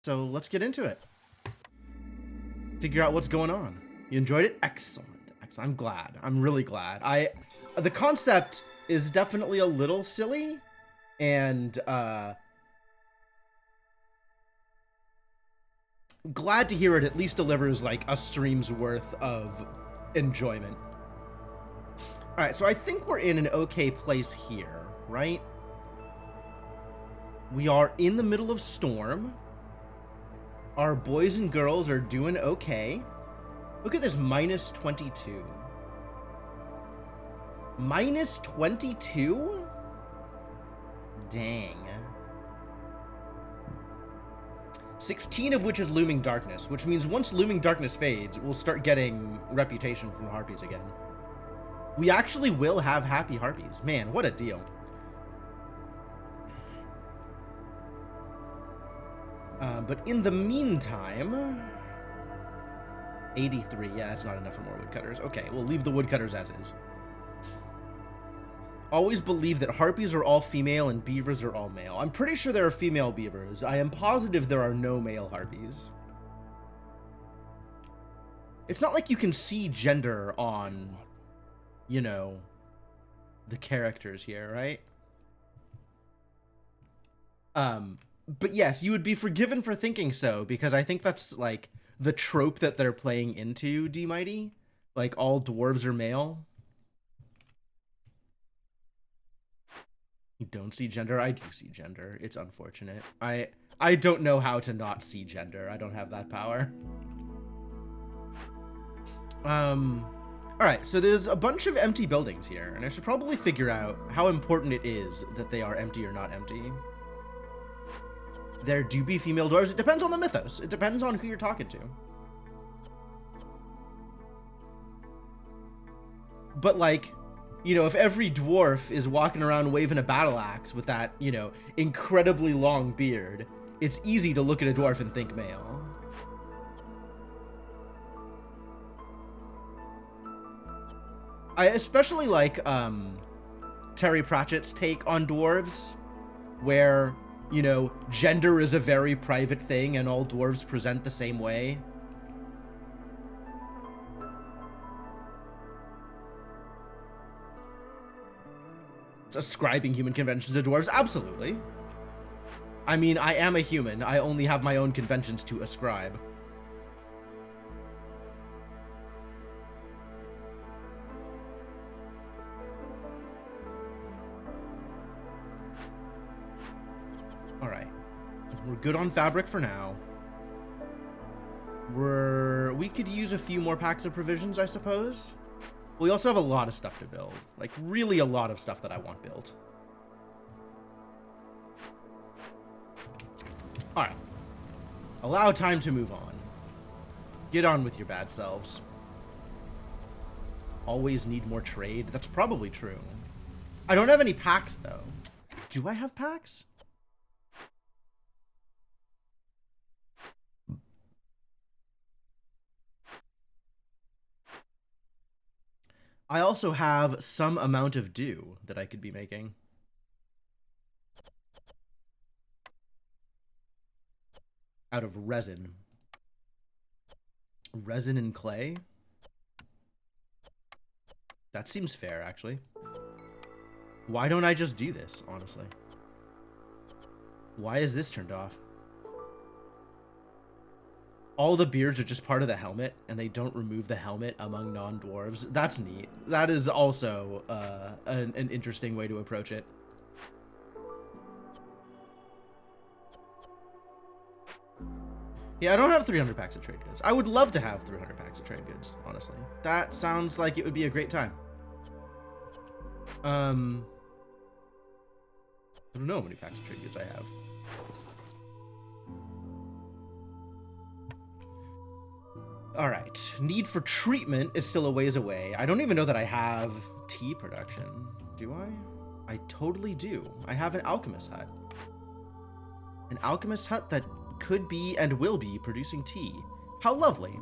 So let's get into it. Figure out what's going on. You enjoyed it? Excellent. Excellent. I'm glad. I'm really glad. The concept is definitely a little silly, and glad to hear it at least delivers like a stream's worth of enjoyment. All right, so I think we're in an okay place here, right? We are in the middle of storm. Our boys and girls are doing okay. Look at this, minus 22. Minus 22? Dang. 16 of which is Looming Darkness, which means once Looming Darkness fades, we'll start getting reputation from Harpies again. We actually will have happy Harpies. Man, what a deal. But in the meantime, 83. Yeah, that's not enough for more woodcutters. Okay, we'll leave the woodcutters as is. Always believe that harpies are all female and beavers are all male. I'm pretty sure there are female beavers. I am positive there are no male harpies. It's not like you can see gender on, you know, the characters here, right? But yes, you would be forgiven for thinking so, because I think that's, like, the trope that they're playing into, D-Mighty. Like, all dwarves are male. You don't see gender? I do see gender. It's unfortunate. I don't know how to not see gender. I don't have that power. Alright, so there's a bunch of empty buildings here, and I should probably figure out how important it is that they are empty or not empty. There do be female dwarves. It depends on the mythos. It depends on who you're talking to. But, like, you know, if every dwarf is walking around waving a battle axe with that, you know, incredibly long beard, it's easy to look at a dwarf and think male. I especially like Terry Pratchett's take on dwarves, where, you know, gender is a very private thing and all dwarves present the same way. It's ascribing human conventions to dwarves? Absolutely. I mean, I am a human. I only have my own conventions to ascribe. Alright. We're good on fabric for now. We could use a few more packs of provisions, I suppose. We also have a lot of stuff to build. Like, really a lot of stuff that I want built. Alright. Allow time to move on. Get on with your bad selves. Always need more trade. That's probably true. I don't have any packs, though. Do I have packs? I also have some amount of dew that I could be making. Out of resin. Resin and clay? That seems fair, actually. Why don't I just do this, honestly? Why is this turned off? All the beards are just part of the helmet, and they don't remove the helmet among non-dwarves. That's neat. That is also an interesting way to approach it. Yeah, I don't have 300 packs of trade goods. I would love to have 300 packs of trade goods, honestly. That sounds like it would be a great time. I don't know how many packs of trade goods I have. Alright, need for treatment is still a ways away. I don't even know that I have tea production. Do I? I totally do. I have an alchemist hut. An alchemist hut that could be and will be producing tea. How lovely.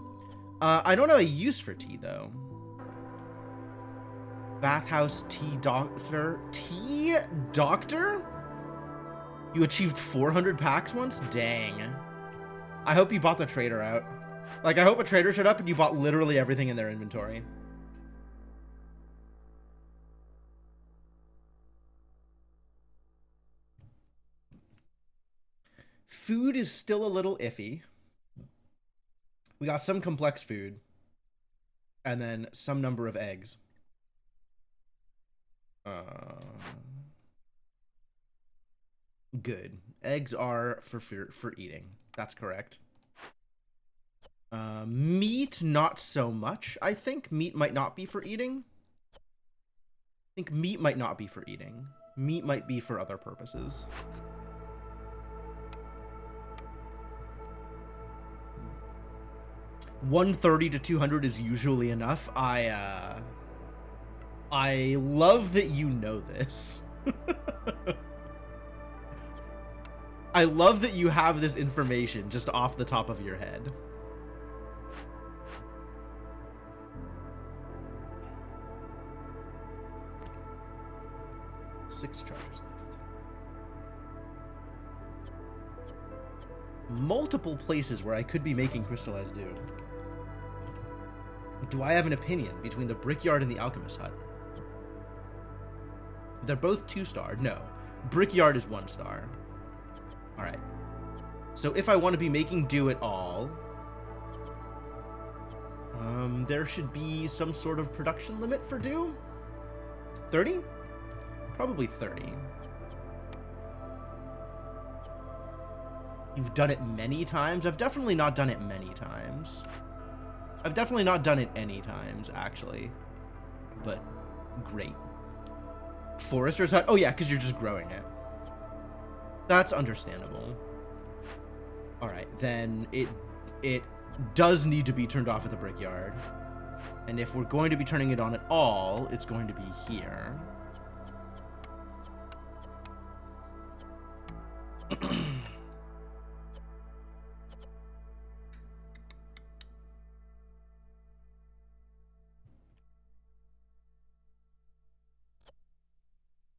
I don't have a use for tea, though. Bathhouse tea doctor. Tea doctor? You achieved 400 packs once? Dang. I hope you bought the trader out. Like, I hope a trader showed up and you bought literally everything in their inventory. Food is still a little iffy. We got some complex food. And then some number of eggs. Good. Eggs are for eating. That's correct. Meat, not so much. I think meat might not be for eating. I think meat might not be for eating. Meat might be for other purposes. $130 to $200 is usually enough. I love that you know this. I love that you have this information just off the top of your head. Six charges left. Multiple places where I could be making crystallized dew. Do I have an opinion between the Brickyard and the Alchemist Hut? They're both 2-star. No. Brickyard is 1-star. Alright. So if I want to be making dew at all, there should be some sort of production limit for dew? 30? Probably 30. You've done it many times? I've definitely not done it many times. I've definitely not done it any times, actually. But, great. Forester's Hut? Oh yeah, because you're just growing it. That's understandable. Alright, then it does need to be turned off at the Brickyard. And if we're going to be turning it on at all, it's going to be here.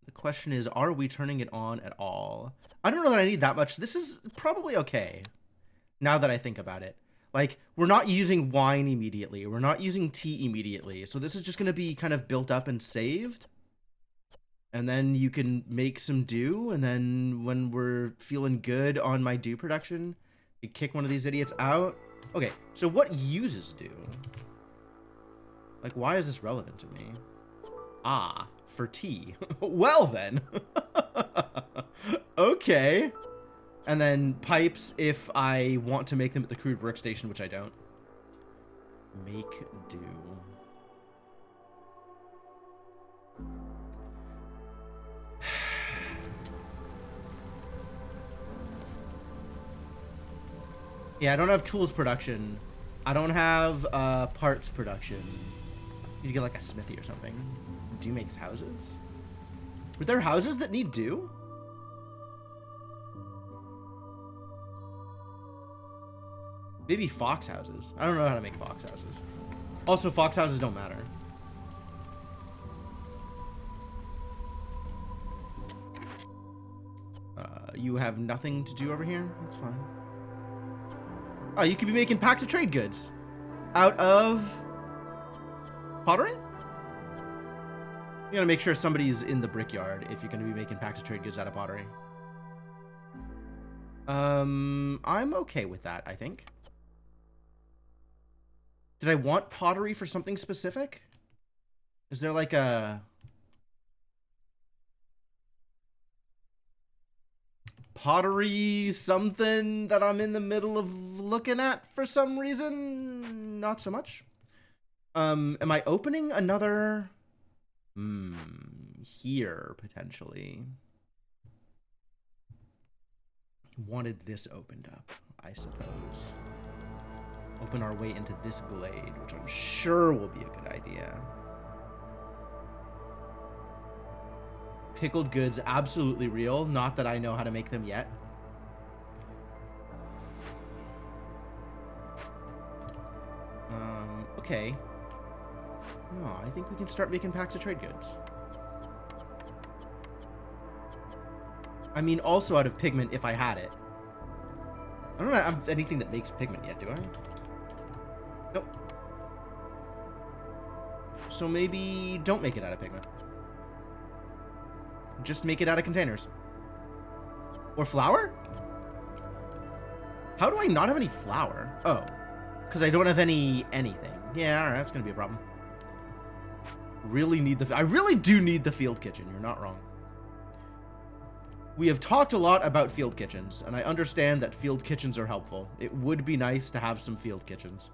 The question is, are we turning it on at all? I don't know that I need that much. This is probably okay, now that I think about it. Like, we're not using wine immediately. We're not using tea immediately. So this is just going to be kind of built up and saved. And then you can make some dew. And then when we're feeling good on my dew production, you kick one of these idiots out. Okay, so what uses dew? Like, why is this relevant to me? Ah, for tea. Well then. Okay. And then pipes if I want to make them at the crude workstation, which I don't. Make dew. Yeah, I don't have tools production. I don't have parts production. You get like a smithy or something. Dew makes houses? Were there houses that need dew? Maybe fox houses. I don't know how to make fox houses. Also, fox houses don't matter. You have nothing to do over here? That's fine. Oh, you could be making packs of trade goods. Out of pottery? You gotta make sure somebody's in the Brickyard if you're gonna be making packs of trade goods out of pottery. I'm okay with that, I think. Did I want pottery for something specific? Is there like a pottery something that I'm in the middle of looking at for some reason? Not so much. Am I opening another? Here, potentially. Wanted this opened up, I suppose. Open our way into this glade, which I'm sure will be a good idea. Pickled goods, absolutely real. Not that I know how to make them yet. Okay. No, I think we can start making packs of trade goods. I mean, also out of pigment if I had it. I don't have anything that makes pigment yet, do I? Nope. So maybe don't make it out of pigment. Just make it out of containers. Or flour? How do I not have any flour? Oh, because I don't have anything. Yeah, all right, that's gonna be a problem. Really need I really do need the field kitchen. You're not wrong. We have talked a lot about field kitchens, and I understand that field kitchens are helpful. It would be nice to have some field kitchens.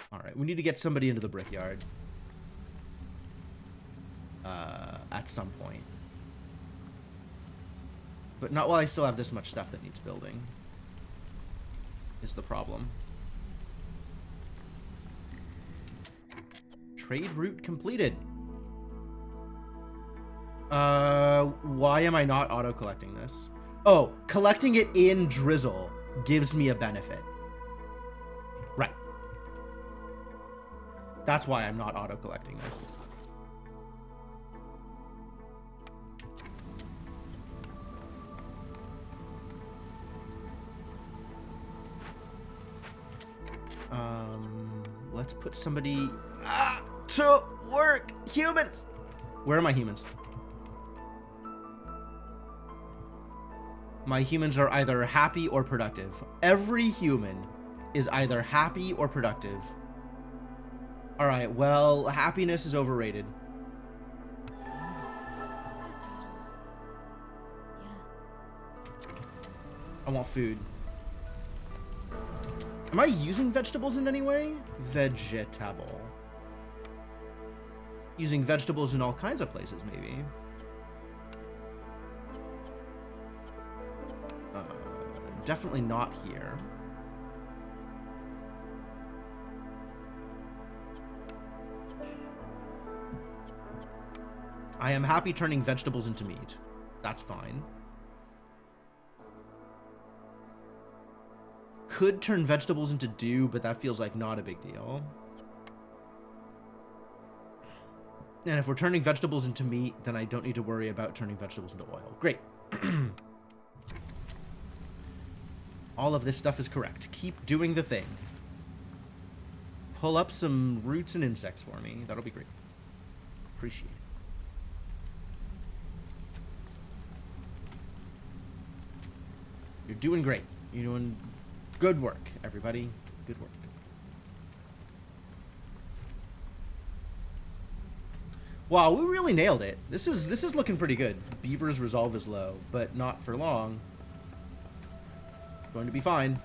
All right, we need to get somebody into the brickyard. At some point. But not while I still have this much stuff that needs building. Is the problem. Trade route completed. Why am I not auto-collecting this? Oh, collecting it in Drizzle gives me a benefit. Right. That's why I'm not auto-collecting this. Let's put somebody to work. Humans. Where are my humans? My humans are either happy or productive. Every human is either happy or productive. All right, well, happiness is overrated. I want food. Am I using vegetables in any way? Vegetable. Using vegetables in all kinds of places, maybe. Definitely not here. I am happy turning vegetables into meat. That's fine. Could turn vegetables into dew, but that feels like not a big deal. And if we're turning vegetables into meat, then I don't need to worry about turning vegetables into oil. Great. All of this stuff is correct. Keep doing the thing. Pull up some roots and insects for me. That'll be great. Appreciate it. You're doing great. You're doing good work, everybody. Good work. Wow, we really nailed it. This is looking pretty good. Beaver's resolve is low, but not for long. Going to be fine.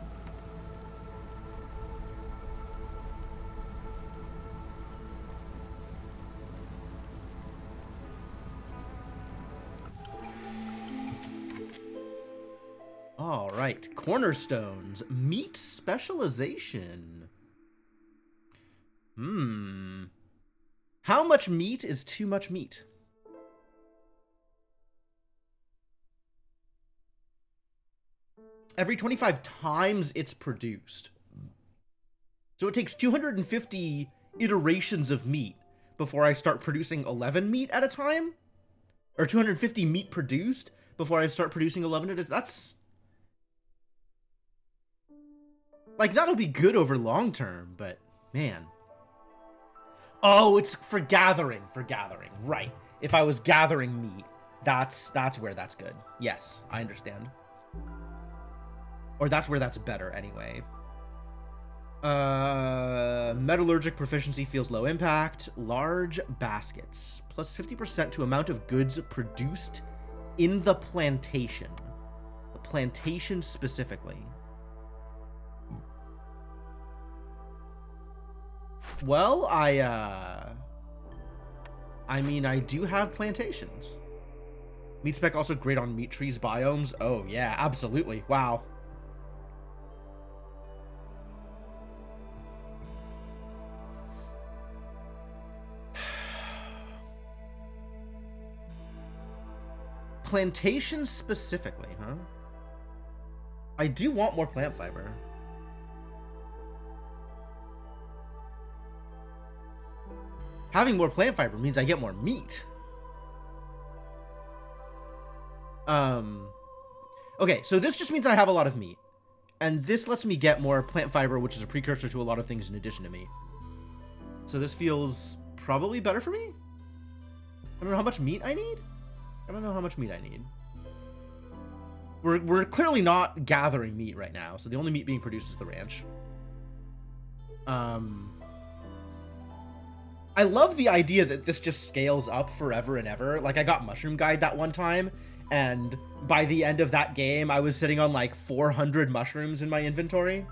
All right, cornerstones, meat specialization. How much meat is too much meat? Every 25 times it's produced. So it takes 250 iterations of meat before I start producing 11 meat at a time? Or 250 meat produced before I start producing 11 at a time? That's... like, that'll be good over long term, but, man. Oh, it's for gathering, right. If I was gathering meat, that's where that's good. Yes, I understand. Or that's where that's better, anyway. Metallurgic proficiency feels low impact. Large baskets. Plus 50% to amount of goods produced in the plantation. The plantation specifically. Well, I mean, I do have plantations. Meat spec also great on meat trees biomes. Oh, yeah, absolutely. Wow. Plantations specifically, huh? I do want more plant fiber. Having more plant fiber means I get more meat. Okay, so this just means I have a lot of meat. And this lets me get more plant fiber, which is a precursor to a lot of things in addition to meat. So this feels probably better for me? I don't know how much meat I need? I don't know how much meat I need. We're clearly not gathering meat right now, so the only meat being produced is the ranch. I love the idea that this just scales up forever and ever. Like, I got Mushroom Guide that one time, and by the end of that game, I was sitting on like 400 mushrooms in my inventory.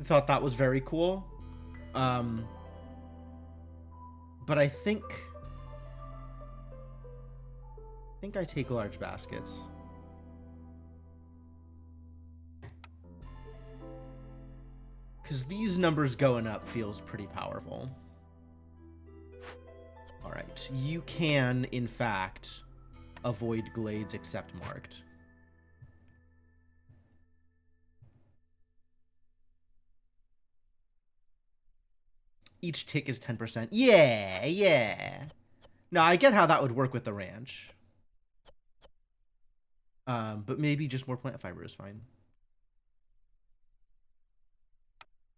I thought that was very cool. But I think I take large baskets. Because these numbers going up feels pretty powerful. Alright, you can, in fact, avoid glades except marked. Each tick is 10%. Yeah, yeah. No, I get how that would work with the ranch. But maybe just more plant fiber is fine.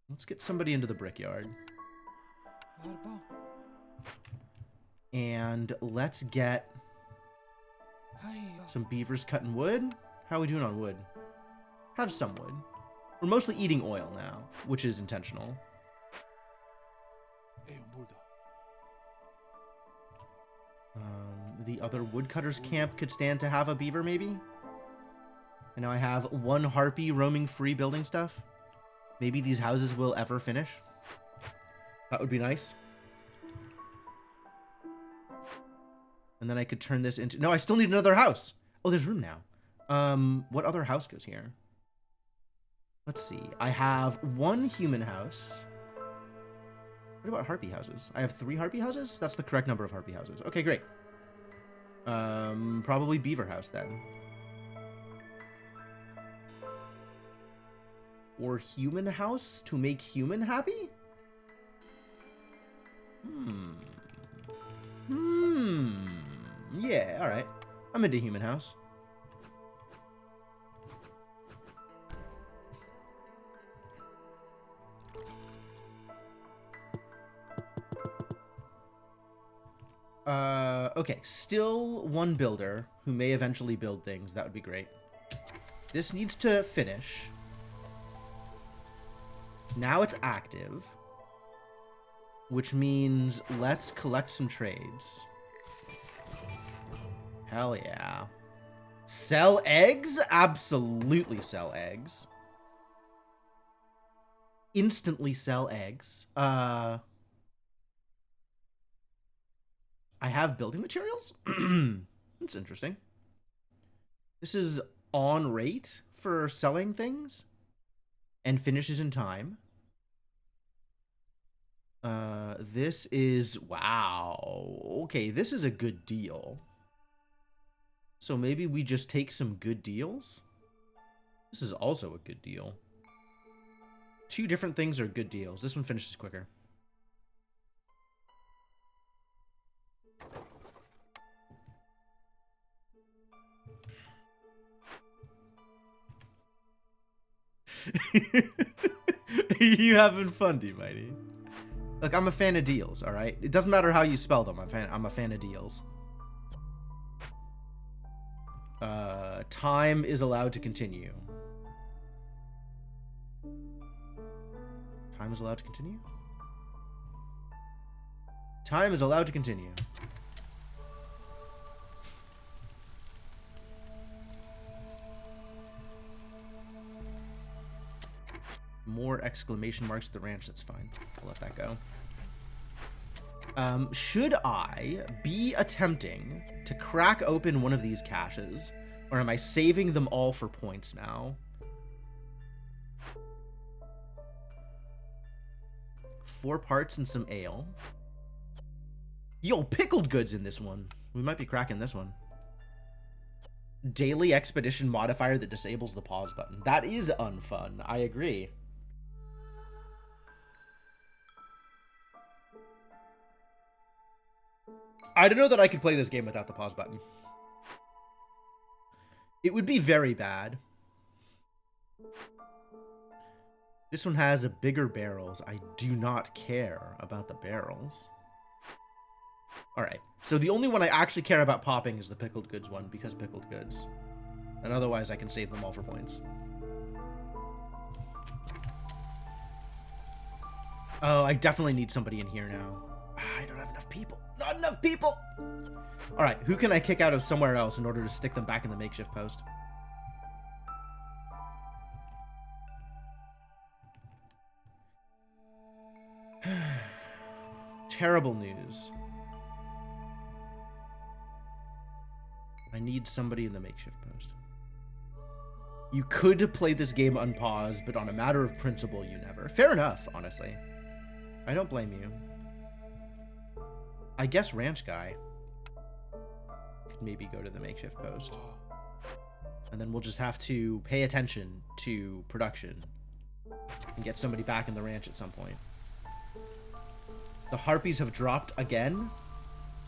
Let's get somebody into the brickyard. And let's get some beavers cutting wood. How are we doing on wood? Have some wood. We're mostly eating oil now, which is intentional. The other woodcutters camp could stand to have a beaver, maybe? And now I have one harpy roaming free building stuff. Maybe these houses will ever finish. That would be nice. And then I could turn this into... No, I still need another house. Oh, there's room now. What other house goes here? Let's see. I have one human house. What about harpy houses? I have 3 harpy houses? That's the correct number of harpy houses. Okay, great. Probably beaver house then. Or human house to make human happy? Yeah, alright. I'm into human house. Okay, still one builder who may eventually build things. That would be great. This needs to finish. Now it's active, which means let's collect some trades. Hell yeah. Sell eggs? Absolutely sell eggs. Instantly sell eggs. I have building materials? That's interesting. This is on rate for selling things and finishes in time. This is... Wow. Okay, this is a good deal. So maybe we just take some good deals? This is also a good deal. 2 different things are good deals. This one finishes quicker. You having fun, D-Mighty? Look, I'm a fan of deals, alright? It doesn't matter how you spell them. I'm a fan of deals. Time is allowed to continue. Time is allowed to continue? Time is allowed to continue. More exclamation marks at the ranch. That's fine. I'll let that go. Should I be attempting to crack open one of these caches, or am I saving them all for points now? 4 parts and some ale. Yo, pickled goods in this one. We might be cracking this one. Daily expedition modifier that disables the pause button. That is unfun. I agree. I don't know that I could play this game without the pause button. It would be very bad. This one has a bigger barrels. I do not care about the barrels. Alright, so the only one I actually care about popping is the pickled goods one, because pickled goods. And otherwise I can save them all for points. Oh, I definitely need somebody in here now. I don't have enough people. Not enough people! Alright, who can I kick out of somewhere else in order to stick them back in the makeshift post? Terrible news. I need somebody in the makeshift post. You could play this game unpaused, but on a matter of principle, you never. Fair enough, honestly. I don't blame you. I guess Ranch Guy could maybe go to the makeshift post. And then we'll just have to pay attention to production and get somebody back in the ranch at some point. The harpies have dropped again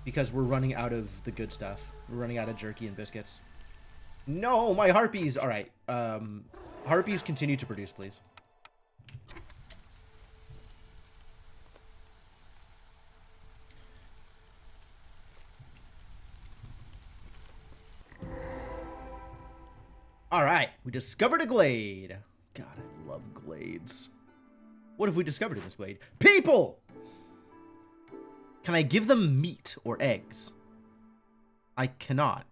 because we're running out of the good stuff. We're running out of jerky and biscuits. No, my harpies! Alright, harpies continue to produce, please. Alright, we discovered a glade. God, I love glades. What have we discovered in this glade? People! Can I give them meat or eggs? I cannot.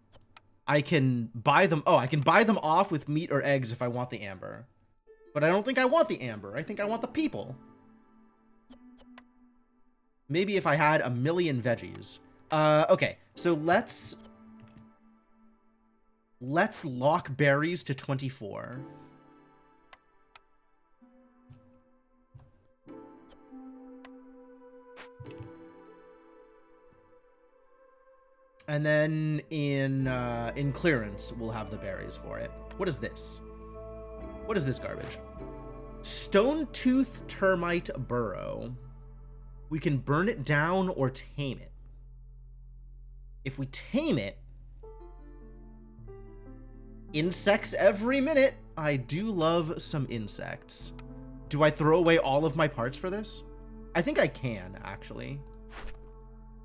I can buy them. Oh, I can buy them off with meat or eggs if I want the amber. But I don't think I want the amber. I think I want the people. Maybe if I had a million veggies. Okay, so let's lock berries to 24. And then in clearance, we'll have the berries for it. What is this? What is this garbage? Stone Tooth Termite Burrow. We can burn it down or tame it. If we tame it, insects every minute. I do love some insects. Do I throw away all of my parts for this? I think I can, actually.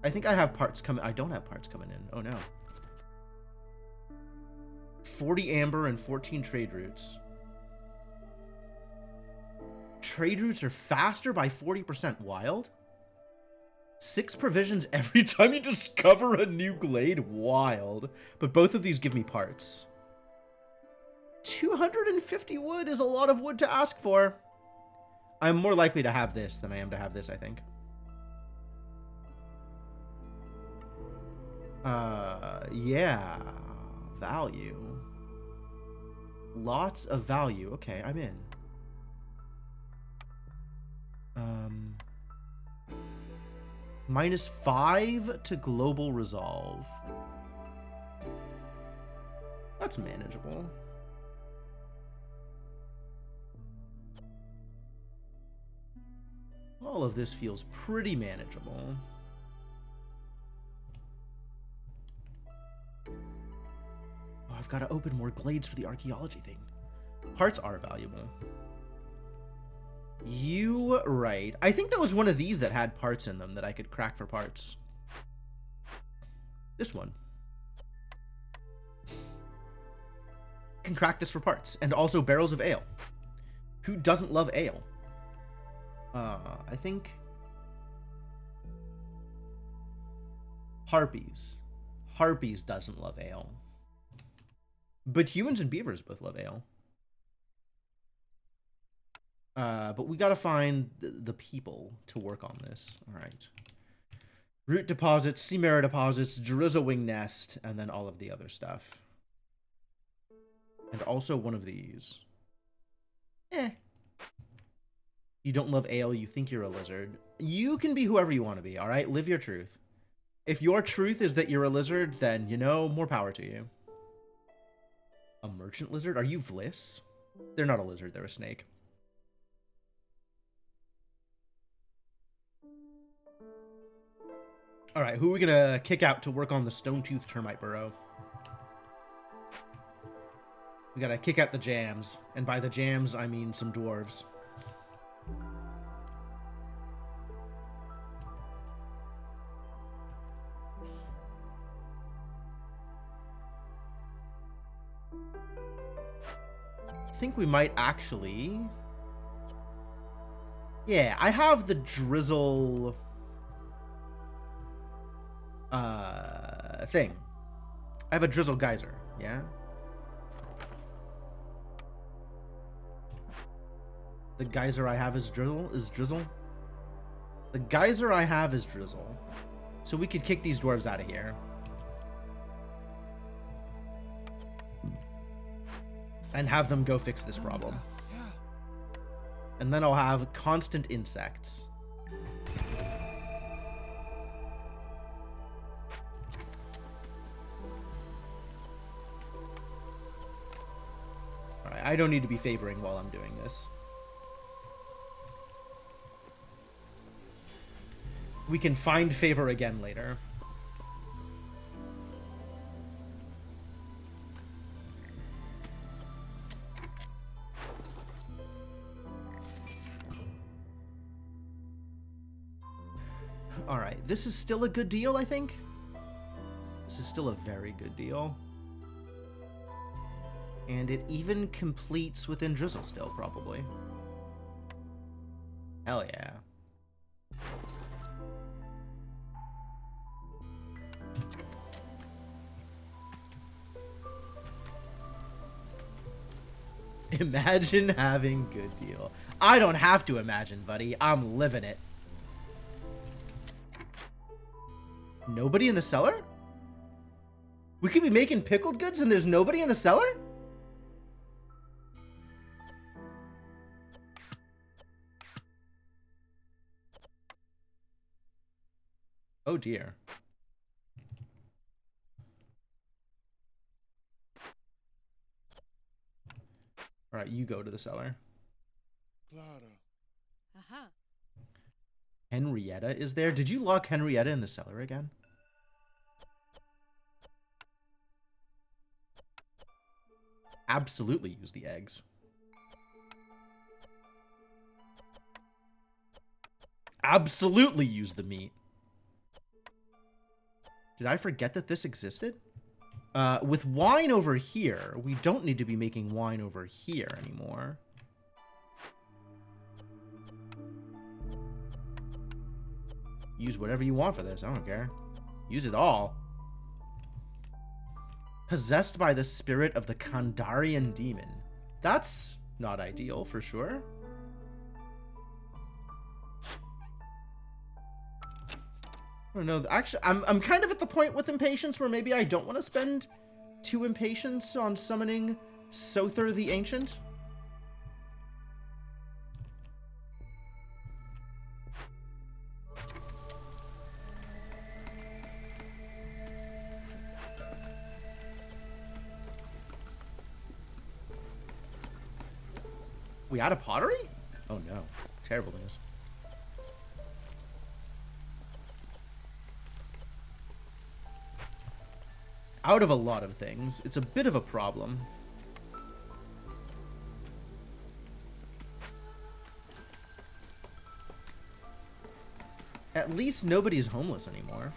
I think I have parts coming. I don't have parts coming in. Oh, no. 40 amber and 14 trade routes. Trade routes are faster by 40%. Wild? 6 provisions every time you discover a new glade. Wild. But both of these give me parts. 250 wood is a lot of wood to ask for. I'm more likely to have this than I am to have this, I think. Yeah. Value. Lots of value. Okay, I'm in. -5 to global resolve. That's manageable. All of this feels pretty manageable. Oh, I've got to open more glades for the archaeology thing. Parts are valuable. You right. I think there was one of these that had parts in them that I could crack for parts. This one. I can crack this for parts. And also barrels of ale. Who doesn't love ale? I think Harpies. Harpies doesn't love ale. But humans and beavers both love ale. But we gotta find the people to work on this. Alright. Root deposits, sea mara deposits, Drizzlewing nest, and then all of the other stuff. And also one of these. You don't love ale, you think you're a lizard. You can be whoever you want to be, alright? Live your truth. If your truth is that you're a lizard, then, you know, more power to you. A merchant lizard? Are you Vliss? They're not a lizard, they're a snake. All right, who are we gonna kick out to work on the Stone-Tooth Termite Burrow? We gotta kick out the jams, and by the jams, I mean some dwarves. I think we might actually... Yeah, I have the drizzle... thing. I have a drizzle geyser, yeah? The geyser I have is drizzle. The geyser I have is drizzle. So we could kick these dwarves out of here. And have them go fix this problem. And then I'll have constant insects. Alright, I don't need to be favoring while I'm doing this. We can find favor again later. Alright, this is still a good deal, I think. This is still a very good deal. And it even completes within drizzle still, probably. Hell yeah. Imagine having good deal. I don't have to imagine, buddy. I'm living it. Nobody in the cellar? We could be making pickled goods and there's nobody in the cellar? Oh dear. All right, you go to the cellar. Aha. Henrietta is there? Did you lock Henrietta in the cellar again? Absolutely use the eggs. Absolutely use the meat. Did I forget that this existed? With wine over here, we don't need to be making wine over here anymore. Use whatever you want for this. I don't care. Use it all. Possessed by the spirit of the Kandarian demon. That's not ideal, for sure. I don't know. Actually, I'm kind of at the point with impatience where maybe I don't want to spend 2 impatience on summoning Sother the Ancient. We out of pottery? Oh no. Terrible news. Out of a lot of things. It's a bit of a problem. At least nobody's homeless anymore.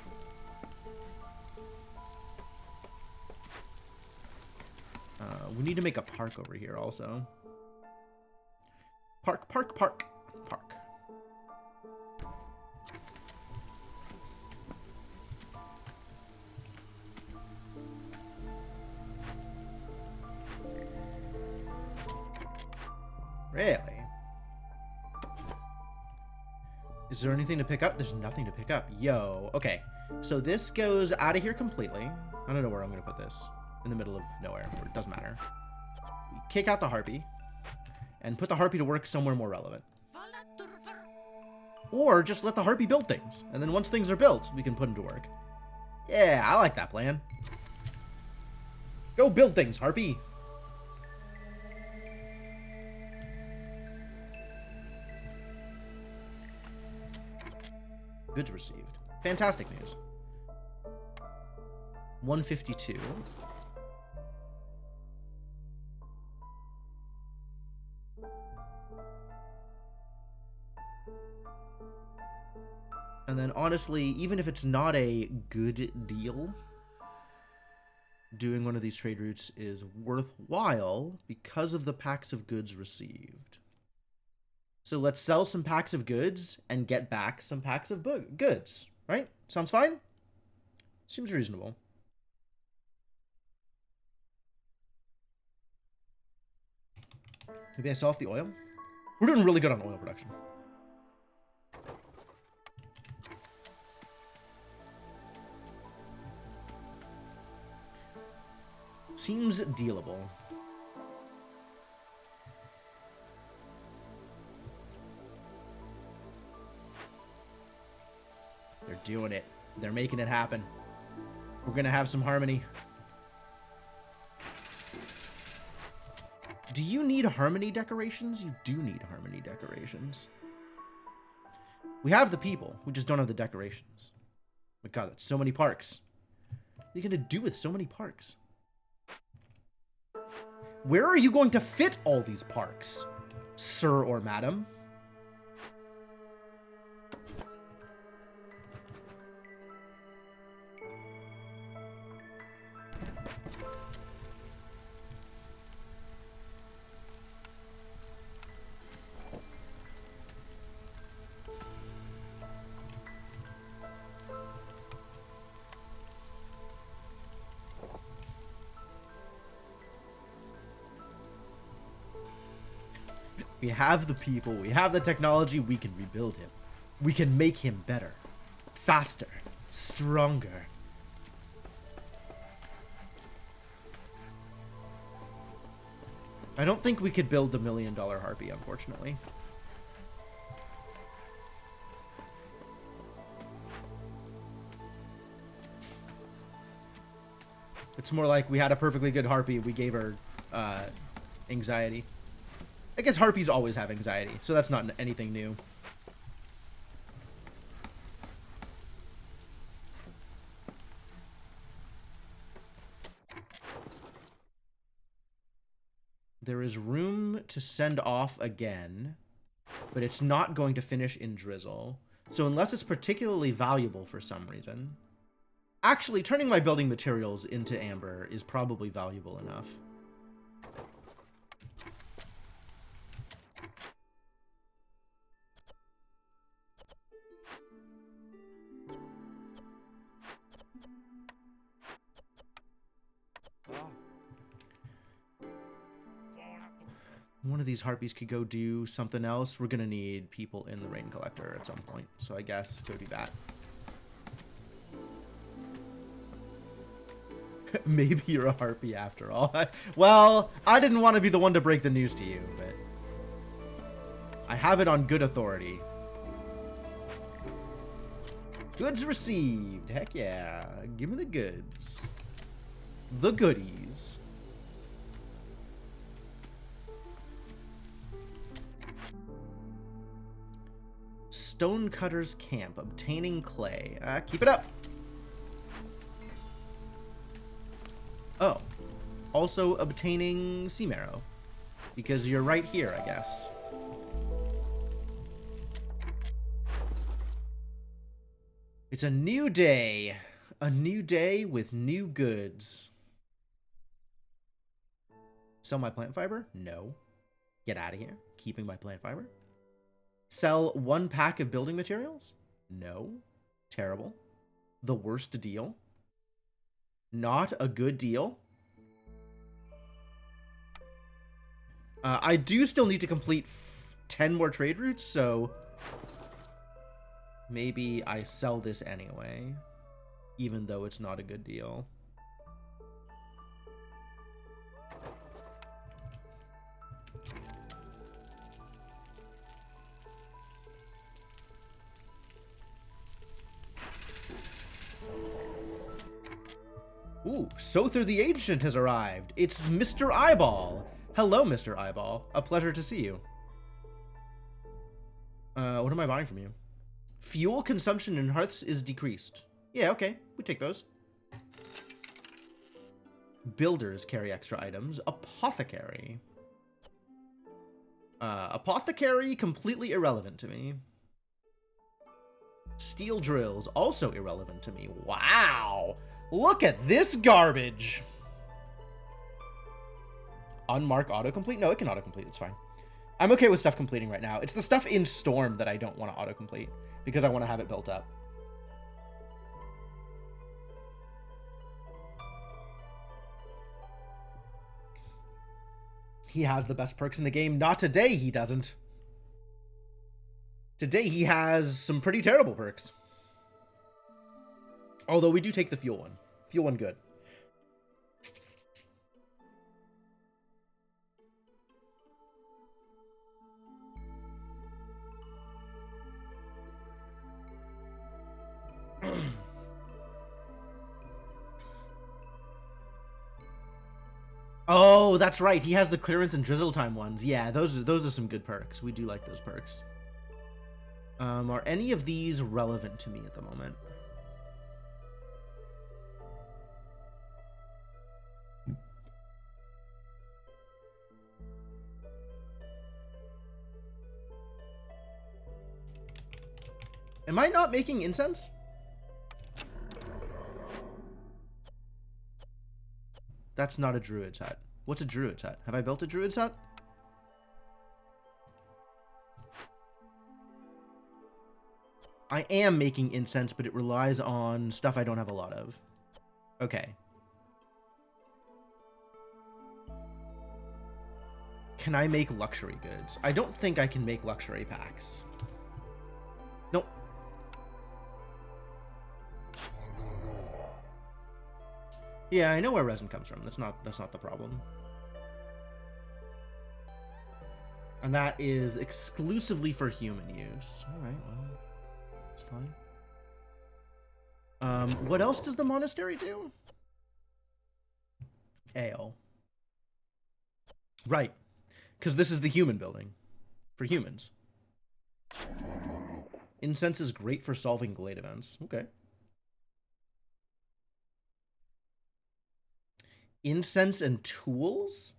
We need to make a park over here also. Park, park, park, park. Really? Is there anything to pick up? There's nothing to pick up. Yo, okay. So this goes out of here completely. I don't know where I'm going to put this. In the middle of nowhere. It doesn't matter. We kick out the harpy. And put the harpy to work somewhere more relevant. Or just let the harpy build things. And then once things are built, we can put them to work. Yeah, I like that plan. Go build things, harpy. Goods received. Fantastic news. 152. And then honestly, even if it's not a good deal, doing one of these trade routes is worthwhile because of the packs of goods received. So let's sell some packs of goods and get back some packs of goods, right? Sounds fine? Seems reasonable. Maybe I sell off the oil? We're doing really good on oil production. Seems dealable. They're doing it. They're making it happen. We're gonna have some harmony. Do you need harmony decorations? You do need harmony decorations. We have the people. We just don't have the decorations. My God, that's so many parks. What are you gonna do with so many parks? Where are you going to fit all these parks, sir or madam? We have the people, we have the technology, we can rebuild him. We can make him better, faster, stronger. I don't think we could build the $1 million harpy, unfortunately. It's more like we had a perfectly good harpy, we gave her anxiety. I guess harpies always have anxiety, so that's not anything new. There is room to send off again, but it's not going to finish in drizzle. So unless it's particularly valuable for some reason... Actually, turning my building materials into amber is probably valuable enough. One of these harpies could go do something else. We're gonna need people in the rain collector at some point, so I guess go do that. Maybe you're a harpy after all. Well, I didn't want to be the one to break the news to you, but I have it on good authority. Goods received. Heck yeah. Give me the goods. The goodies. Stonecutter's Camp. Obtaining clay. Keep it up. Oh. Also obtaining sea marrow. Because you're right here, I guess. It's a new day. A new day with new goods. Sell my plant fiber? No. Get out of here. Keeping my plant fiber. Sell 1 pack of building materials? No. Terrible. The worst deal. Not a good deal. I do still need to complete 10 more trade routes, so maybe I sell this anyway, even though it's not a good deal. Ooh, Sother the Ancient has arrived. It's Mr. Eyeball. Hello, Mr. Eyeball. A pleasure to see you. What am I buying from you? Fuel consumption in hearths is decreased. Yeah, okay. We take those. Builders carry extra items. Apothecary. Apothecary, completely irrelevant to me. Steel drills, also irrelevant to me. Wow! Look at this garbage! Unmark autocomplete? No, it can autocomplete, it's fine. I'm okay with stuff completing right now. It's the stuff in Storm that I don't want to autocomplete, because I want to have it built up. He has the best perks in the game. Not today, he doesn't. Today, he has some pretty terrible perks. Although we do take the fuel one. Fuel one good. Oh, that's right. He has the clearance and drizzle time ones. Yeah, those are some good perks. We do like those perks. Are any of these relevant to me at the moment? Am I not making incense? That's not a druid's hut. What's a druid's hut? Have I built a druid's hut? I am making incense, but it relies on stuff I don't have a lot of. Okay. Can I make luxury goods? I don't think I can make luxury packs. Nope. Yeah, I know where resin comes from. That's not the problem. And that is exclusively for human use. All right, well, that's fine. What else does the monastery do? Ale. Right. Because this is the human building. For humans. Incense is great for solving glade events. Okay. Incense and tools?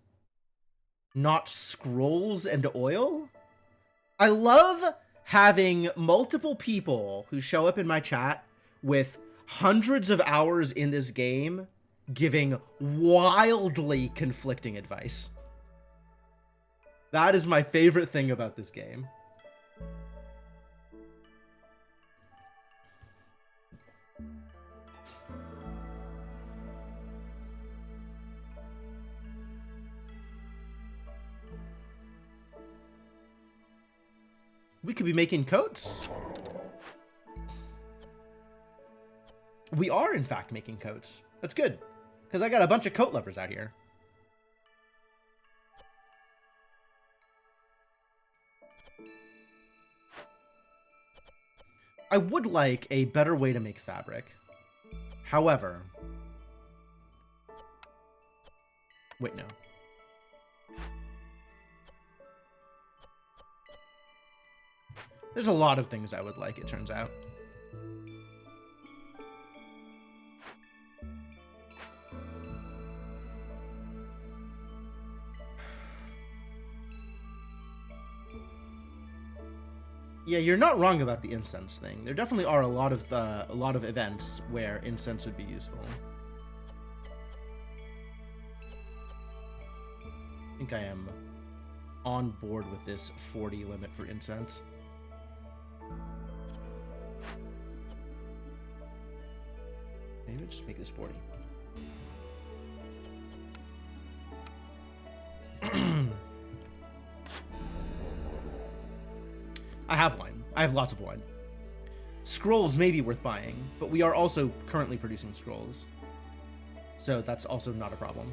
Not scrolls and oil? I love having multiple people who show up in my chat with hundreds of hours in this game giving wildly conflicting advice. That is my favorite thing about this game. We could be making coats. We are, in fact, making coats. That's good, because I got a bunch of coat lovers out here. I would like a better way to make fabric. However... Wait, no. There's a lot of things I would like, it turns out. Yeah, you're not wrong about the incense thing. There definitely are a lot of events where incense would be useful. I think I am on board with this 40 limit for incense. Maybe I'll just make this 40. I have wine. I have lots of wine. Scrolls may be worth buying, but we are also currently producing scrolls. So that's also not a problem.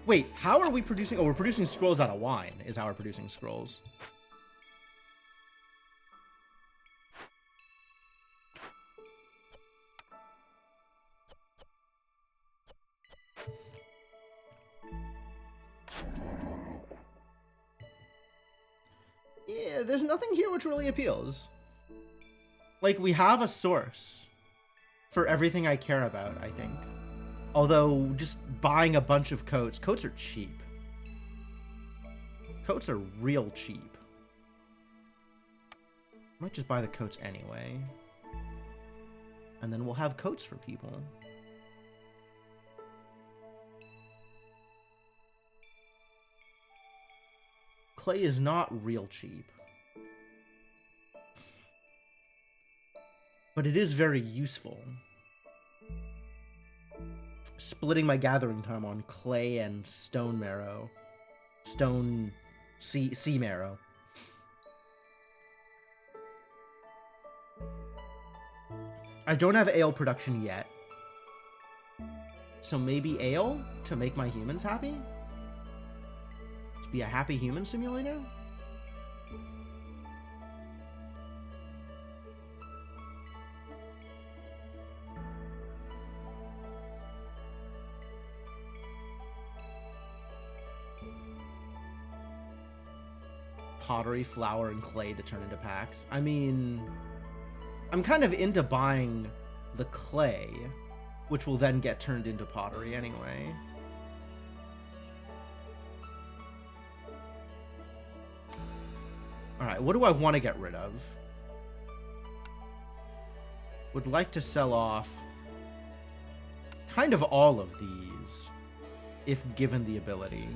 Wait, how are we producing... Oh, we're producing scrolls out of wine, is how we're producing scrolls. Yeah, there's nothing here which really appeals. Like, we have a source for everything I care about, I think. Although, just buying a bunch of coats. Coats are cheap. Coats are real cheap. Might just buy the coats anyway. And then we'll have coats for people. Clay is not real cheap. But it is very useful. Splitting my gathering time on clay and stone marrow. Stone sea marrow. I don't have ale production yet. So maybe ale to make my humans happy? To be a happy human simulator? Pottery, flour, and clay to turn into packs. I mean, I'm kind of into buying the clay, which will then get turned into pottery anyway. Alright, what do I want to get rid of? Would like to sell off kind of all of these, if given the ability.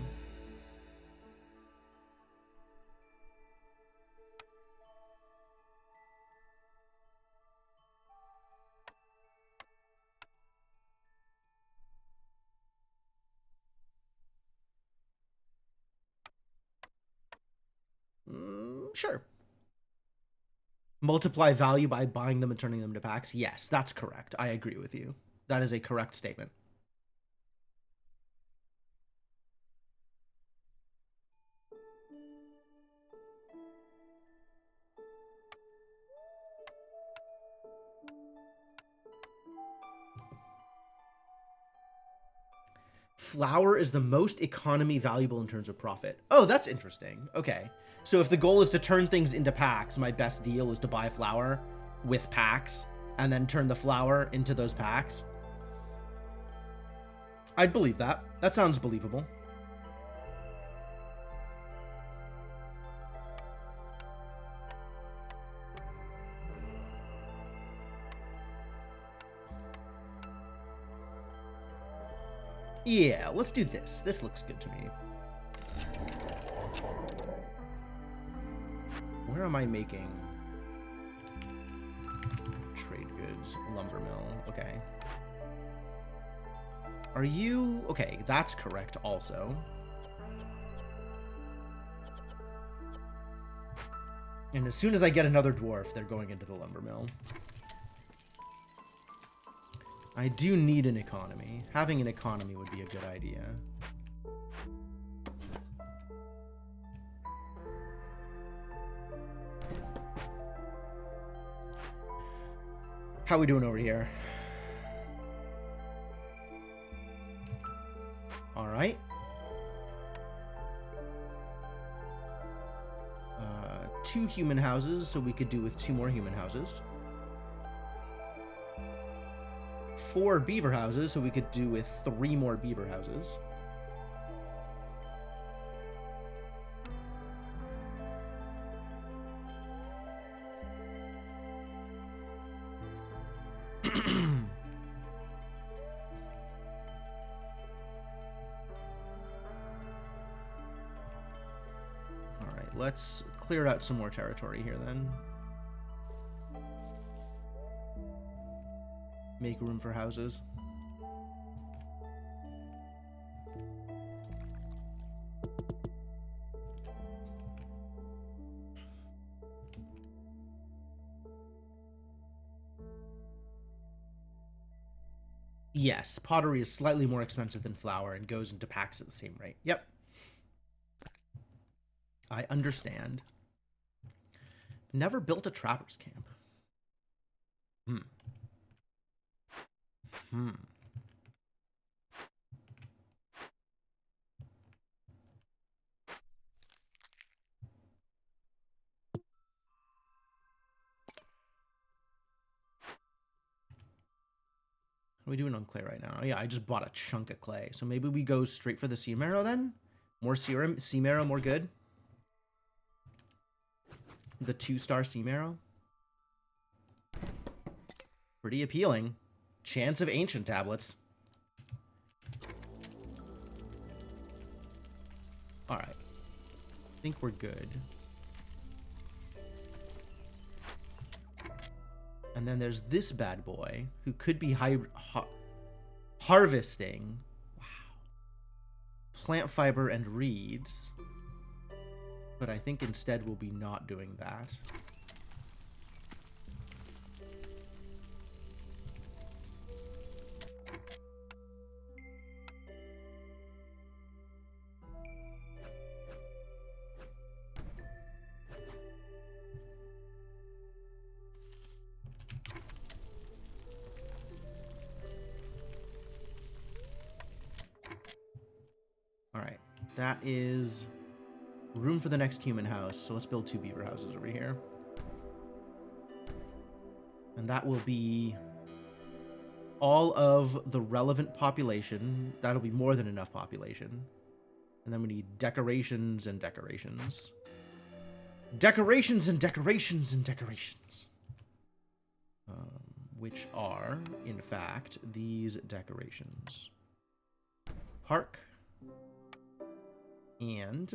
Sure. Multiply value by buying them and turning them to packs. Yes, that's correct. I agree with you. That is a correct statement. Flour is the most economy valuable in terms of profit. Oh, that's interesting. Okay. So if the goal is to turn things into packs, my best deal is to buy flour with packs and then turn the flour into those packs. I'd believe that. That sounds believable. Yeah, let's do this. This looks good to me. Where am I making trade goods? Lumber mill. Okay. Are you... Okay, that's correct also. And as soon as I get another dwarf, they're going into the lumber mill. I do need an economy. Having an economy would be a good idea. How we doing over here? All right. 2 human houses, so we could do with 2 more human houses. 4 beaver houses, so we could do with 3 more beaver houses. Alright, let's clear out some more territory here then. Make room for houses. Yes, pottery is slightly more expensive than flour and goes into packs at the same rate. Yep. I understand. Never built a trapper's camp. What are we doing on clay right now? Yeah, I just bought a chunk of clay. So maybe we go straight for the sea marrow then? More serum, sea marrow, more good? The 2-star sea marrow? Pretty appealing. Chance of ancient tablets. Alright. I think we're good. And then there's this bad boy who could be harvesting. Wow. Plant fiber and reeds. But I think instead we'll be not doing that. Alright, that is room for the next human house. So let's build 2 beaver houses over here. And that will be all of the relevant population. That'll be more than enough population. And then we need decorations and decorations. Decorations and decorations and decorations. Which are, in fact, these decorations. Park. And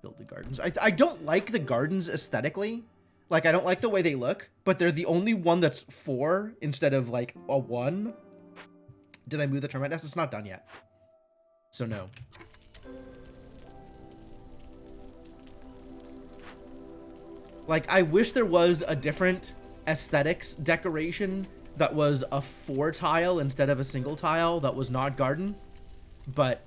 build the gardens. I don't like the gardens aesthetically. Like, I don't like the way they look, but they're the only one that's 4 instead of, like, a 1. Did I move the termite nest? It's not done yet. So, no. Like, I wish there was a different aesthetics decoration that was a 4 tile instead of a single tile that was not garden. But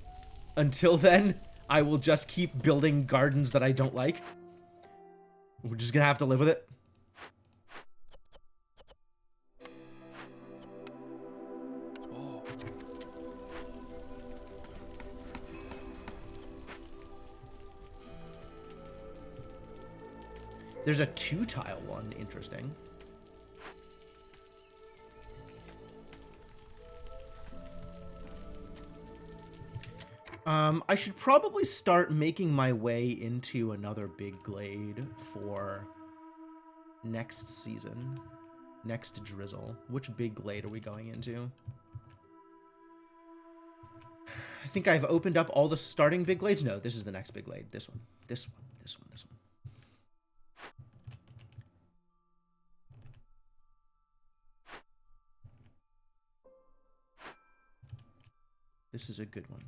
until then, I will just keep building gardens that I don't like. We're just gonna have to live with it. Oh. There's a 2-tile one. Interesting. I should probably start making my way into another big glade for next season. Next drizzle. Which big glade are we going into? I think I've opened up all the starting big glades. No, this is the next big glade. This one. This one. This one. This one. This is a good one.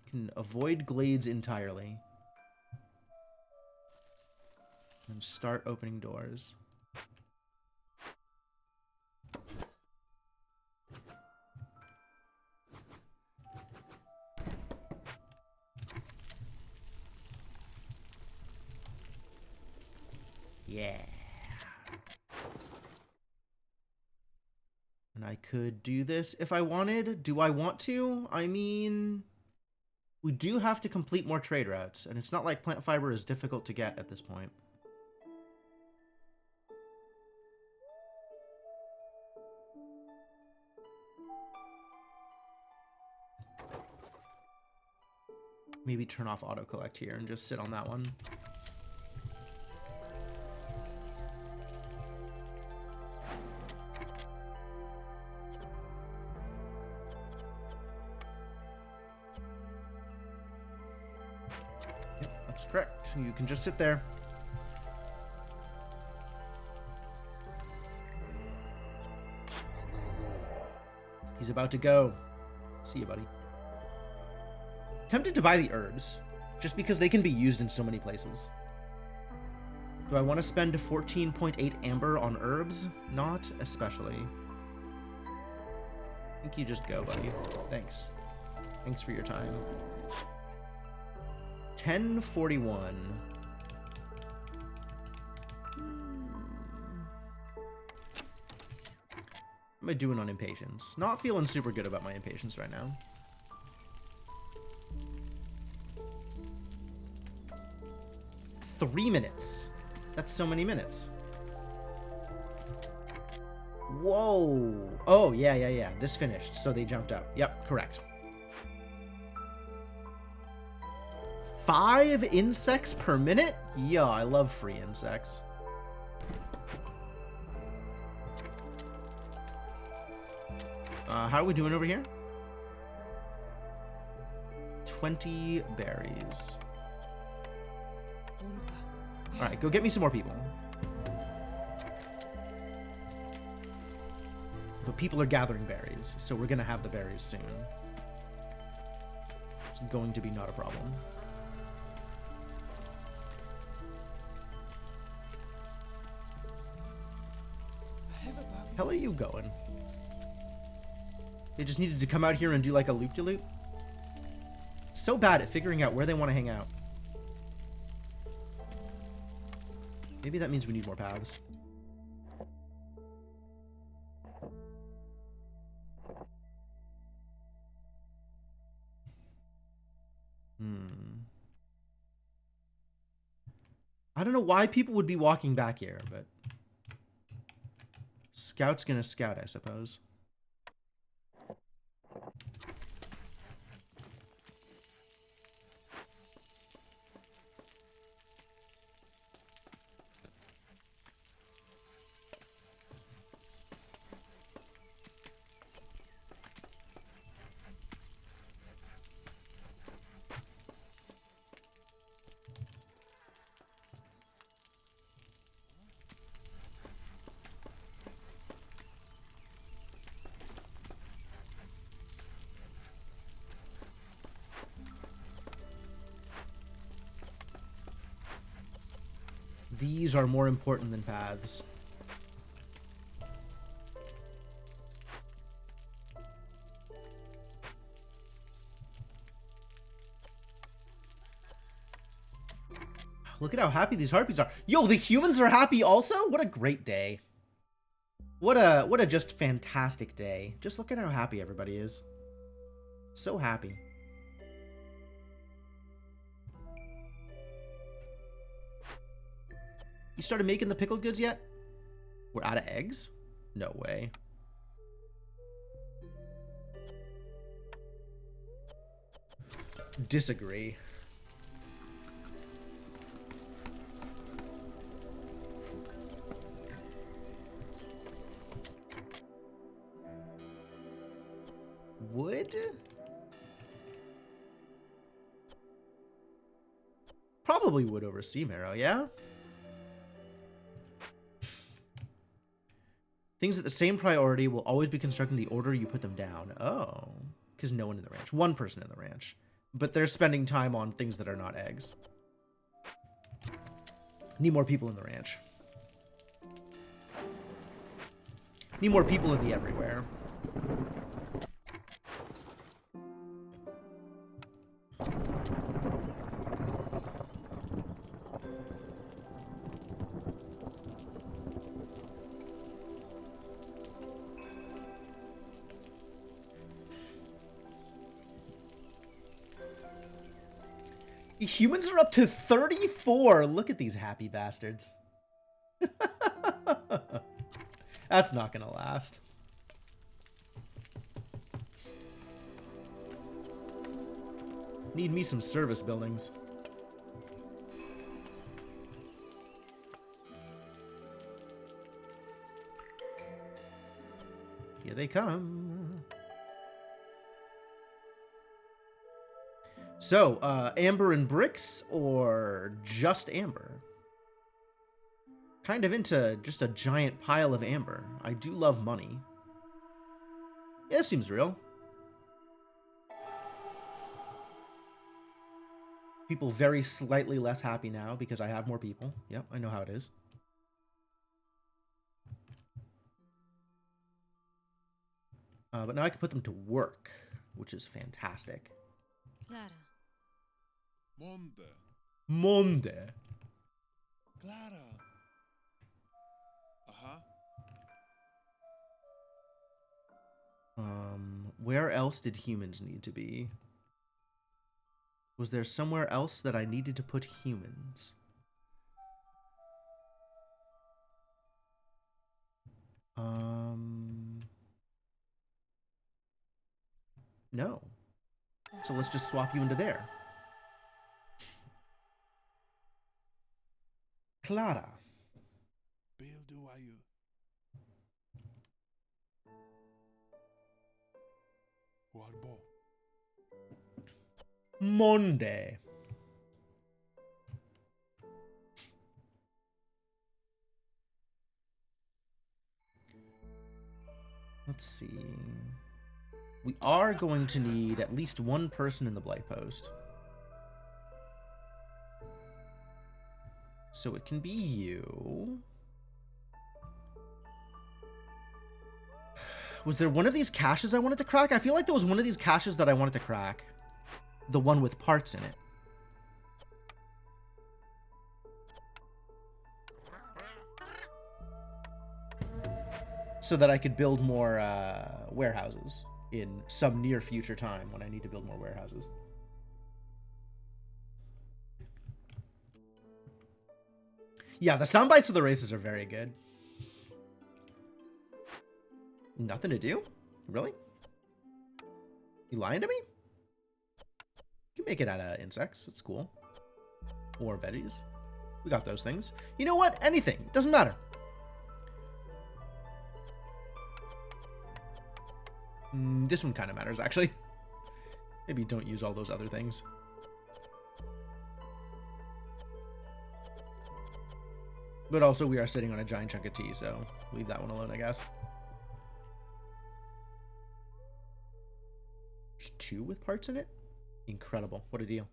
Can avoid glades entirely. And start opening doors. Yeah. And I could do this if I wanted. Do I want to? I mean, we do have to complete more trade routes, and it's not like plant fiber is difficult to get at this point. Maybe turn off auto-collect here and just sit on that one. Yep, that's correct. You can just sit there. He's about to go. See you, buddy. Tempted to buy the herbs, just because they can be used in so many places. Do I want to spend 14.8 amber on herbs? Not especially. I think you just go, buddy. Thanks. Thanks for your time. 1041. What am I doing on impatience? Not feeling super good about my impatience right now. Three minutes. That's so many minutes. Whoa. Oh, yeah. This finished, so they jumped up. Yep, correct. 5 insects per minute? Yeah, I love free insects. How are we doing over here? 20 berries. Alright, go get me some more people. But people are gathering berries, so we're gonna have the berries soon. It's going to be not a problem. Hell are you going? They just needed to come out here and do like a loop-de-loop? So bad at figuring out where they want to hang out. Maybe that means we need more paths. I don't know why people would be walking back here, but... Scout's gonna scout, I suppose. These are more important than paths. Look at how happy these harpies are. Yo, the humans are happy also? What a great day. What a just fantastic day. Just look at how happy everybody is. So happy. You started making the pickled goods yet? We're out of eggs? No way. Disagree. Wood? Probably wood over sea marrow, yeah? Things at the same priority will always be constructed in the order you put them down. Oh. Because no one in the ranch. One person in the ranch. But they're spending time on things that are not eggs. Need more people in the ranch. Need more people in the everywhere. Humans are up to 34. Look at these happy bastards. That's not gonna last. Need me some service buildings. Here they come. So, amber and bricks, or just amber? Kind of into just a giant pile of amber. I do love money. Yeah, this seems real. People very slightly less happy now because I have more people. Yep, I know how it is. But now I can put them to work, which is fantastic. Clara. Monde. Clara. Where else did humans need to be? Was there somewhere else that I needed to put humans? No. So let's just swap you into there. Clara. Perdoaio. Warbo. Monde. Let's see. We are going to need at least one person in the Blight Post. So it can be you. Was there one of these caches I wanted to crack? I feel like there was one of these caches that I wanted to crack. The one with parts in it. So that I could build more warehouses in some near future time when I need to build more warehouses. Yeah, the sound bites for the races are very good. Nothing to do? Really? You lying to me? You can make it out of insects. It's cool. Or veggies. We got those things. You know what? Anything. Doesn't matter. This one kind of matters, actually. Maybe don't use all those other things. But also, we are sitting on a giant chunk of tea, so leave that one alone, I guess. There's 2 with parts in it? Incredible. What a deal.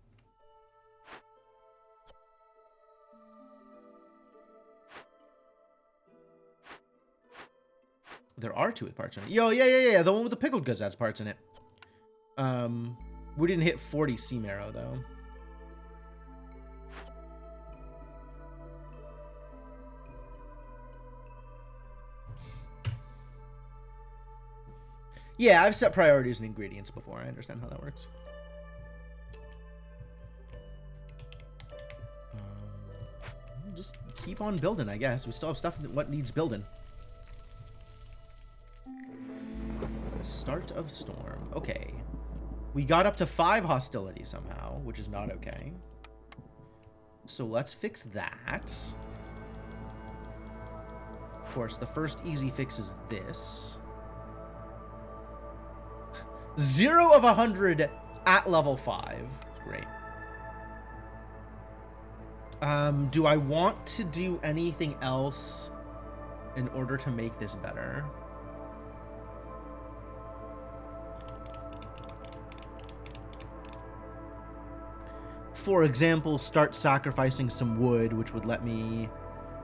There are 2 with parts in it. Yo, yeah. The one with the pickled goods has parts in it. We didn't hit 40 sea marrow, though. Yeah, I've set priorities and ingredients before. I understand how that works. Just keep on building, I guess. We still have stuff that what needs building. Start of storm. Okay. We got up to 5 hostility somehow, which is not okay. So let's fix that. Of course, the first easy fix is this. 0 of 100 at level 5. Great. Do I want to do anything else in order to make this better? For example, start sacrificing some wood, which would let me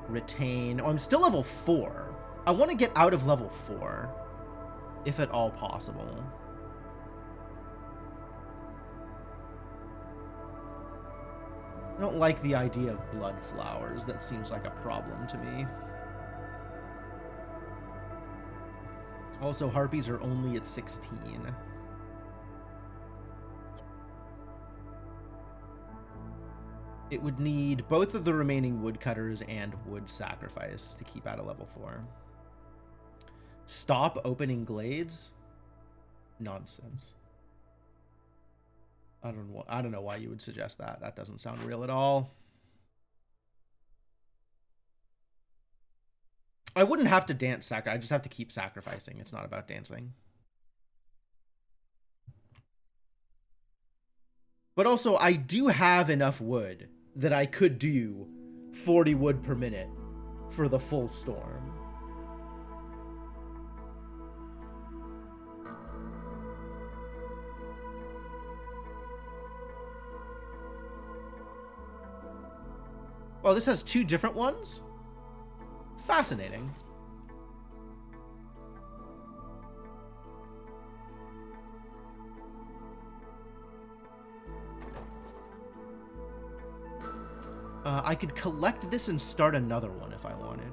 retain... Oh, I'm still level 4. I want to get out of level 4, if at all possible. I don't like the idea of blood flowers. That seems like a problem to me. Also, harpies are only at 16. It would need both of the remaining woodcutters and wood sacrifice to keep out of level 4. Stop opening glades? Nonsense. I don't know why you would suggest that. That doesn't sound real at all. I wouldn't have to dance I just have to keep sacrificing. It's not about dancing. But also, I do have enough wood that I could do 40 wood per minute for the full storm. Oh, this has 2 different ones? Fascinating. I could collect this and start another one if I wanted.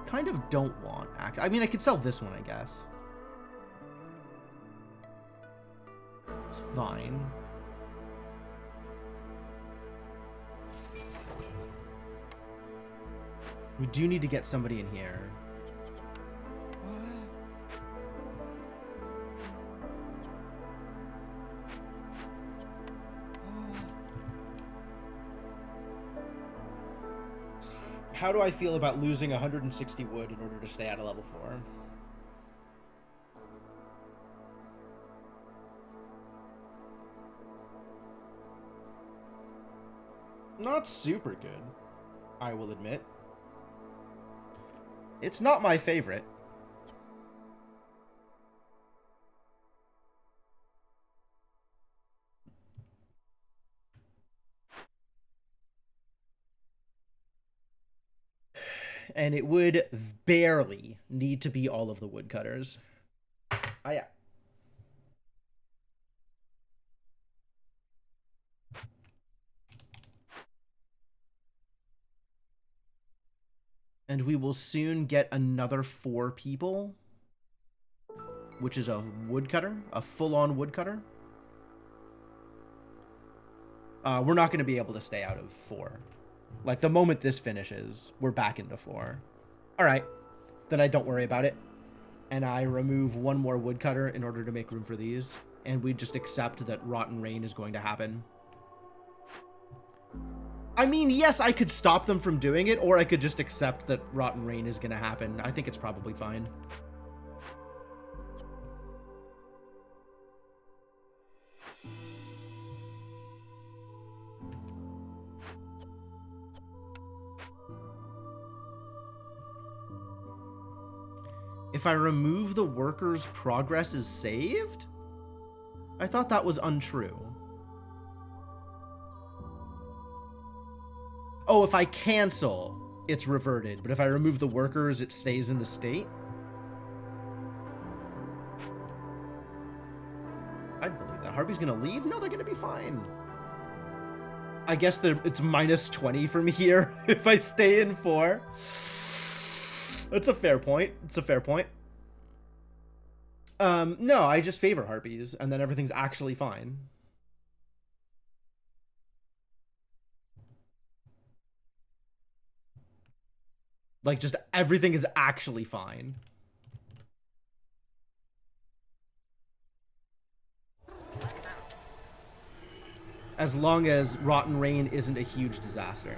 Kind of don't want I mean, I could sell this one, I guess. It's fine. We do need to get somebody in here. How do I feel about losing 160 wood in order to stay at a level 4? Not super good, I will admit. It's not my favorite. And it would barely need to be all of the woodcutters. Yeah. And we will soon get another 4 people, which is a woodcutter, a full-on woodcutter. We're not going to be able to stay out of 4. Like, the moment this finishes, we're back into 4. All right. Then I don't worry about it. And I remove 1 more woodcutter in order to make room for these. And we just accept that Rotten Rain is going to happen. I mean, yes, I could stop them from doing it, or I could just accept that Rotten Rain is going to happen. I think it's probably fine. If I remove the workers, progress is saved? I thought that was untrue. Oh, if I cancel, it's reverted. But if I remove the workers, it stays in the state? I'd believe that. Harpy's gonna leave? No, they're gonna be fine. I guess it's minus 20 from here if I stay in 4. That's a fair point. It's a fair point. No, I just favor harpies, and then everything's actually fine. Like, just everything is actually fine. As long as Rotten Rain isn't a huge disaster.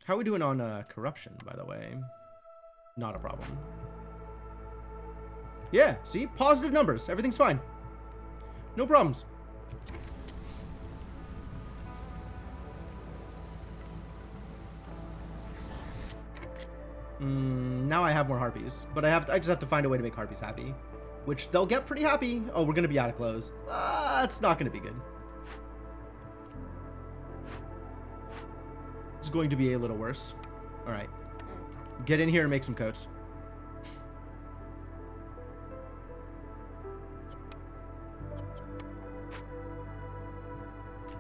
How are we doing on corruption, by the way? Not a problem. Yeah, see? Positive numbers. Everything's fine. No problems. Now I have more harpies, but I just have to find a way to make harpies happy, which they'll get pretty happy. Oh, we're gonna be out of clothes. It's not gonna be good. It's going to be a little worse. All right, get in here and make some coats.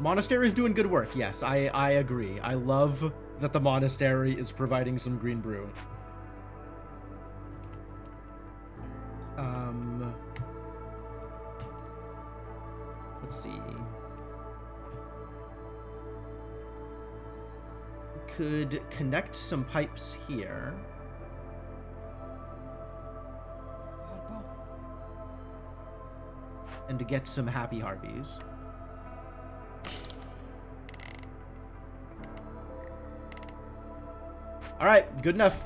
Monastery is doing good work. Yes, I agree. I love that the monastery is providing some green brew. Let's see. Could connect some pipes here. And to get some happy harpies. All right, good enough.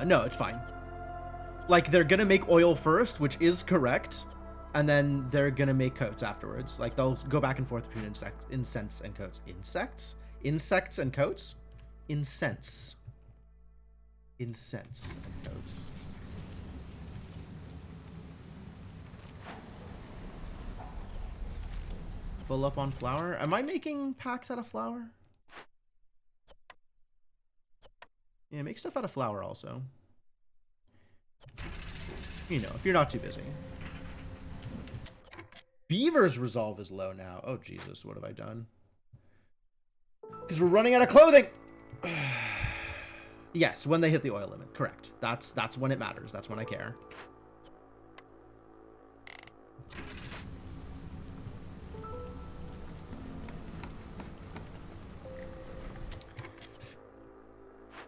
No, it's fine. Like, they're gonna make oil first, which is correct, and then they're gonna make coats afterwards. Like, they'll go back and forth between incense and coats. Insects? Insects and coats? Incense. Incense and coats. Full up on flour. Am I making packs out of flour? Yeah, make stuff out of flour also. You know, if you're not too busy. Beaver's resolve is low now. Oh, Jesus, what have I done? Because we're running out of clothing. Yes, when they hit the oil limit. Correct. That's when it matters. That's when I care.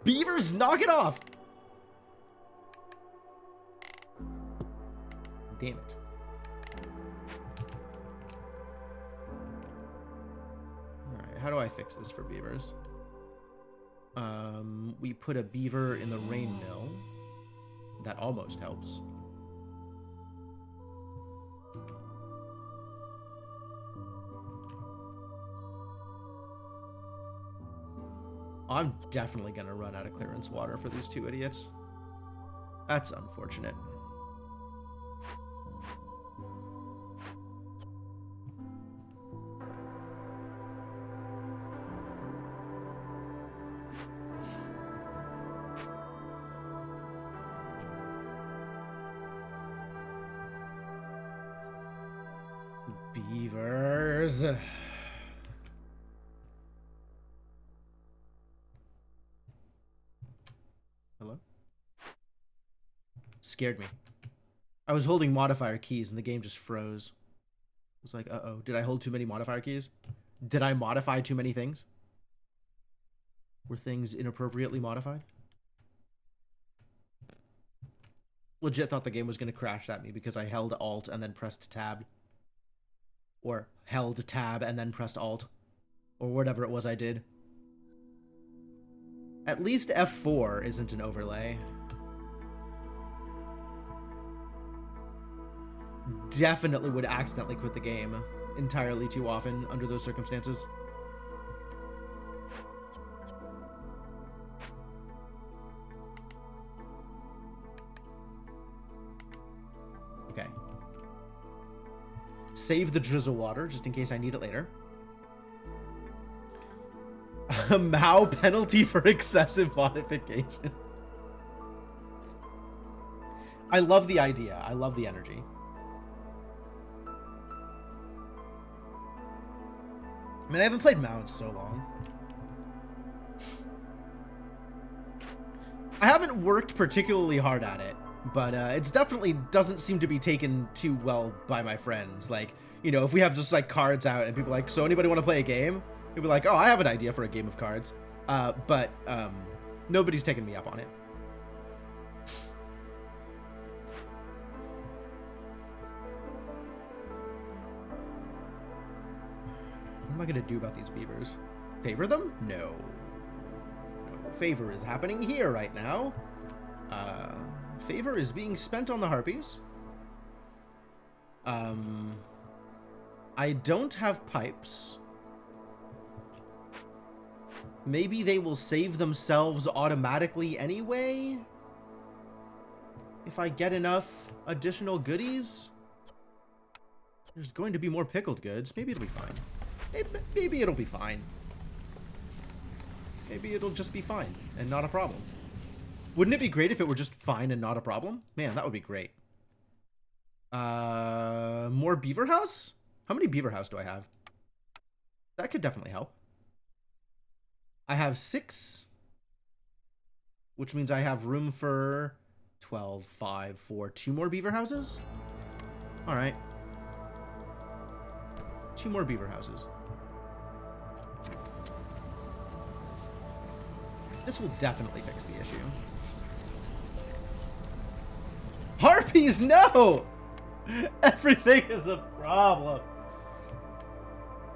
Beavers, knock it off! Damn it. Alright, how do I fix this for beavers? We put a beaver in the rain mill. That almost helps. I'm definitely gonna run out of clearance water for these two idiots. That's unfortunate. Beavers. Hello? Scared me. I was holding modifier keys and the game just froze. I was like, uh-oh, did I hold too many modifier keys? Did I modify too many things? Were things inappropriately modified? Legit thought the game was going to crash at me because I held Alt and then pressed Tab. Or held Tab and then pressed Alt. Or whatever it was I did. At least F4 isn't an overlay. Definitely would accidentally quit the game entirely too often under those circumstances. Okay. Save the drizzle water just in case I need it later. A Mao penalty for excessive modification. I love the idea. I love the energy. I mean, I haven't played Mao in so long. I haven't worked particularly hard at it, but it's definitely doesn't seem to be taken too well by my friends. Like, you know, if we have just like cards out and people are like, so anybody want to play a game? People are like, oh, I have an idea for a game of cards. But nobody's taken me up on it. What am I going to do about these beavers? Favor them? No. No favor is happening here right now. Favor is being spent on the harpies. I don't have pipes. Maybe they will save themselves automatically anyway? If I get enough additional goodies? There's going to be more pickled goods. Maybe it'll be fine. Maybe it'll be fine. Maybe it'll just be fine and not a problem. Wouldn't it be great if it were just fine and not a problem? Man, that would be great. More beaver house? How many beaver house do I have? That could definitely help. I have 6, which means I have room for 12, 5, 4, 2 more beaver houses. All right. 2 more beaver houses. This will definitely fix the issue. Harpies, no! Everything is a problem.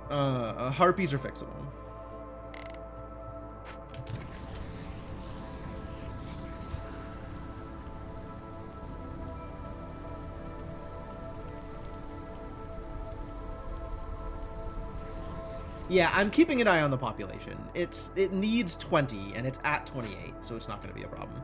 Harpies are fixable. Yeah, I'm keeping an eye on the population. It needs 20, and it's at 28, so it's not going to be a problem.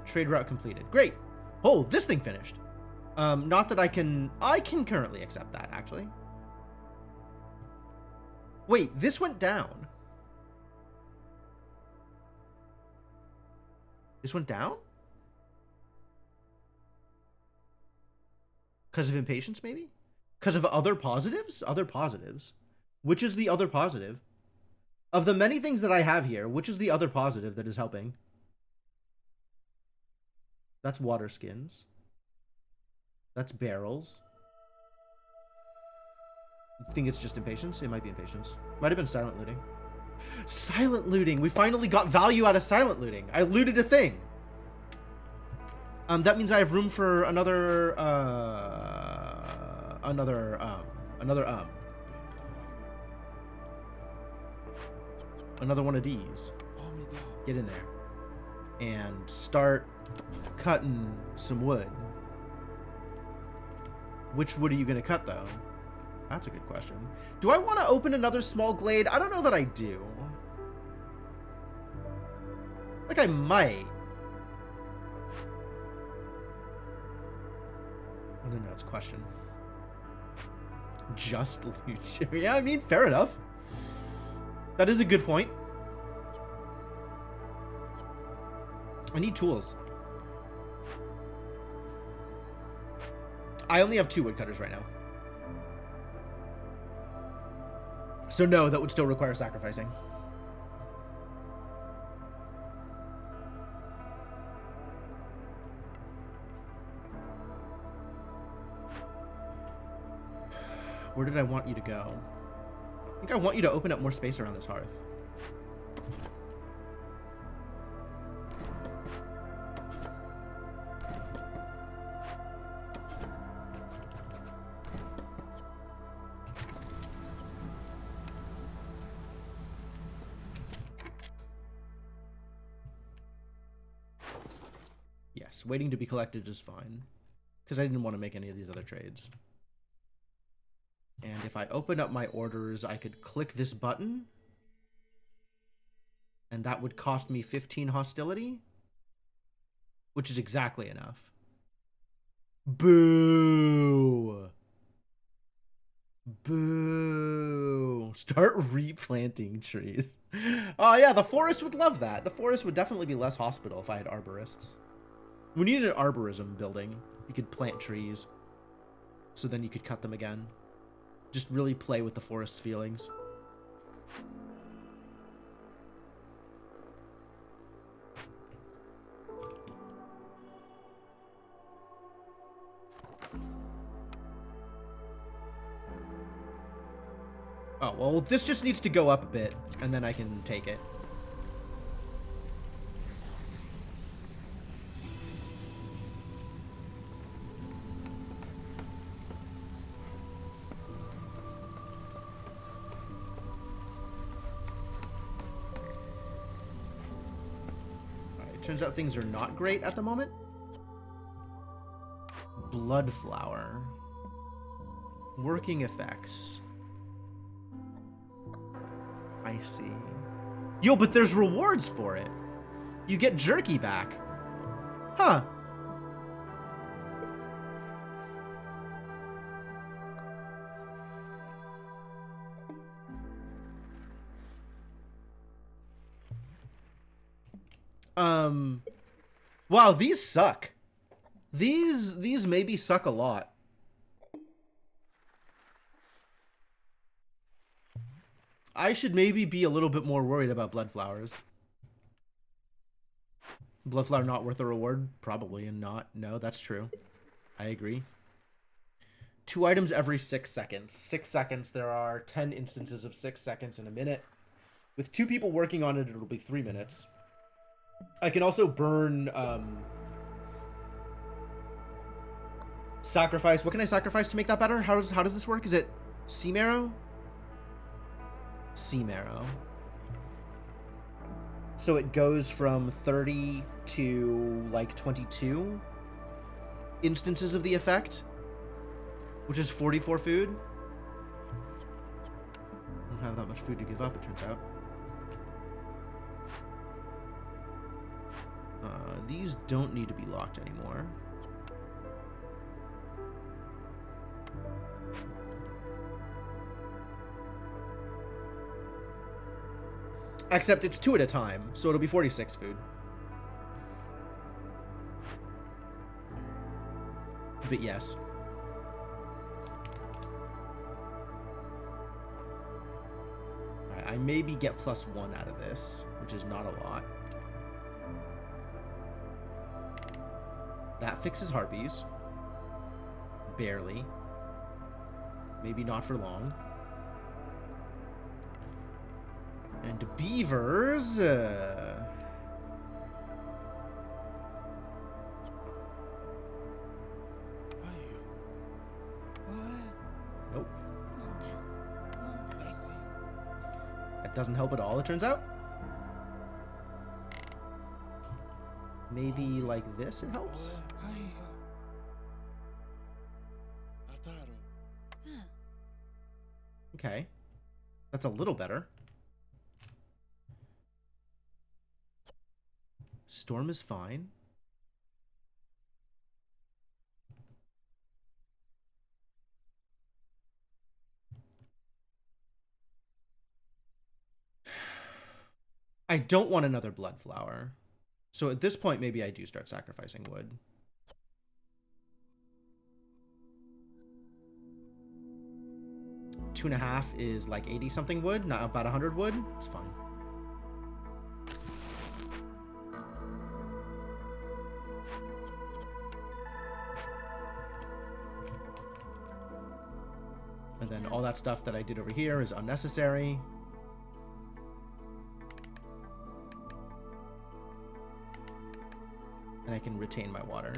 Trade route completed. Great. Oh, this thing finished. Not that I can currently accept that, actually. Wait, this went down. This went down? Because of impatience, maybe? Because of other positives? Other positives. Which is the other positive? Of the many things that I have here, which is the other positive that is helping? That's water skins. That's barrels. I think it's just impatience? It might be impatience. Might have been silent looting. Silent looting! We finally got value out of silent looting. I looted a thing. That means I have room for another one of these. Get in there and start cutting some wood. Which wood are you gonna cut though? That's a good question. Do I want to open another small glade? I don't know that I do. Like I might. I don't know, it's a question. Just loot. Yeah, I mean, fair enough. That is a good point. I need tools. I only have 2 woodcutters right now. So no, that would still require sacrificing. Where did I want you to go? I think I want you to open up more space around this hearth. Yes, waiting to be collected is fine. Because I didn't want to make any of these other trades. And if I open up my orders, I could click this button. And that would cost me 15 hostility. Which is exactly enough. Boo! Boo! Start replanting trees. Oh yeah, the forest would love that. The forest would definitely be less hospitable if I had arborists. We needed an arborism building. You could plant trees. So then you could cut them again. Just really play with the forest's feelings. Oh, well, this just needs to go up a bit, and then I can take it. Turns out things are not great at the moment. Bloodflower. Working effects. I see. Yo, but there's rewards for it. You get jerky back. Huh. Wow, these suck. These maybe suck a lot. I should maybe be a little bit more worried about bloodflowers. Bloodflower not worth a reward? Probably, and not. No, that's true. I agree. 2 items every 6 seconds. 6 seconds, there are 10 instances of 6 seconds in a minute. With 2 people working on it, it'll be 3 minutes. I can also burn, sacrifice. What can I sacrifice to make that better? How does this work? Is it sea marrow? Sea marrow. So it goes from 30 to, like, 22 instances of the effect, which is 44 food. I don't have that much food to give up, it turns out. These don't need to be locked anymore. Except it's 2 at a time, so it'll be 46 food. But yes. Alright, I maybe get +1 out of this, which is not a lot. That fixes harpies. Barely. Maybe not for long. And beavers... Nope. That doesn't help at all, it turns out. Maybe like this it helps? Okay. That's a little better. Storm is fine. I don't want another blood flower. So at this point, maybe I do start sacrificing wood. Two and a half is like 80 something wood, not about 100 wood. It's fine. And then all that stuff that I did over here is unnecessary. And I can retain my water.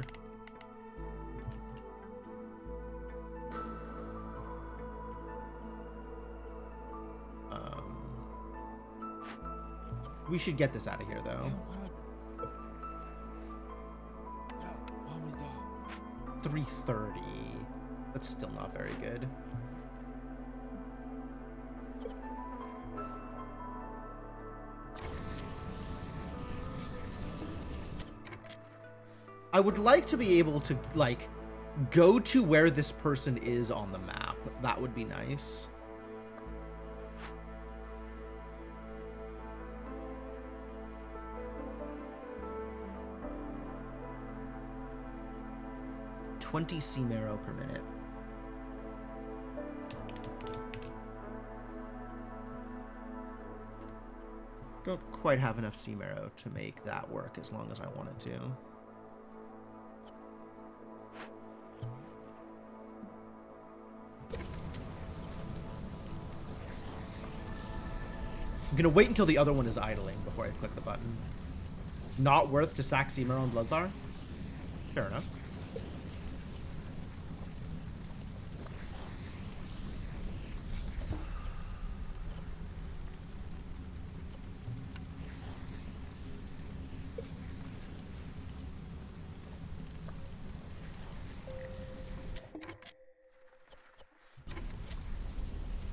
We should get this out of here, though. 330. That's still not very good. I would like to be able to, like, go to where this person is on the map. That would be nice. $20 sea marrow per minute. Don't quite have enough sea marrow to make that work as long as I wanted to. I'm gonna wait until the other one is idling before I click the button. Not worth to sack sea marrow and bloodflower? Fair enough.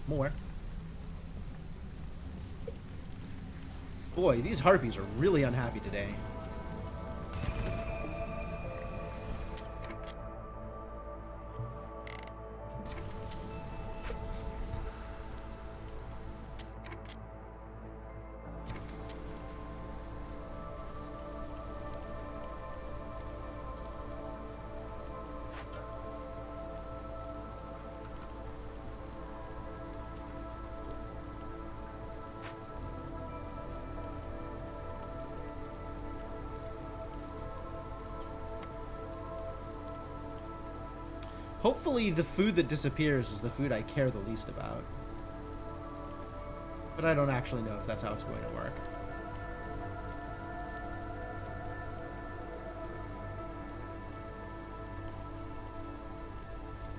More. Boy, these harpies are really unhappy today. Hopefully the food that disappears is the food I care the least about. But I don't actually know if that's how it's going to work.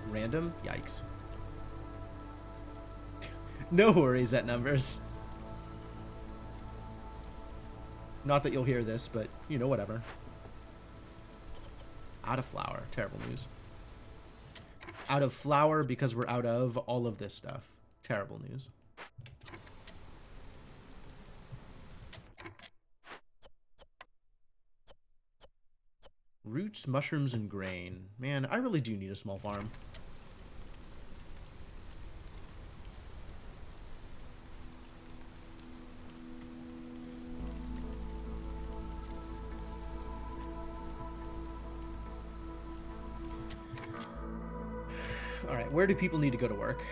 Random? Yikes. No worries at numbers. Not that you'll hear this, but, you know, whatever. Out of flour. Terrible news. Out of flour because we're out of all of this stuff. Terrible news. Roots, mushrooms, and grain. Man, I really do need a small farm. All right, where do people need to go to work?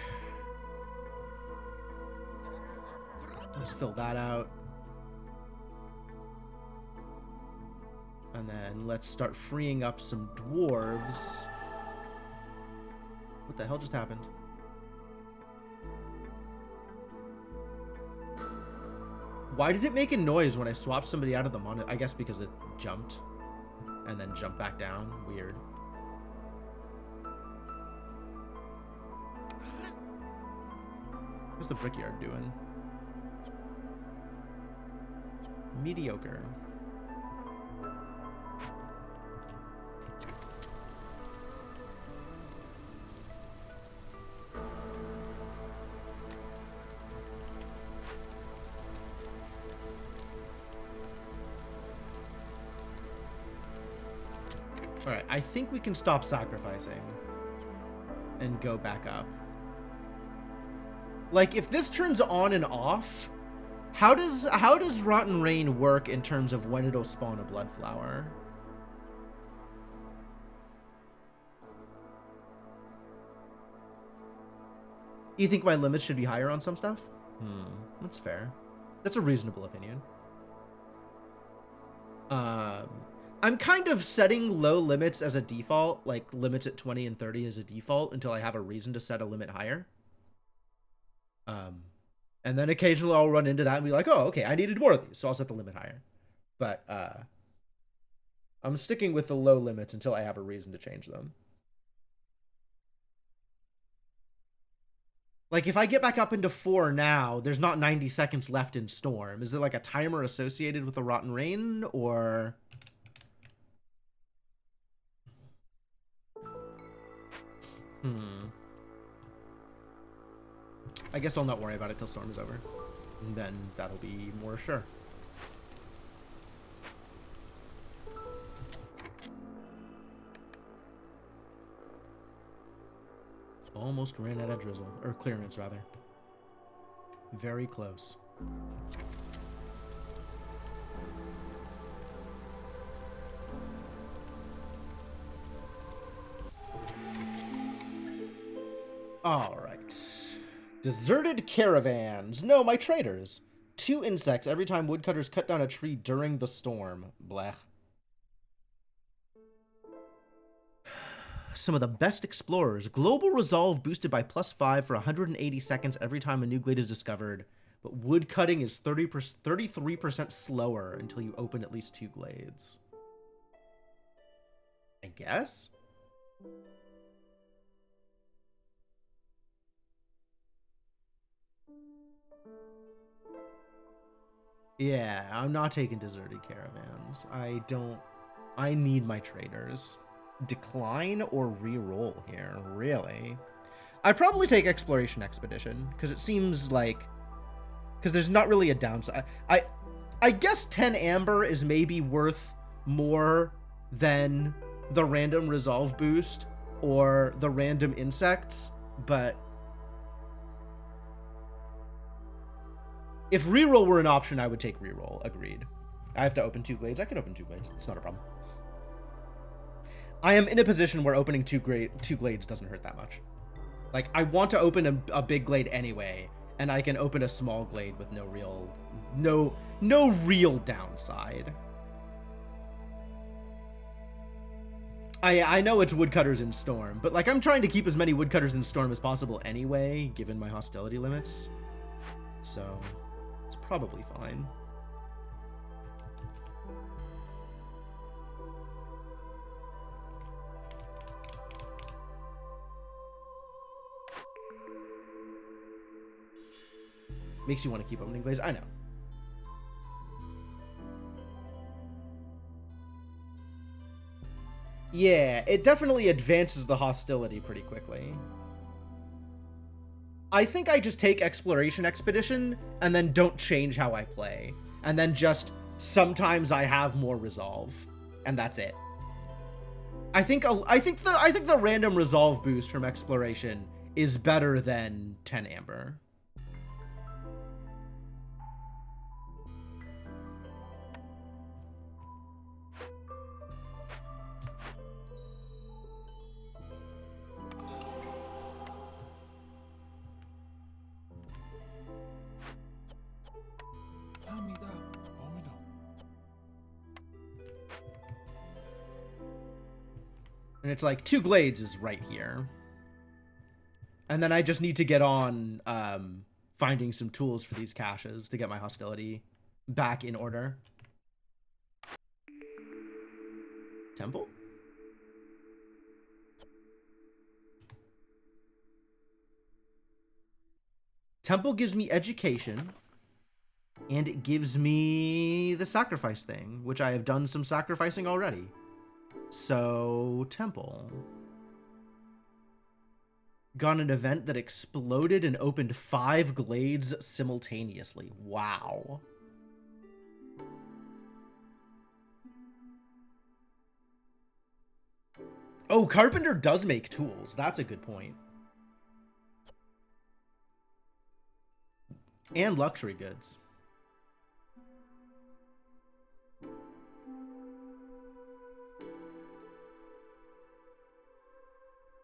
Let's fill that out. And then let's start freeing up some dwarves. What the hell just happened? Why did it make a noise when I swapped somebody out of the monitor? I guess because it jumped and then jumped back down. Weird. What's the brickyard doing? Mediocre. Alright, I think we can stop sacrificing and go back up. Like, if this turns on and off, how does Rotten Rain work in terms of when it'll spawn a blood flower? Do you think my limits should be higher on some stuff? That's fair. That's a reasonable opinion. I'm kind of setting low limits as a default, like limits at 20 and 30 as a default until I have a reason to set a limit higher. And then occasionally I'll run into that and be like, oh, okay, I needed more of these, so I'll set the limit higher. But I'm sticking with the low limits until I have a reason to change them. Like, if I get back up into 4 now, there's not 90 seconds left in Storm. Is it like a timer associated with the Rotten Rain, or... I guess I'll not worry about it till Storm is over. And then that'll be more sure. Almost ran out of drizzle. Or clearance, rather. Very close. Alright. Deserted caravans. No, my traders. 2 insects every time woodcutters cut down a tree during the storm. Blech. Some of the best explorers. Global resolve boosted by +5 for 180 seconds every time a new glade is discovered. But wood cutting is 33% slower until you open at least 2 glades. I guess? Yeah, I'm not taking deserted caravans. I need my traders. Decline or re-roll here, really? I'd probably take Exploration Expedition, because it seems like... Because there's not really a downside. I guess 10 Amber is maybe worth more than the random Resolve boost or the random insects, but... If reroll were an option, I would take reroll. Agreed. I have to open 2 glades. I can open 2 glades. It's not a problem. I am in a position where opening 2 glades doesn't hurt that much. Like, I want to open a big glade anyway, and I can open a small glade with no real downside. I know it's woodcutters in Storm, but like, I'm trying to keep as many woodcutters in Storm as possible anyway, given my hostility limits. So... it's probably fine. Makes you want to keep opening glades. I know. Yeah, it definitely advances the hostility pretty quickly. I think I just take Exploration Expedition and then don't change how I play. And then just sometimes I have more resolve. And that's it. I think the random resolve boost from Exploration is better than 10 Amber. And it's like 2 glades is right here. And then I just need to get on finding some tools for these caches to get my hostility back in order. Temple? Temple gives me education, and it gives me the sacrifice thing, which I have done some sacrificing already. So, Temple. Got an event that exploded and opened 5 glades simultaneously. Wow. Oh, Carpenter does make tools. That's a good point. And luxury goods.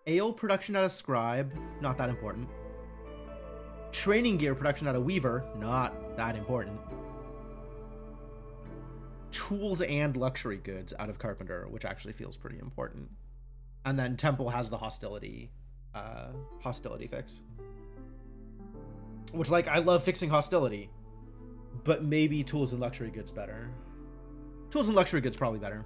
Ale production at a scribe, not that important. Training gear production at a weaver, not that important. Tools and luxury goods out of Carpenter, which actually feels pretty important. And then Temple has the hostility fix. Which, like, I love fixing hostility, but maybe tools and luxury goods better. Tools and luxury goods probably better.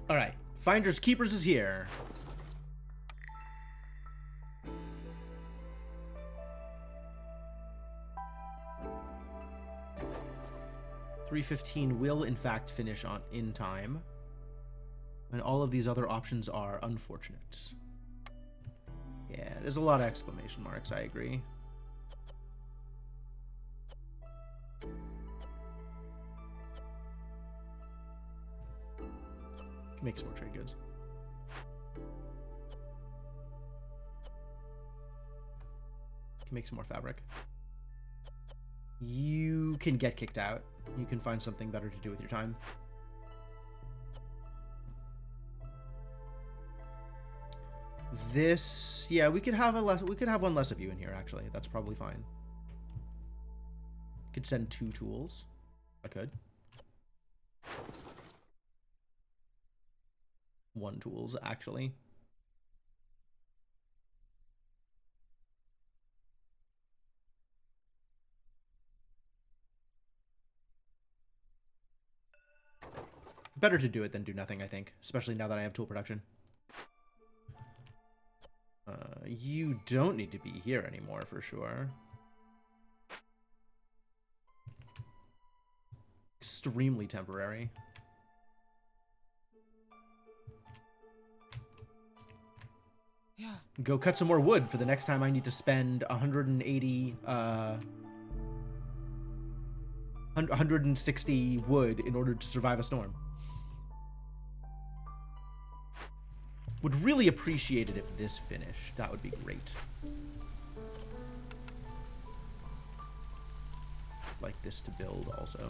All right, Finders Keepers is here. $3:15 will in fact finish in time, and all of these other options are unfortunate. Yeah, there's a lot of exclamation marks. I agree. Make some more trade goods. Can make some more fabric. You can get kicked out. You can find something better to do with your time. This, yeah, we could have one less of you in here actually. That's probably fine. Could send 2 tools. I could. 1 tools, actually. Better to do it than do nothing, I think. Especially now that I have tool production. You don't need to be here anymore, for sure. Extremely temporary. Yeah. Go cut some more wood for the next time I need to spend 160 wood in order to survive a storm. Would really appreciate it if this finished. That would be great. Like this to build also.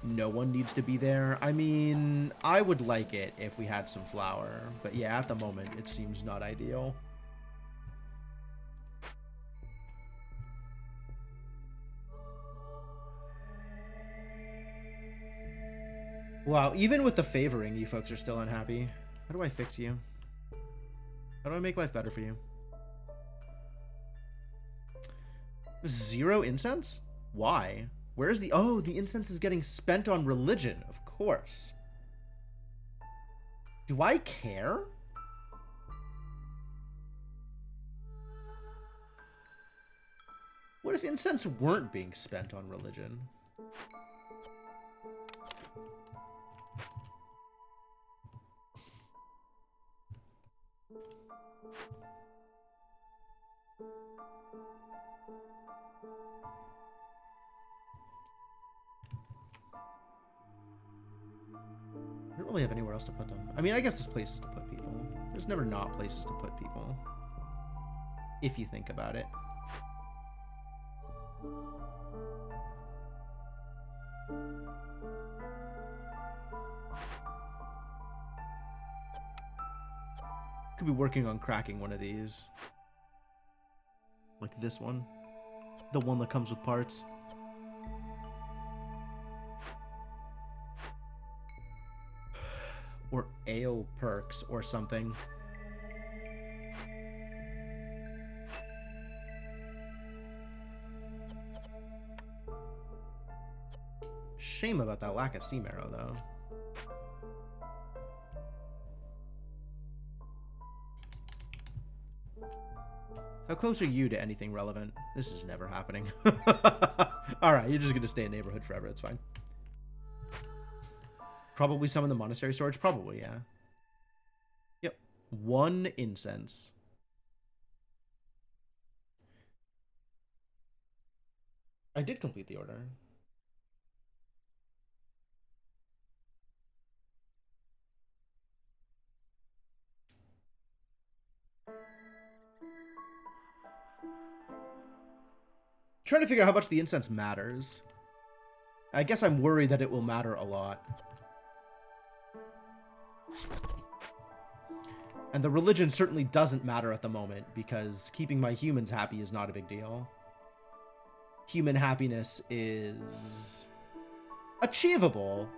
No one needs to be there. I mean, I would like it if we had some flour, but yeah, at the moment it seems not ideal. Wow, even with the favoring, you folks are still unhappy. How do I fix you? How do I make life better for you? 0 incense? Why? Where's the... Oh, the incense is getting spent on religion. Of course. Do I care? What if incense weren't being spent on religion? really have anywhere else to put them. I mean, I guess there's places to put people. There's never not places to put people. If you think about it. Could be working on cracking one of these. Like this one. The one that comes with parts. Or ale perks or something. Shame about that lack of sea marrow, though. How close are you to anything relevant? This is never happening. Alright, you're just gonna stay in neighborhood forever, it's fine. Probably some in the monastery storage? Probably, yeah. Yep. 1 incense. I did complete the order. Trying to figure out how much the incense matters. I guess I'm worried that it will matter a lot. And the religion certainly doesn't matter at the moment, because keeping my humans happy is not a big deal. Human happiness is achievable,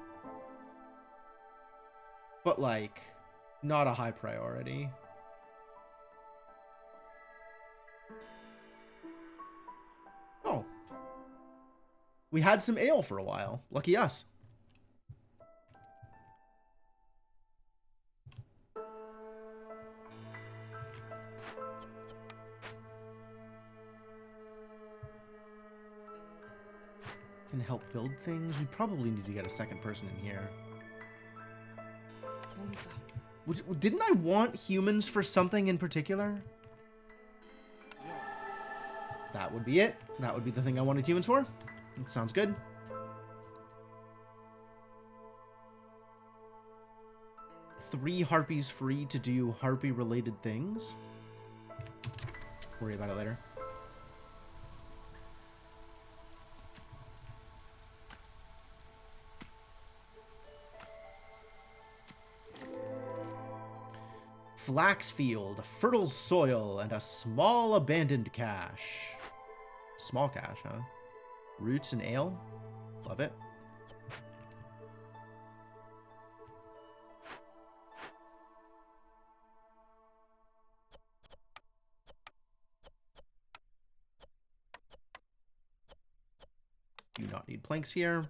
but like not a high priority. Oh. We had some ale for a while. Lucky us. Can help build things. We probably need to get a second person in here. Didn't I want humans for something in particular? That would be it. That would be the thing I wanted humans for. That sounds good. Three harpies free to do harpy-related things. Worry about it later. Flax field, fertile soil, and a small abandoned cache. Small cache, huh? Roots and ale? Love it. Do not need planks here.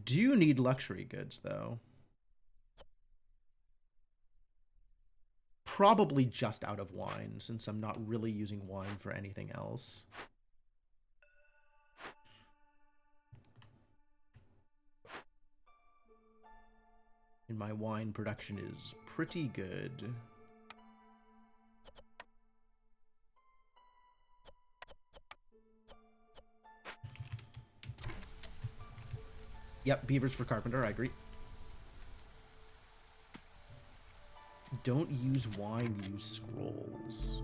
Do need luxury goods, though. Probably just out of wine, since I'm not really using wine for anything else. And my wine production is pretty good. Yep, beavers for carpenter, I agree. Don't use wine, use scrolls.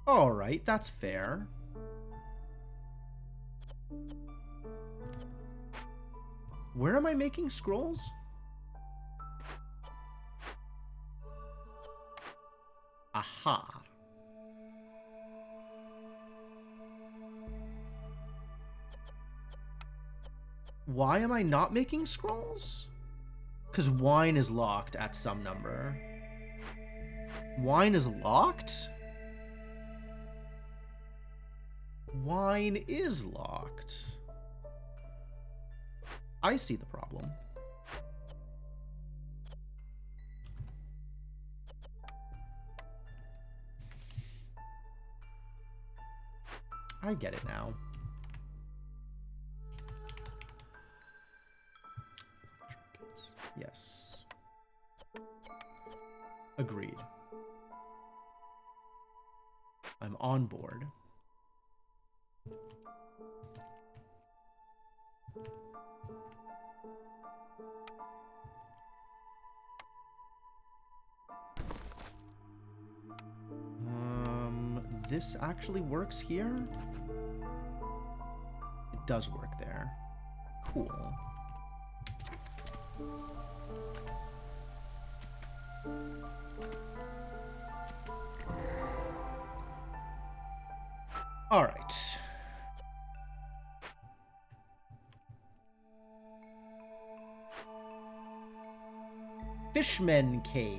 Alright, that's fair. Where am I making scrolls? Aha. Why am I not making scrolls? Because wine is locked at some number. Wine is locked? Wine is locked. I see the problem. I get it now. Yes. Agreed. I'm on board. This actually works here? It does work there. Cool. All right. Fishmen Cave.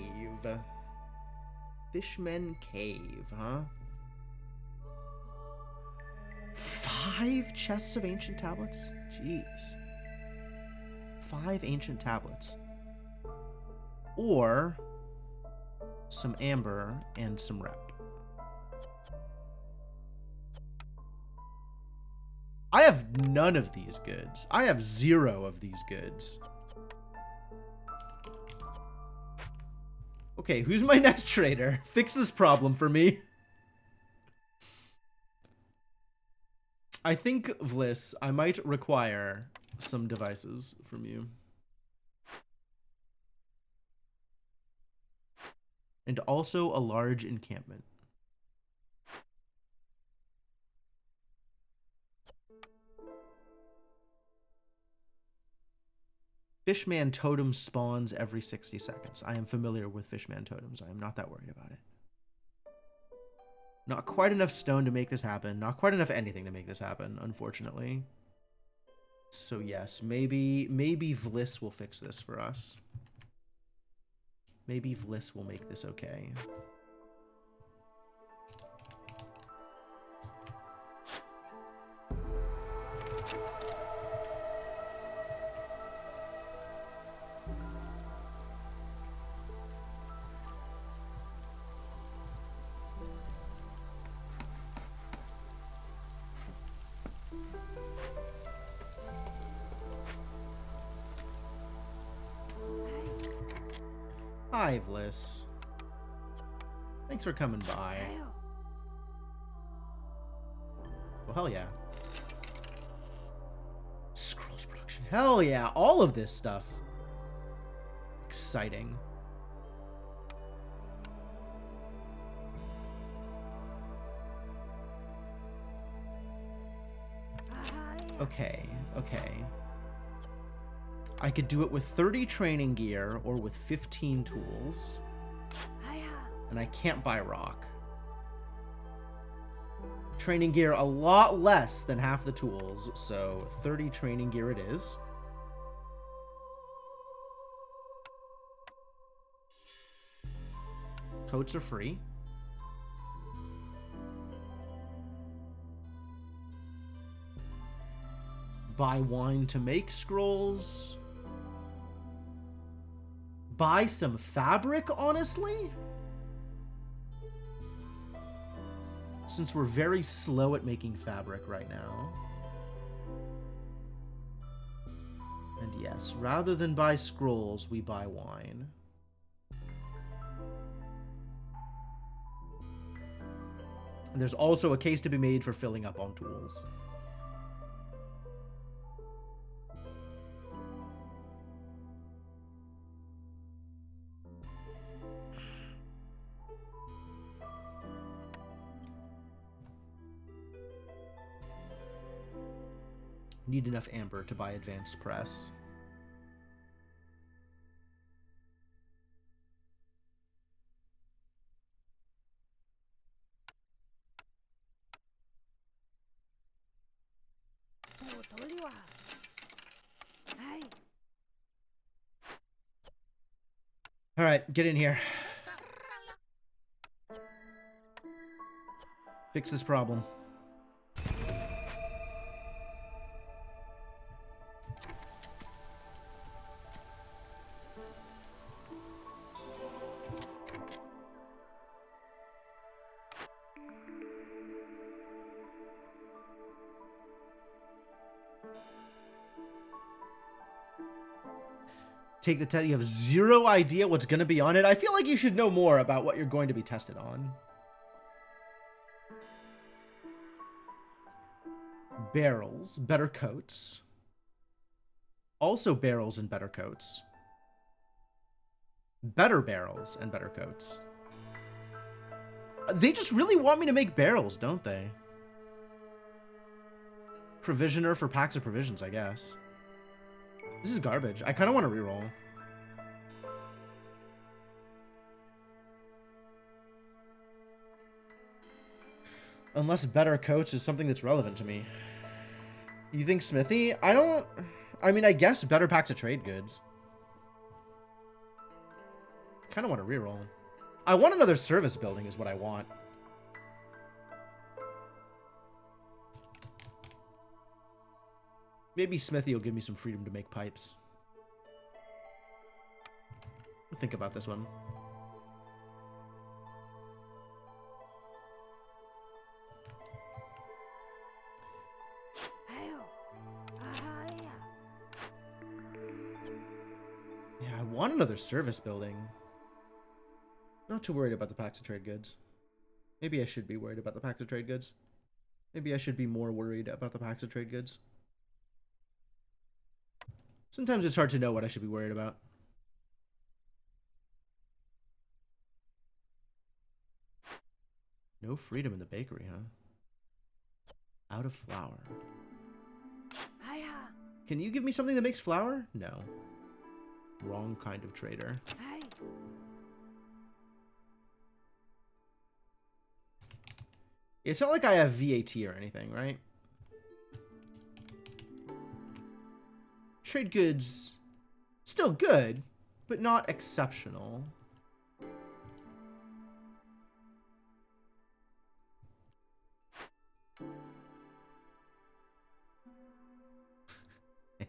Fishmen Cave, huh? 5 chests of ancient tablets? Jeez. 5 ancient tablets. Or some amber and some rep. I have none of these goods. I have 0 of these goods. Okay, who's my next trader? Fix this problem for me. I think, Vliss, I might require some devices from you. And also a large encampment. Fishman totem spawns every 60 seconds. I am familiar with Fishman totems. I am not that worried about it. Not quite enough stone to make this happen. Not quite enough anything to make this happen, unfortunately. So yes, maybe Vliss will fix this for us. Maybe Vliss will make this okay. Hi, Vliss. Thanks for coming by. Well, hell yeah. Scrolls production. Hell yeah. All of this stuff. Exciting. Okay, okay. I could do it with 30 training gear or with 15 tools. And I can't buy rock. Training gear a lot less than half the tools, so 30 training gear it is. Coats are free. Buy wine to make scrolls. Buy some fabric, honestly? Since we're very slow at making fabric right now. And yes, rather than buy scrolls, we buy wine. And there's also a case to be made for filling up on tools. Need enough amber to buy advanced press. All right, get in here. Fix this problem. Take the test. You have zero idea what's going to be on it. I feel like you should know more about what you're going to be tested on. Barrels, better coats. Also barrels and better coats. Better barrels and better coats. They just really want me to make barrels, don't they? Provisioner for packs of provisions, I guess. This is garbage. I kind of want to reroll. Unless better coats is something that's relevant to me. You think Smithy? I mean, I guess better packs of trade goods. Kind of want to reroll. I want another service building is what I want. Maybe Smithy will give me some freedom to make pipes. Think about this one. Yeah, I want another service building. Not too worried about the packs of trade goods. Maybe I should be worried about the packs of trade goods. Maybe I should be more worried about the packs of trade goods. Sometimes it's hard to know what I should be worried about. No freedom in the bakery, huh? Out of flour. Can you give me something that makes flour? No. Wrong kind of trader. It's not like I have VAT or anything, right? Trade goods, still good, but not exceptional.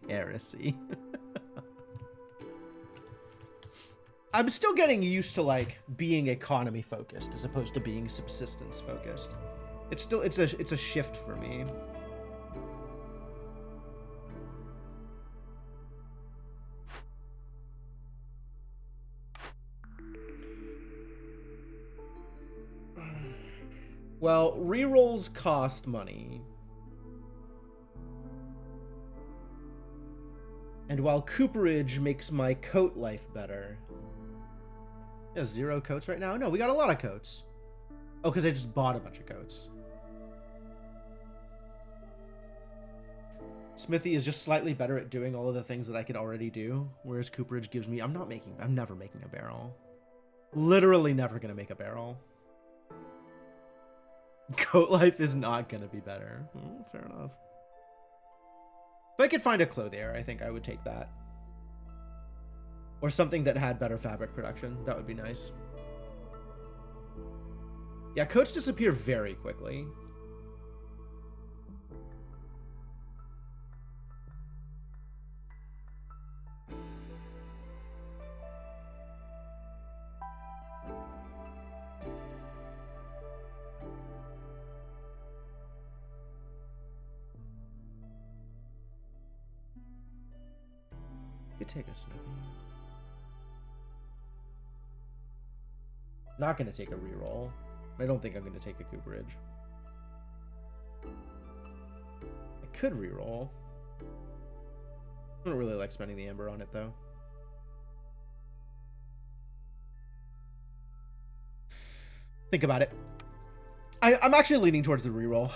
Heresy. I'm still getting used to like being economy focused as opposed to being subsistence focused. It's a shift for me. Well, rerolls cost money. And while cooperage makes my coat life better. Yeah, 0 coats right now? No, we got a lot of coats. Oh, because I just bought a bunch of coats. Smithy is just slightly better at doing all of the things that I can already do, whereas cooperage gives me... I'm never making a barrel. Literally never going to make a barrel. Coat life is not going to be better. Fair enough. If I could find a clothier, I think I would take that. Or something that had better fabric production. That would be nice. Yeah, coats disappear very quickly. Could take a Smithy. Not going to take a reroll. I don't think I'm going to take a cooperage. I could reroll. I don't really like spending the amber on it, though. Think about it. I'm actually leaning towards the reroll.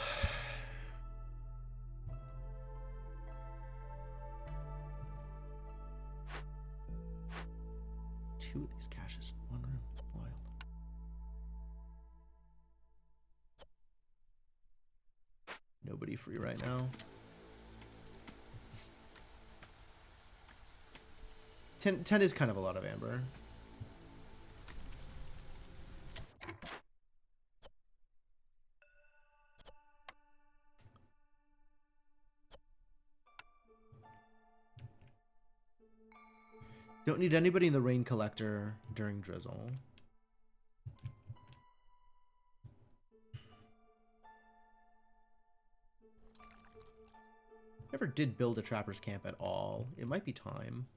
Two of these caches in one room. Wild. Nobody free right now. 10 is kind of a lot of amber. Don't need anybody in the rain collector during drizzle. Never did build a trapper's camp at all. It might be time.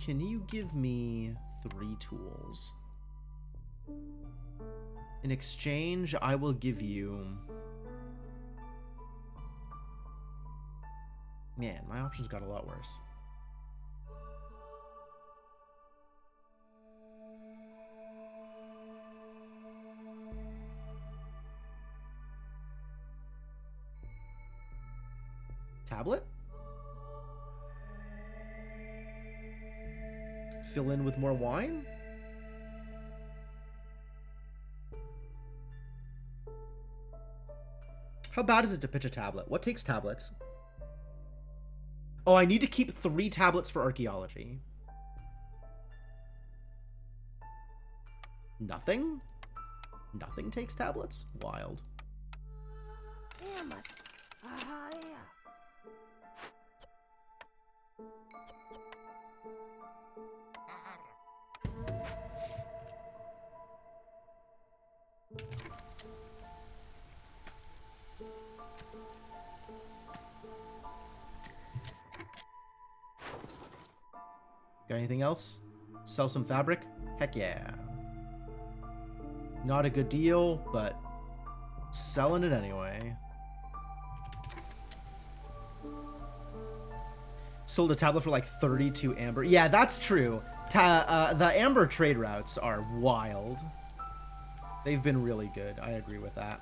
Can you give me 3 tools? In exchange, I will give you... Man, my options got a lot worse. Tablet? Fill in with more wine? How bad is it to pitch a tablet? What takes tablets? Oh, I need to keep 3 tablets for archaeology. Nothing? Nothing takes tablets? Wild. Got anything else? Sell some fabric? Heck yeah. Not a good deal, but selling it anyway. Sold a tablet for like 32 amber. Yeah, that's true. The amber trade routes are wild. They've been really good. I agree with that.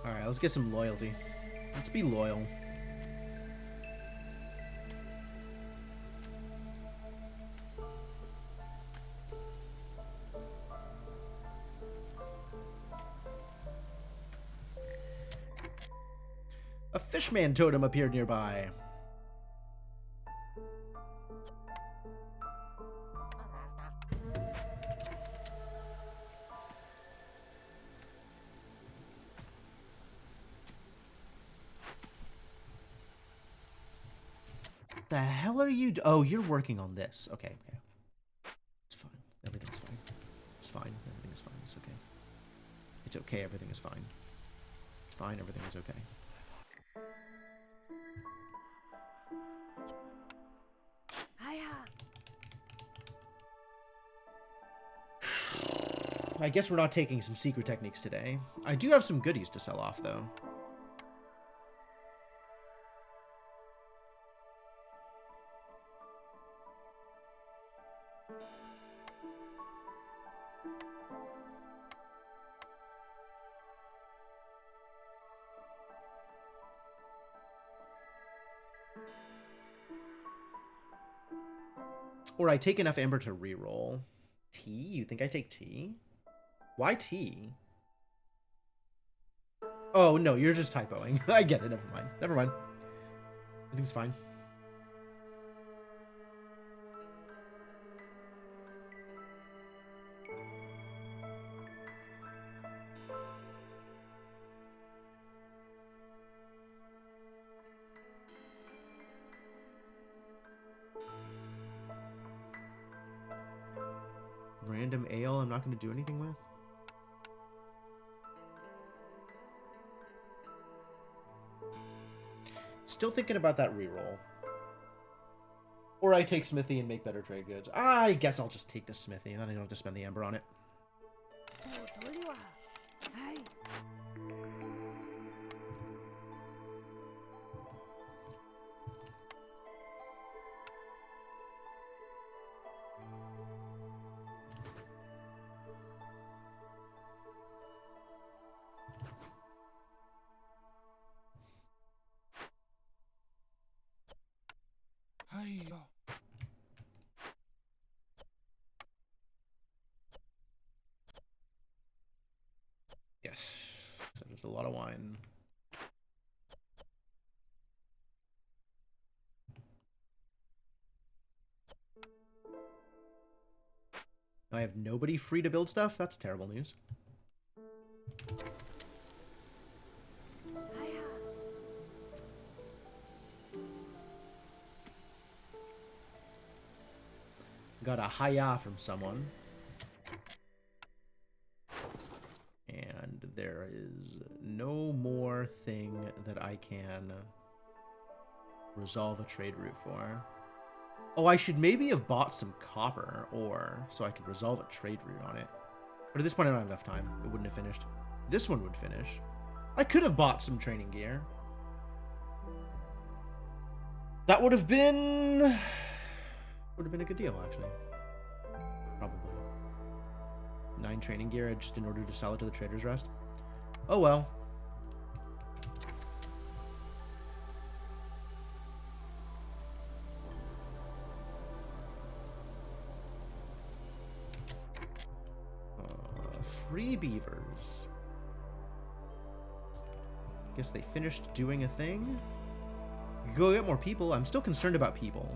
Alright, let's get some loyalty. Let's be loyal. A fishman totem appeared nearby. The hell are you? Oh, you're working on this. Okay, okay. It's fine. Everything's fine. It's fine. Everything is fine. It's okay. It's okay. Everything is fine. It's fine. Everything is okay. I guess we're not taking some secret techniques today. I do have some goodies to sell off, though. Or I take enough amber to reroll. Tea? You think I take tea? Why tea? Oh, no, you're just typoing. I get it. Never mind. Never mind. Everything's fine. Random ale I'm not going to do anything with? Still thinking about that reroll. Or I take Smithy and make better trade goods. I guess I'll just take the Smithy, and then I don't have to spend the amber on it. Hiya. Yes. That is a lot of wine. I have nobody free to build stuff? That's terrible news. Got a hiya from someone. And there is no more thing that I can resolve a trade route for. Oh, I should maybe have bought some copper ore so I could resolve a trade route on it. But at this point, I don't have enough time. It wouldn't have finished. This one would finish. I could have bought some training gear. That would have been a good deal, actually. Probably. 9 training gear just in order to sell it to the Trader's Rest. Oh well. Free beavers. Guess they finished doing a thing. We could go get more people. I'm still concerned about people.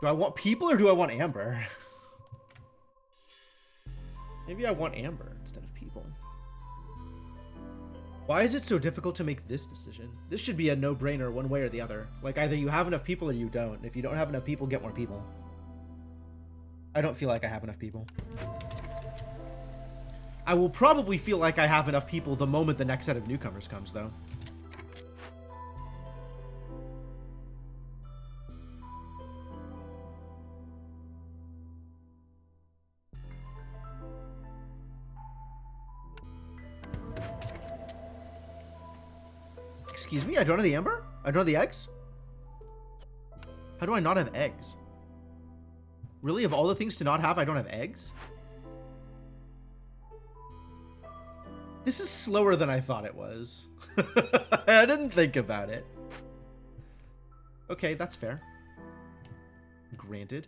Do I want people or do I want amber? Maybe I want amber instead of people. Why is it so difficult to make this decision? This should be a no-brainer one way or the other. Like, either you have enough people or you don't. If you don't have enough people, get more people. I don't feel like I have enough people. I will probably feel like I have enough people the moment the next set of newcomers comes, though. Excuse me? I don't have the amber? I don't have the eggs? How do I not have eggs? Really? Of all the things to not have, I don't have eggs? This is slower than I thought it was. I didn't think about it. Okay, that's fair. Granted.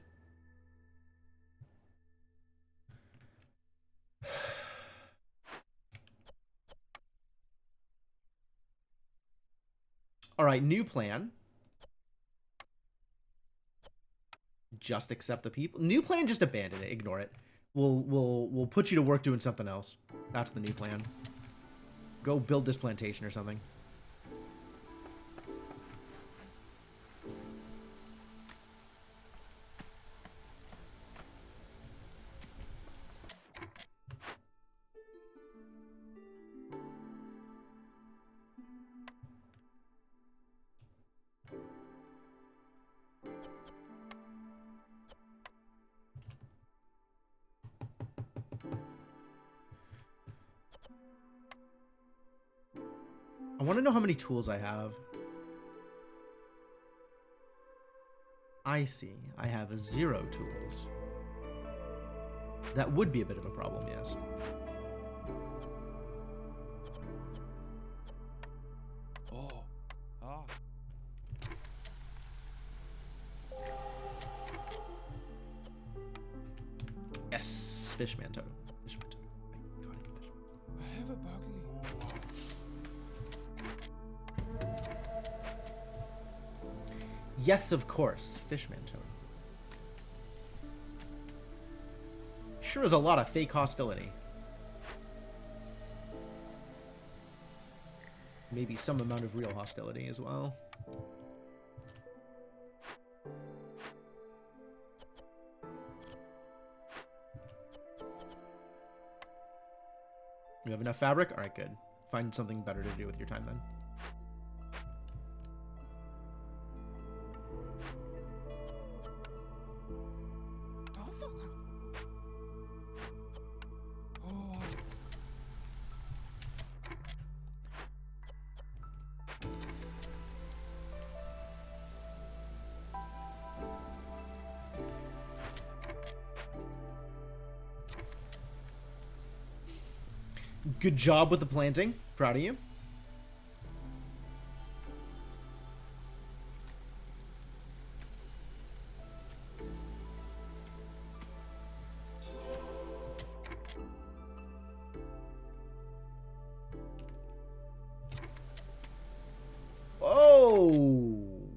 All right, new plan. Just accept the people. New plan, just abandon it. Ignore it. We'll put you to work doing something else. That's the new plan. Go build this plantation or something. I want to know how many tools I have. I see. I have 0 tools. That would be a bit of a problem, yes. Oh. Ah. Yes, Fishman totem. Fishman totem. I got it, Fishman. I have a Barkley. Yes, of course. Fishman totem. Sure is a lot of fake hostility. Maybe some amount of real hostility as well. You have enough fabric? Alright, good. Find something better to do with your time then. Oh, Good job with the planting. Proud of you. Oh!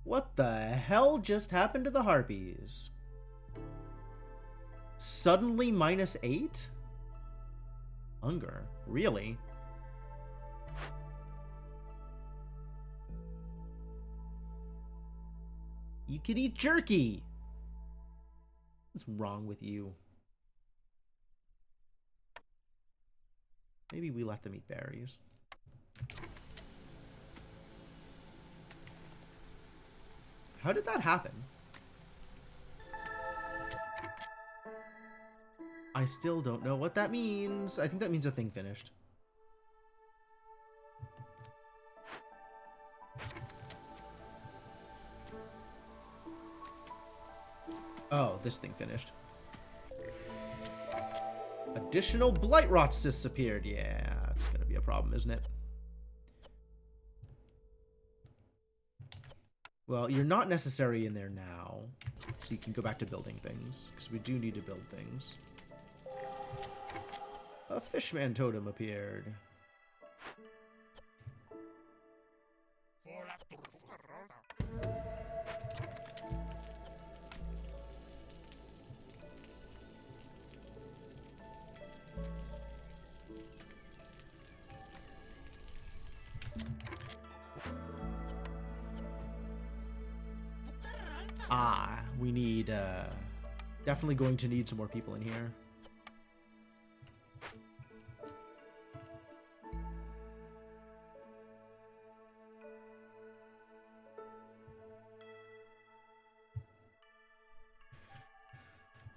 What the hell just happened to the harpies? Suddenly -8? Hunger? Really? You could eat jerky! What's wrong with you? Maybe we let them eat berries. How did that happen? I still don't know what that means. I think that means a thing finished. Oh, this thing finished. Additional blight rot cysts appeared. Yeah, it's gonna be a problem, isn't it? Well, you're not necessary in there now, so you can go back to building things, because we do need to build things. A fishman totem appeared. Ah, we need, definitely going to need some more people in here.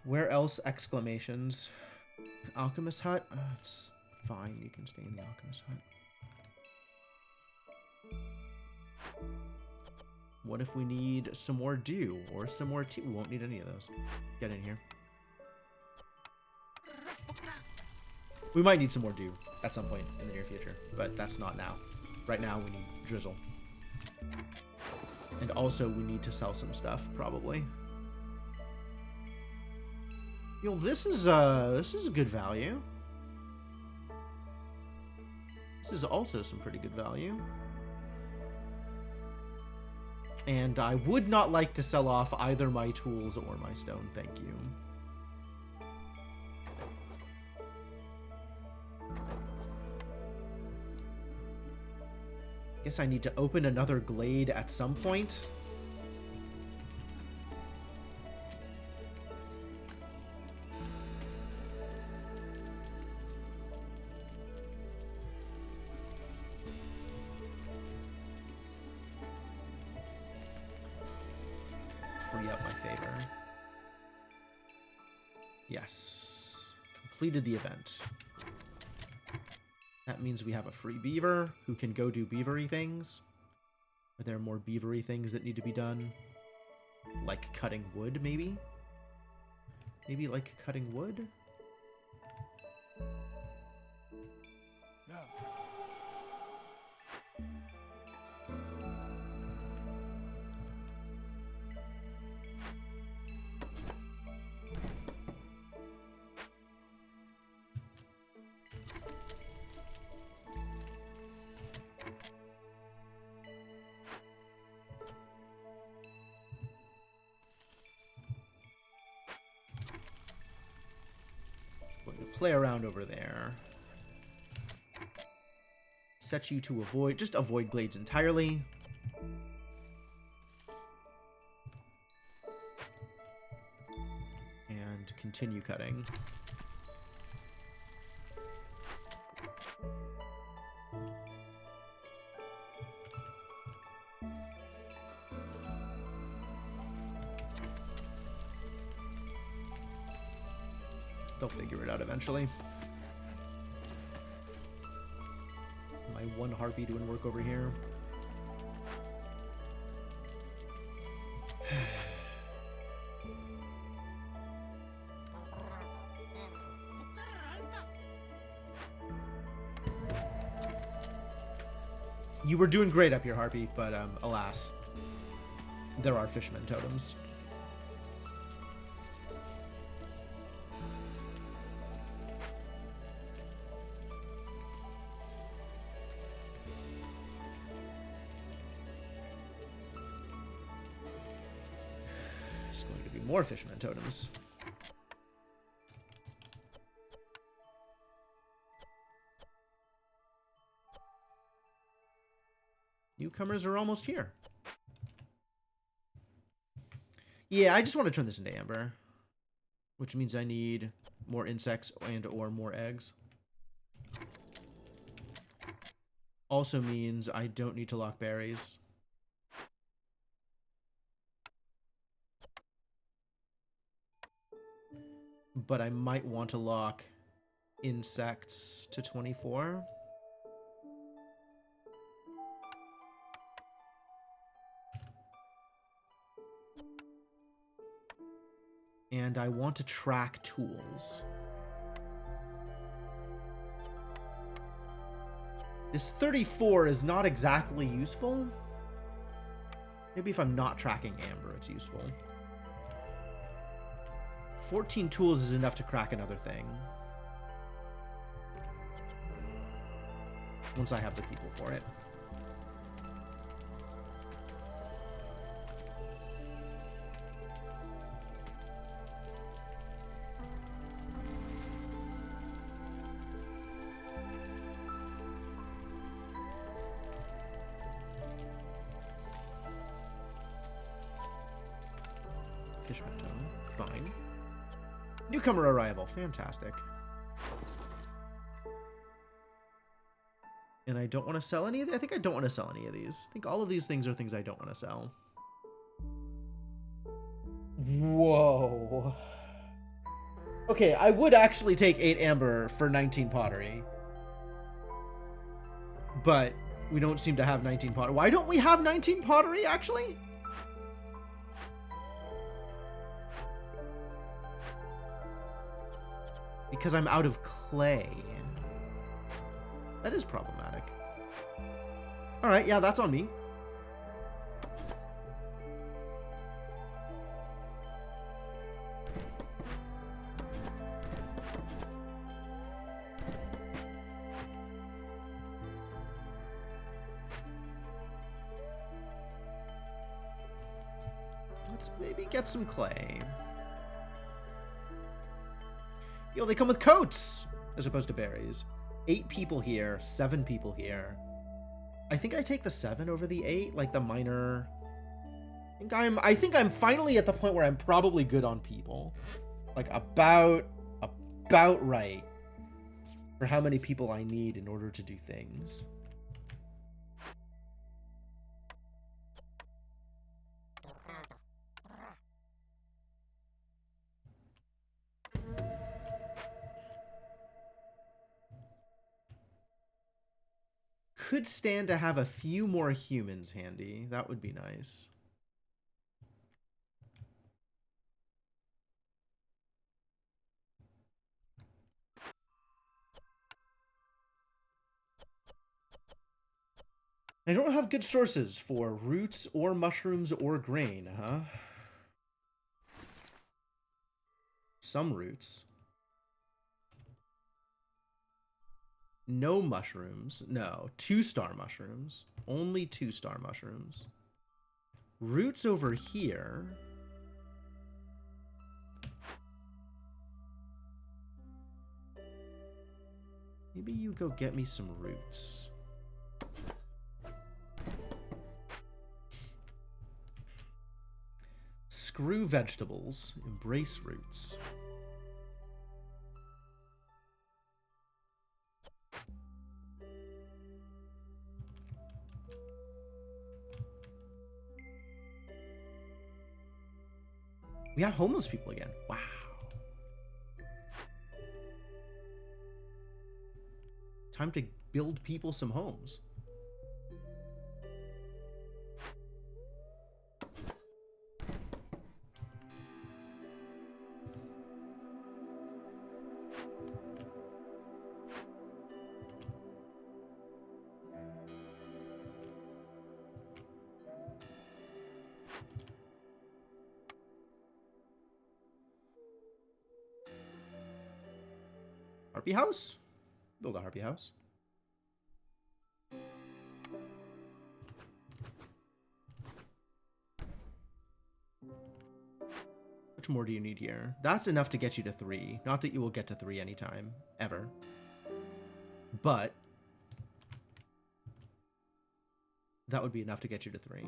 Where else? Exclamations. Alchemist hut? It's fine, you can stay in the alchemist hut. What if we need some more dew or some more tea? We won't need any of those. Get in here. We might need some more dew at some point in the near future, but that's not now. Right now we need drizzle. And also we need to sell some stuff, probably. Yo, this is good value. This is also some pretty good value. And I would not like to sell off either my tools or my stone, thank you. Guess I need to open another glade at some point. Free up my favor. Yes. Completed the event. That means we have a free beaver who can go do beavery things. Are there more beavery things that need to be done? Like cutting wood, maybe? Maybe like cutting wood? Yeah. Going to play around over there. Set you to avoid, just avoid glades entirely. And continue cutting. They'll figure it out eventually. My one harpy doing work over here. You were doing great up here, Harpy, but alas, there are fisherman totems. There's going to be more fisherman totems. Newcomers are almost here. Yeah, I just want to turn this into amber. Which means I need more insects and or more eggs. Also means I don't need to lock berries. But I might want to lock insects to 24. And I want to track tools. This 34 is not exactly useful. Maybe if I'm not tracking amber, it's useful. 14 tools is enough to crack another thing. Once I have the people for it. Fishman tone. Fine. Newcomer arrival. Fantastic. And I don't want to sell any of these. I think I don't want to sell any of these. I think all of these things are things I don't want to sell. Whoa. Okay, I would actually take 8 amber for 19 pottery. But we don't seem to have 19 pottery. Why don't we have 19 pottery, actually? Because I'm out of clay. That is problematic. Alright, yeah, that's on me. Let's maybe get some clay. Yo, they come with coats as opposed to berries. 8 people here, 7 people here. I think I take the 7 over the 8, like the minor. I think I'm finally at the point where I'm probably good on people. Like about right for how many people I need in order to do things. Could stand to have a few more humans handy. That would be nice. I don't have good sources for roots or mushrooms or grain, huh? Some roots. No mushrooms. No. 2-star mushrooms. Only 2-star mushrooms. Roots over here. Maybe you go get me some roots. Screw vegetables. Embrace roots. We have homeless people again. Wow. Time to build people some homes. Harpy house? Build a harpy house. Much more do you need here? That's enough to get you to 3. Not that you will get to 3 anytime. Ever. But that would be enough to get you to 3.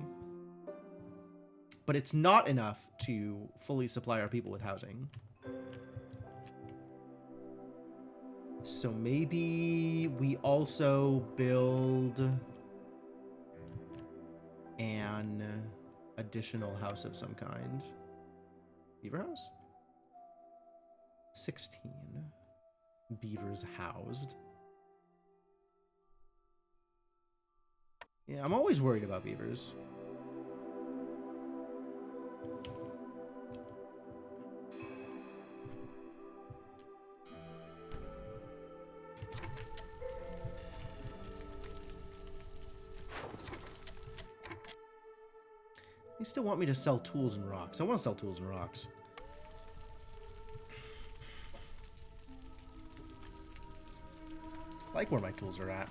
But it's not enough to fully supply our people with housing. So maybe we also build an additional house of some kind. Beaver house? 16 beavers housed. Yeah, I'm always worried about beavers. They still want me to sell tools and rocks. I want to sell tools and rocks. I like where my tools are at.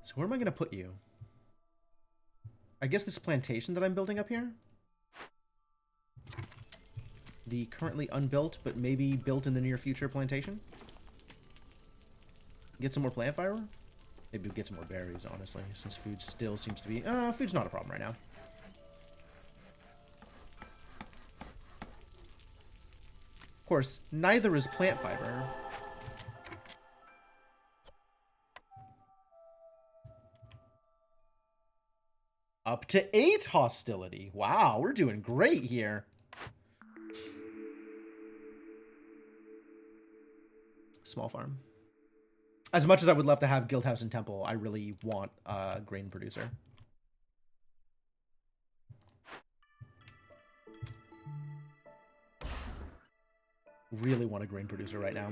So where am I going to put you? I guess this plantation that I'm building up here? The currently unbuilt, but maybe built in the near future plantation? Get some more plant fiber? Maybe get some more berries, honestly, since food still seems to be... food's not a problem right now. Of course, neither is plant fiber. Up to 8 hostility. Wow, we're doing great here. Small farm. As much as I would love to have Guildhouse and Temple, I really want a grain producer. Really want a grain producer right now.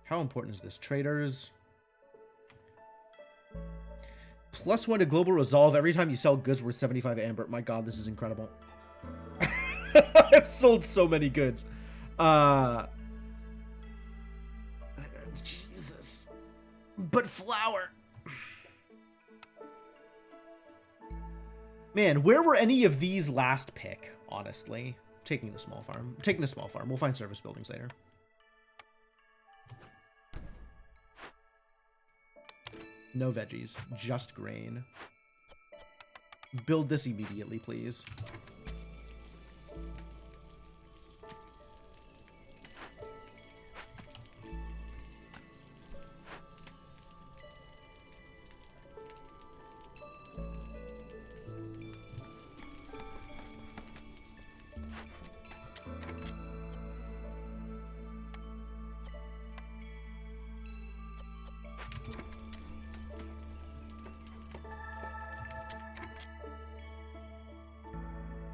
How important is this? Traders. +1 to global resolve every time you sell goods worth 75 amber. My god, this is incredible. I've sold so many goods. Jesus. But flour. Man, where were any of these last pick, honestly? Taking the small farm. Taking the small farm. We'll find service buildings later. No veggies, just grain. Build this immediately, please.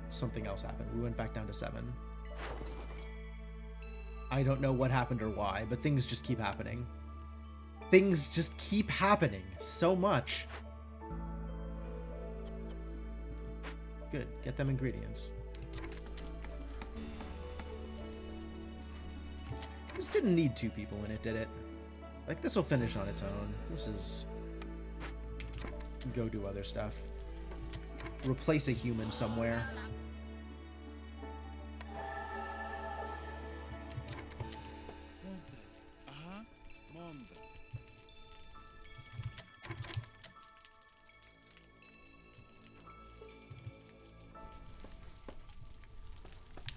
Something else happened. We went back down to 7. I don't know what happened or why, but things just keep happening. Things just keep happening so much. Good. Get them ingredients. This didn't need 2 people in it, did it? Like, this will finish on its own. This is... Go do other stuff. Replace a human somewhere.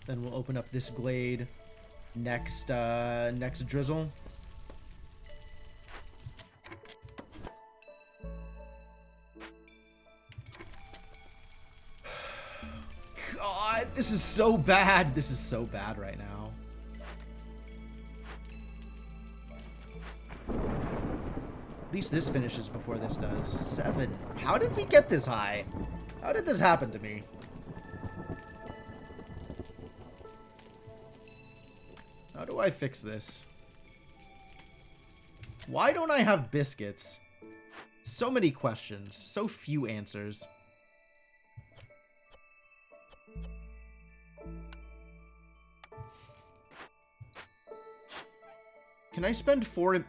Then we'll open up this glade next next drizzle. God, this is so bad. This is so bad right now. At least this finishes before this does. 7. How did we get this high? How did this happen to me? How do I fix this? Why don't I have biscuits? So many questions, so few answers. Can I spend 4 in...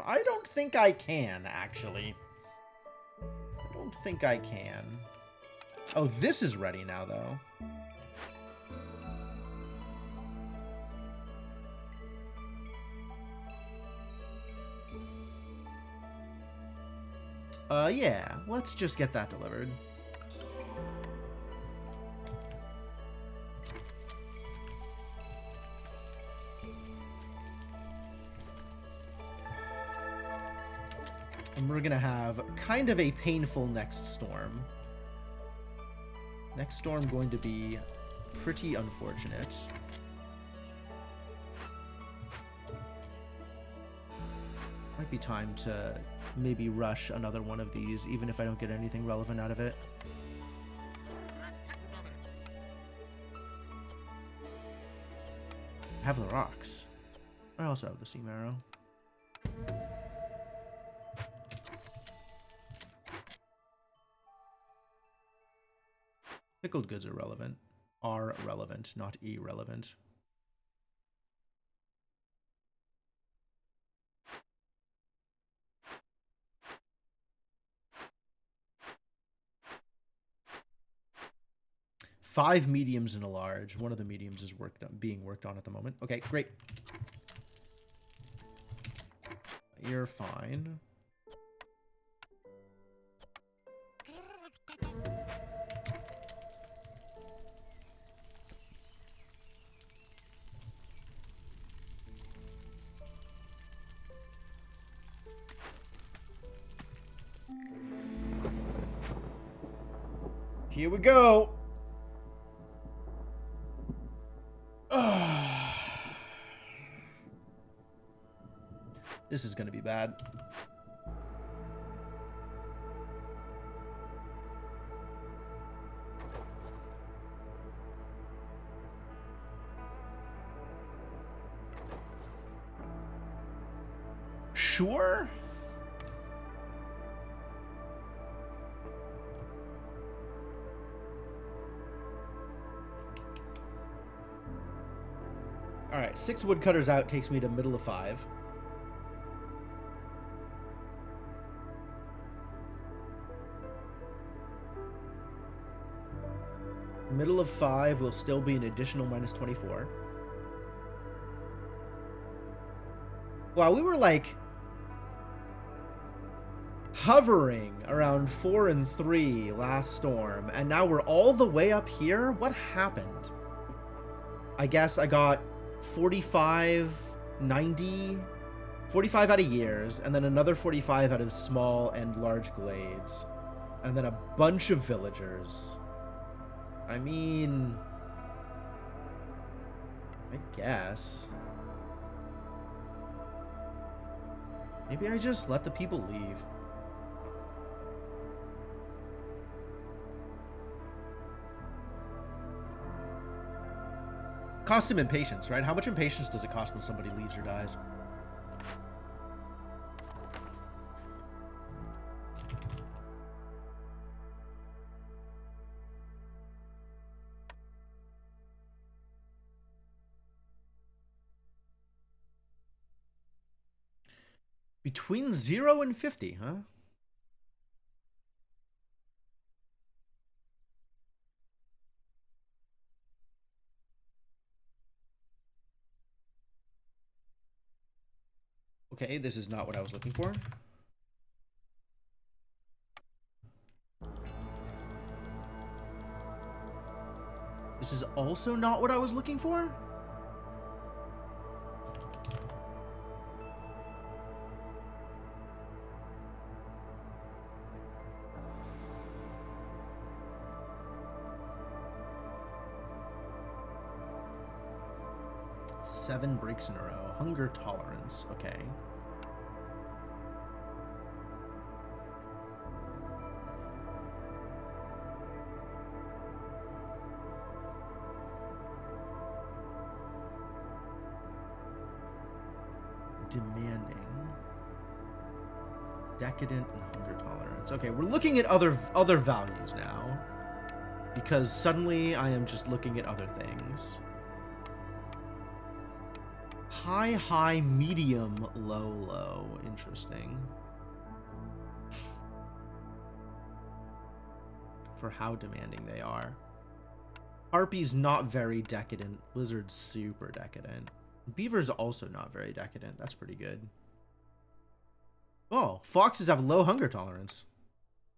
I don't think I can, actually. I don't think I can. Oh, this is ready now, though. Yeah, let's just get that delivered. And we're gonna have kind of a painful next storm. Next storm going to be pretty unfortunate. Might be time to maybe rush another one of these, even if I don't get anything relevant out of it. I have the rocks. I also have the Sea Marrow. Pickled goods are relevant. Are relevant, not irrelevant. Five mediums and a large. One of the mediums is being worked on at the moment. Okay, great. You're fine. Here we go. This is going to be bad. Sure? All right, 6 woodcutters out takes me to middle of 5. Middle of 5 will still be an additional -24. Wow, we were like hovering around 4 and 3 last storm, and now we're all the way up here? What happened? I guess I got 45, 90, 45 out of years, and then another 45 out of small and large glades, and then a bunch of villagers. I mean, I guess. Maybe I just let the people leave. Cost him impatience, right? How much impatience does it cost when somebody leaves or dies? Between 0 and 50, huh? Okay, this is not what I was looking for. This is also not what I was looking for? Seven breaks in a row. Hunger tolerance. Okay. Demanding. Decadent and hunger tolerance. Okay, we're looking at other values now. Because suddenly I am just looking at other things. high, high, medium, low, low. Interesting. For how demanding they are. Harpy's not very decadent. Lizard's super decadent. Beaver's also not very decadent. That's pretty good. Oh, foxes have low hunger tolerance.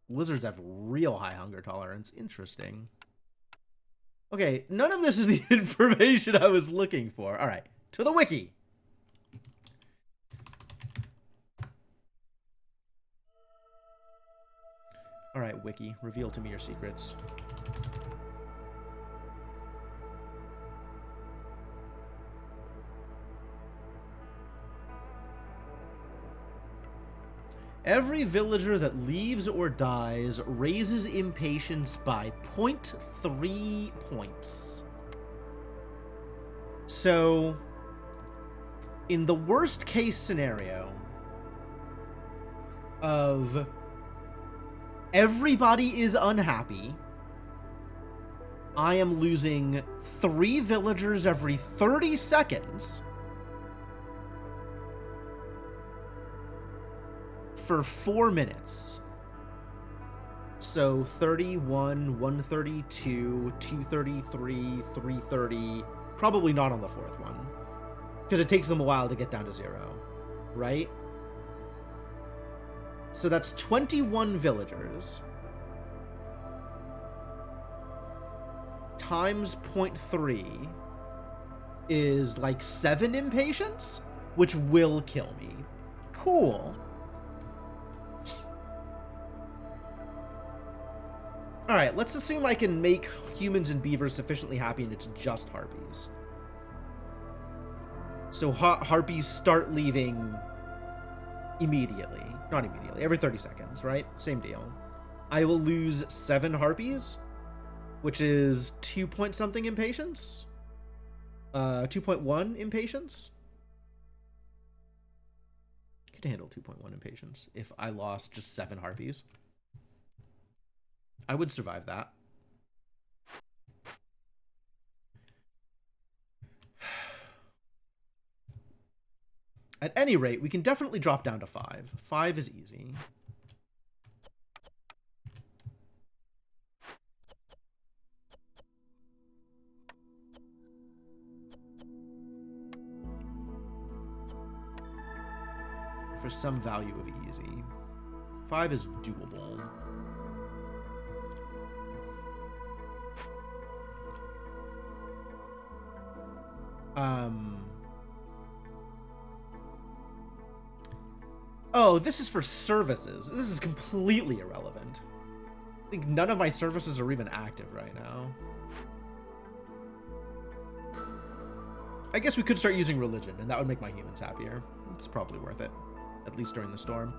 Lizards have real high hunger tolerance. Interesting. Okay, none of this is the information I was looking for. All right, to the wiki. All right, wiki, reveal to me your secrets. Every villager that leaves or dies raises impatience by 0.3 points. So, in the worst case scenario of everybody is unhappy, I am losing 3 villagers every 30 seconds for 4 minutes. So 31, 132, 233, 330. Probably not on the 4th one, because it takes them a while to get down to 0, right? So that's 21 villagers times 0.3 is like 7 impatience, which will kill me. Cool. Alright, let's assume I can make humans and beavers sufficiently happy and it's just harpies. So harpies start leaving immediately. Not immediately, every 30 seconds, right? Same deal. I will lose 7 harpies, which is 2 point something impatience. 2.1 impatience. I could handle 2.1 impatience if I lost just 7 harpies. I would survive that. At any rate, we can definitely drop down to 5. 5 is easy. For some value of easy. 5 is doable. Oh, this is for services. This is completely irrelevant. I think none of my services are even active right now. I guess we could start using religion, and that would make my humans happier. It's probably worth it, at least during the storm.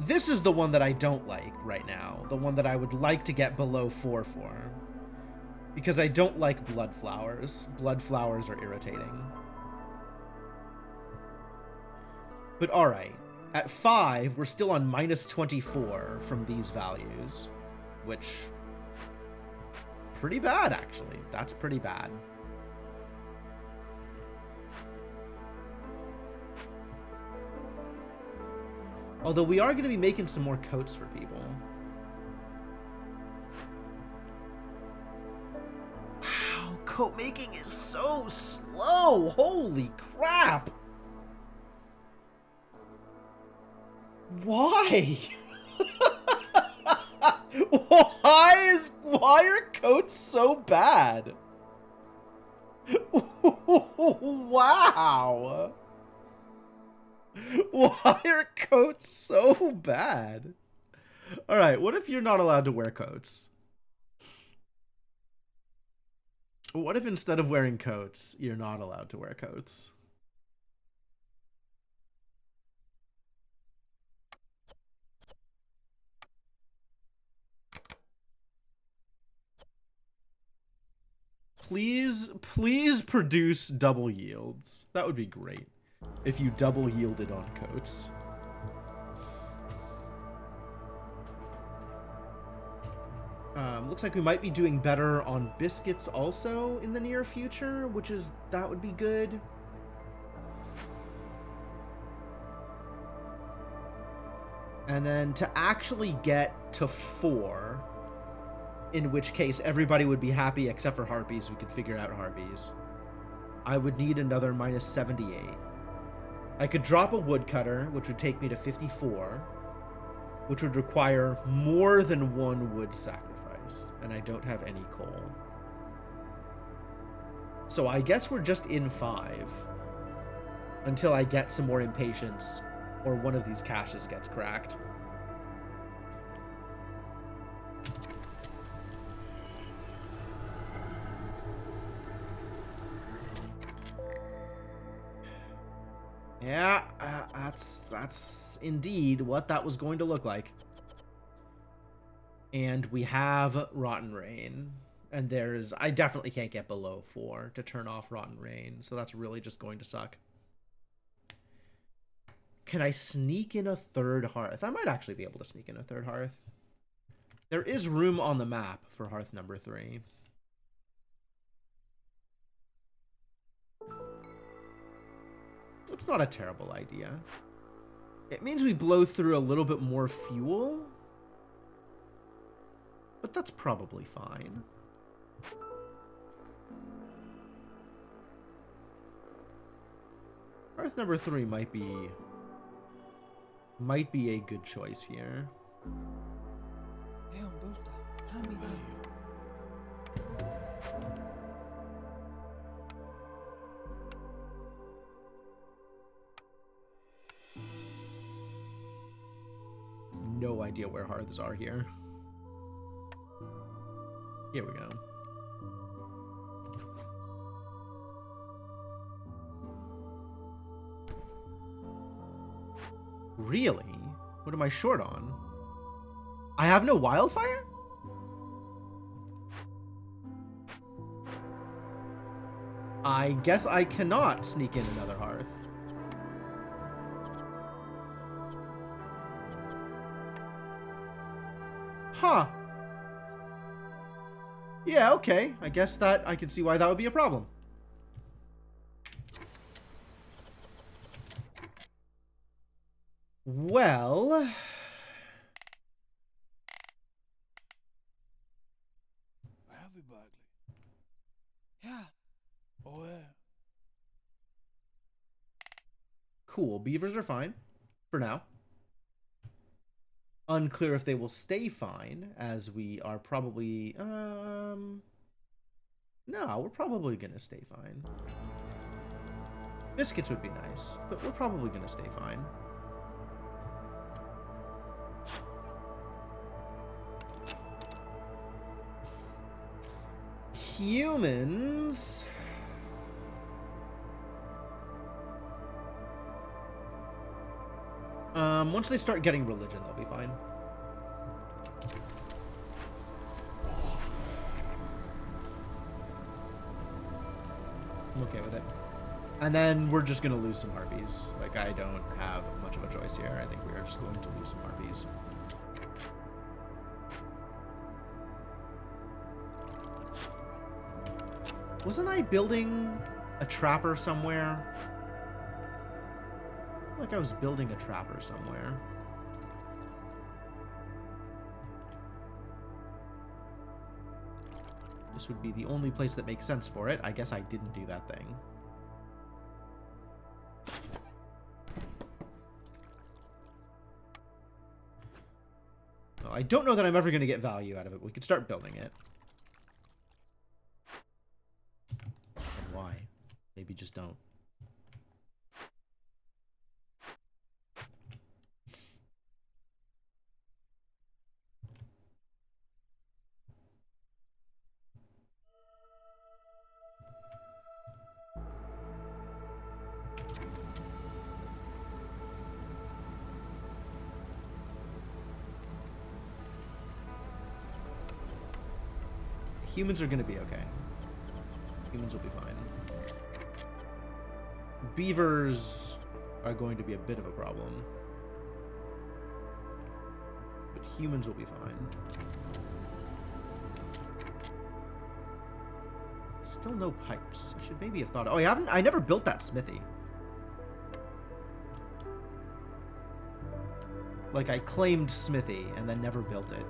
This is the one that I don't like right now. The one that I would like to get below 4 for. Because I don't like blood flowers. Blood flowers are irritating. But alright. At 5, we're still on minus 24 from these values. Which... pretty bad, actually. That's pretty bad. Although we are going to be making some more coats for people. Wow, coat making is so slow. Holy crap. Why? Why are coats so bad? Wow. Why are coats so bad? Alright, what if you're not allowed to wear coats? What if instead of wearing coats, you're not allowed to wear coats? Please produce double yields. That would be great if you double yielded on coats. Looks like we might be doing better on biscuits also in the near future, that would be good. And then to actually get to 4, in which case everybody would be happy except for harpies, we could figure out harpies, I would need another minus 78. I could drop a woodcutter, which would take me to 54, which would require more than 1 wood sacrifice, and I don't have any coal. So I guess we're just in 5 until I get some more impatience or one of these caches gets cracked. Yeah, that's indeed what that was going to look like. And we have Rotten Rain. And I definitely can't get below 4 to turn off Rotten Rain. So that's really just going to suck. Can I sneak in a 3rd hearth? I might actually be able to sneak in a 3rd hearth. There is room on the map for hearth number 3. It's not a terrible idea. It means we blow through a little bit more fuel, but that's probably fine. Hearth number 3 might be a good choice here. Hey, Umbulta, hand me that. No idea where hearths are here. Here we go. Really? What am I short on? I have no wildfire? I guess I cannot sneak in another hearth. Huh. Yeah, okay. I guess that I can see why that would be a problem. Well, Hvad har vi, Bagley? Ja. Og cool. Beavers are fine for now. Unclear if they will stay fine, as we are probably no, we're probably gonna stay fine. Biscuits would be nice, but we're probably gonna stay fine. Humans. Once they start getting religion, they'll be fine. I'm okay with it. And then we're just gonna lose some harpies. Like, I don't have much of a choice here. I think we are just going to lose some harpies. Wasn't I building a trapper somewhere? I feel like I was building a trapper somewhere. This would be the only place that makes sense for it. I guess I didn't do that thing. Well, I don't know that I'm ever going to get value out of it. We could start building it. And why? Maybe just don't. Humans are going to be okay. Humans will be fine. Beavers are going to be a bit of a problem. But humans will be fine. Still no pipes. I should maybe have thought. Oh, I never built that smithy. Like, I claimed smithy and then never built it.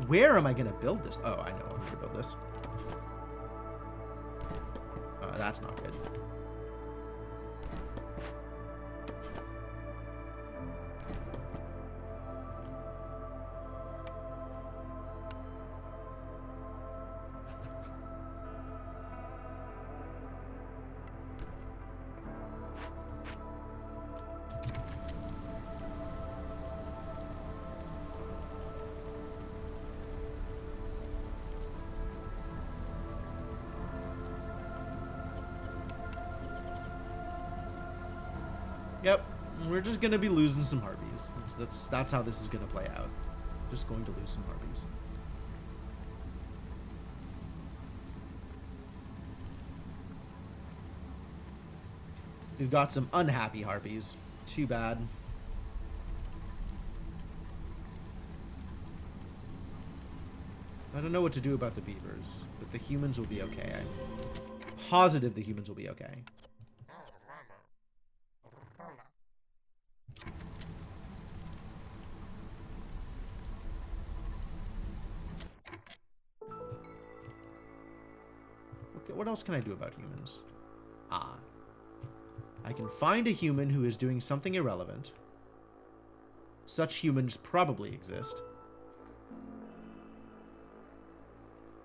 Where am I gonna build this? Oh, I know I'm gonna build this. That's not good. Yep, we're just gonna be losing some harpies. That's how this is gonna play out. Just going to lose some harpies. We've got some unhappy harpies. Too bad. I don't know what to do about the beavers, but the humans will be okay. I'm positive the humans will be okay. What else can I do about humans? I can find a human who is doing something irrelevant. Such humans probably exist.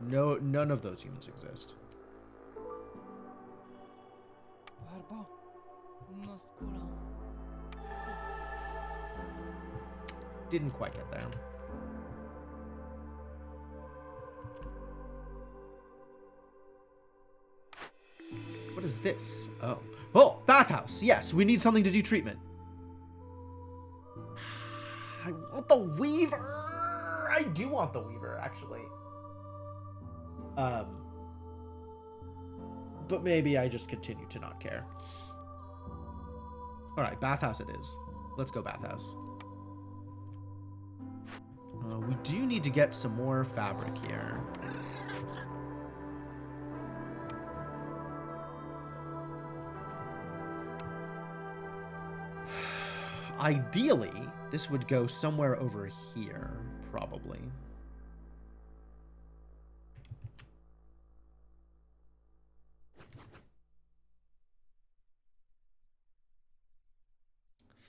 No, none of those humans exist. Barba. Na skolan. Didn't quite get there. What is this? Oh. Oh, bathhouse. Yes, we need something to do treatment. I want the weaver. I do want the weaver, actually. But maybe I just continue to not care. All right, bathhouse it is. Let's go bathhouse. We do need to get some more fabric here. Ideally, this would go somewhere over here, probably.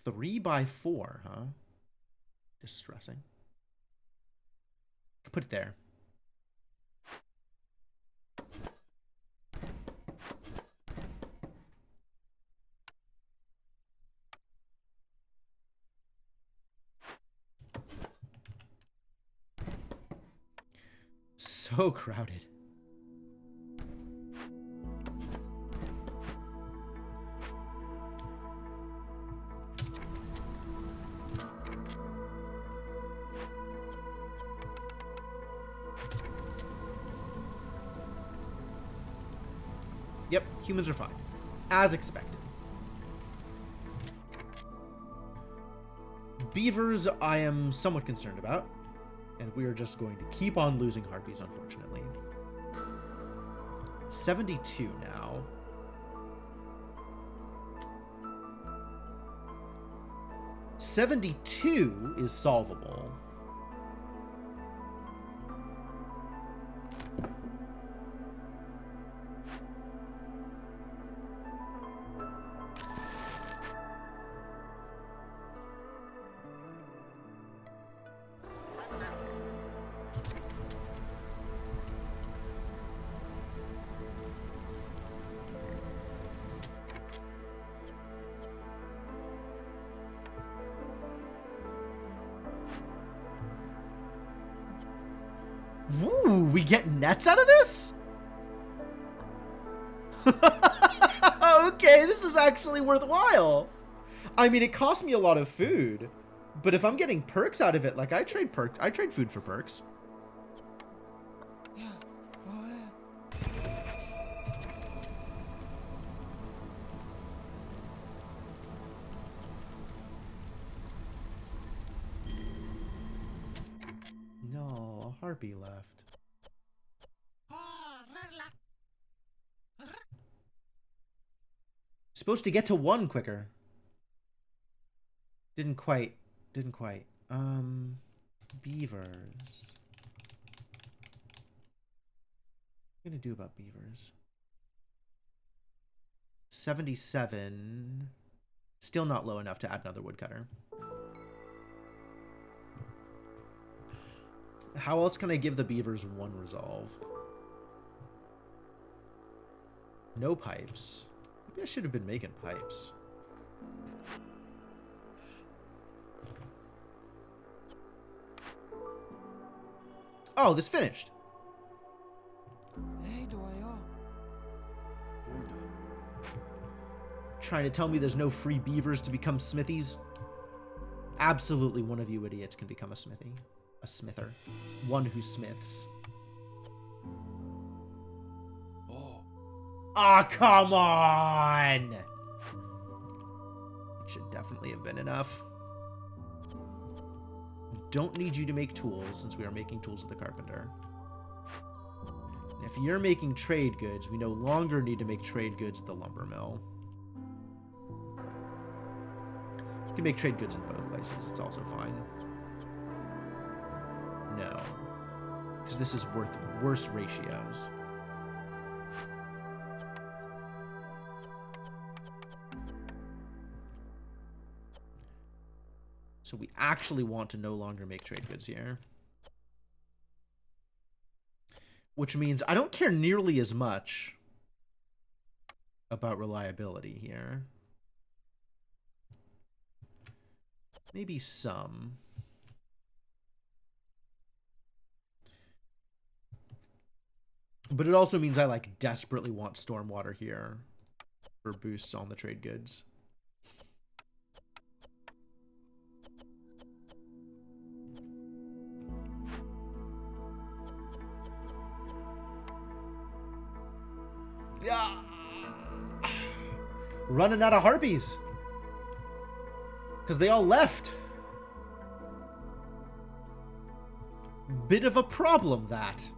Three by 4, huh? Distressing. Put it there. So crowded. Yep, humans are fine. As expected. Beavers, I am somewhat concerned about. And we are just going to keep on losing harpies, unfortunately. 72 now. $72 is solvable. Woo, we get nets out of this? Okay, this is actually worthwhile. I mean, it cost me a lot of food, but if I'm getting perks out of it, like I trade food for perks. Yeah. Oh, yeah. harpy left. Supposed to get to 1 quicker. Didn't quite. Beavers. What are you gonna do about beavers? 77. Still not low enough to add another woodcutter. How else can I give the beavers 1 resolve? No pipes. Maybe I should have been making pipes. Oh, this finished. Hey, do I Trying to tell me there's no free beavers to become smithies? Absolutely one of you idiots can become a smithy. A smither. One who smiths. Oh, Ah, come on! That should definitely have been enough. Don't need you to make tools, since we are making tools with the carpenter. And if you're making trade goods, we no longer need to make trade goods at the lumber mill. You can make trade goods in both places. It's also fine. No. Because this is worth worse ratios. So we actually want to no longer make trade goods here. Which means I don't care nearly as much about reliability here. Maybe some. But it also means I like desperately want stormwater here for boosts on the trade goods. Yeah. Running out of harpies. Because they all left. Bit of a problem, that.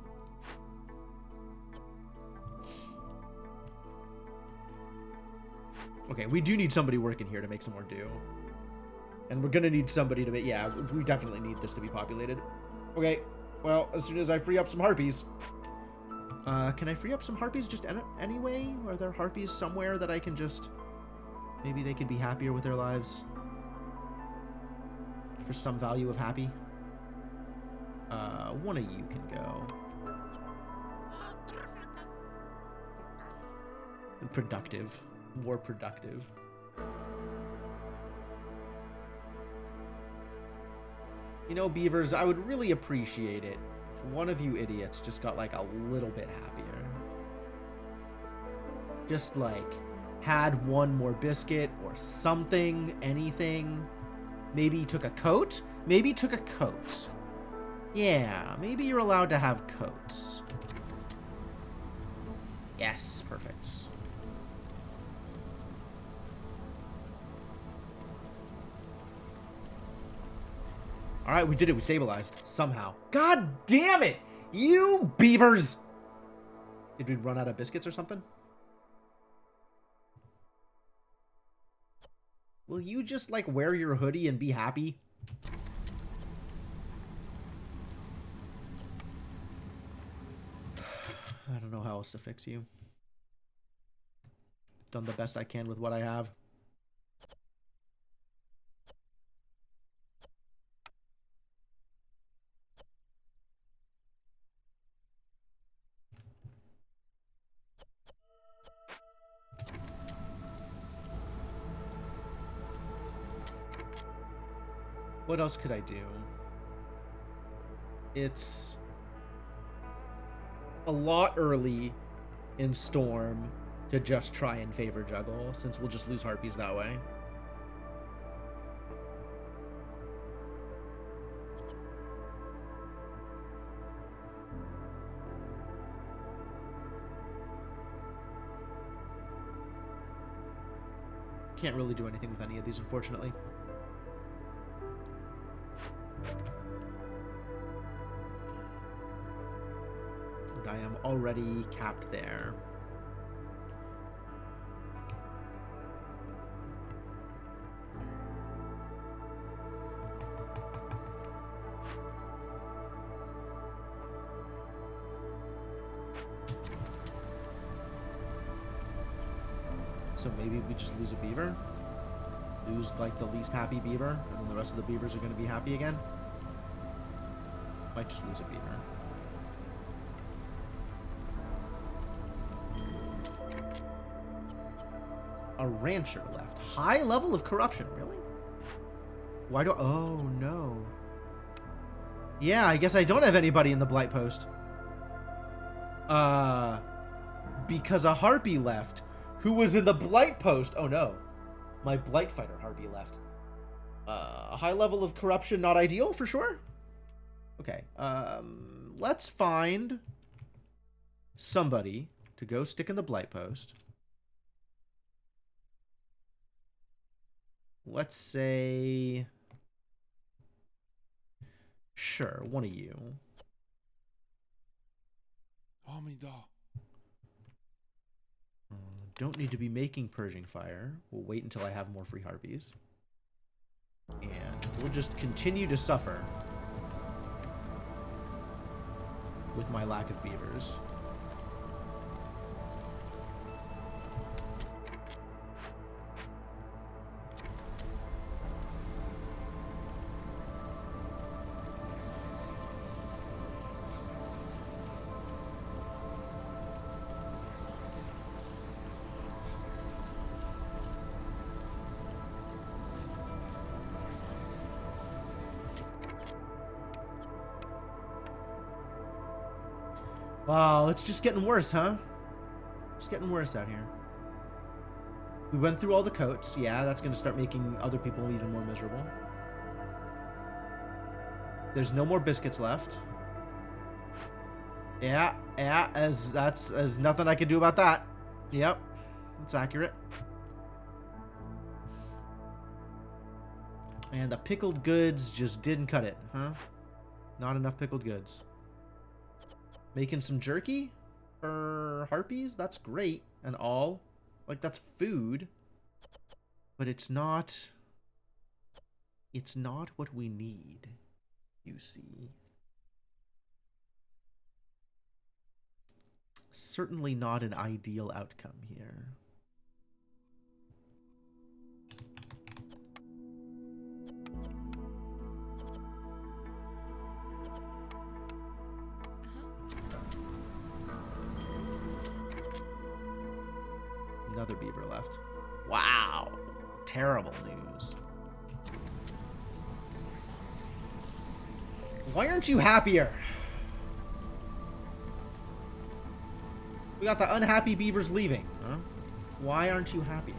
Okay, we do need somebody working here to make some more dew. And we're gonna need somebody to make... Yeah, we definitely need this to be populated. Okay, well, as soon as I free up some harpies... can I free up some harpies just anyway? Are there harpies somewhere that I can just... Maybe they could be happier with their lives? For some value of happy? One of you can go. And productive. More productive. You know, beavers, I would really appreciate it if one of you idiots just got like a little bit happier. Just like had one more biscuit or something, anything. Maybe took a coat? Maybe took a coat. Yeah, maybe you're allowed to have coats. Yes, perfect. Alright, we did it. We stabilized. Somehow. God damn it! You beavers! Did we run out of biscuits or something? Will you just, like, wear your hoodie and be happy? I don't know how else to fix you. Done the best I can with what I have. What else could I do? It's a lot early in Storm to just try and favor juggle, since we'll just lose harpies that way. Can't really do anything with any of these, unfortunately. I am already capped there. So maybe we just lose a beaver? Lose, like, the least happy beaver, and then the rest of the beavers are going to be happy again? Might just lose a beaver. A rancher left. High level of corruption, really? Why do... Oh, no. Yeah, I guess I don't have anybody in the Blight Post. Because a Harpy left, who was in the Blight Post. Oh, no. My Blight Fighter Harpy left. High level of corruption, not ideal, for sure. Okay, let's find somebody to go stick in the Blight Post. Let's say... Sure, one of you. Amida. Don't need to be making Purging Fire. We'll wait until I have more free Harpies. And we'll just continue to suffer with my lack of beavers. Wow, it's just getting worse, huh? It's getting worse out here. We went through all the coats. Yeah, that's going to start making other people even more miserable. There's no more biscuits left. Yeah, as nothing I can do about that. Yep, it's accurate. And the pickled goods just didn't cut it, huh? Not enough pickled goods. Making some jerky for Harpies? That's great and all. Like, that's food. But it's not... It's not what we need, you see. Certainly not an ideal outcome here. Another beaver left. Wow. Terrible news. Why aren't you happier? We got the unhappy beavers leaving. Huh? Why aren't you happier?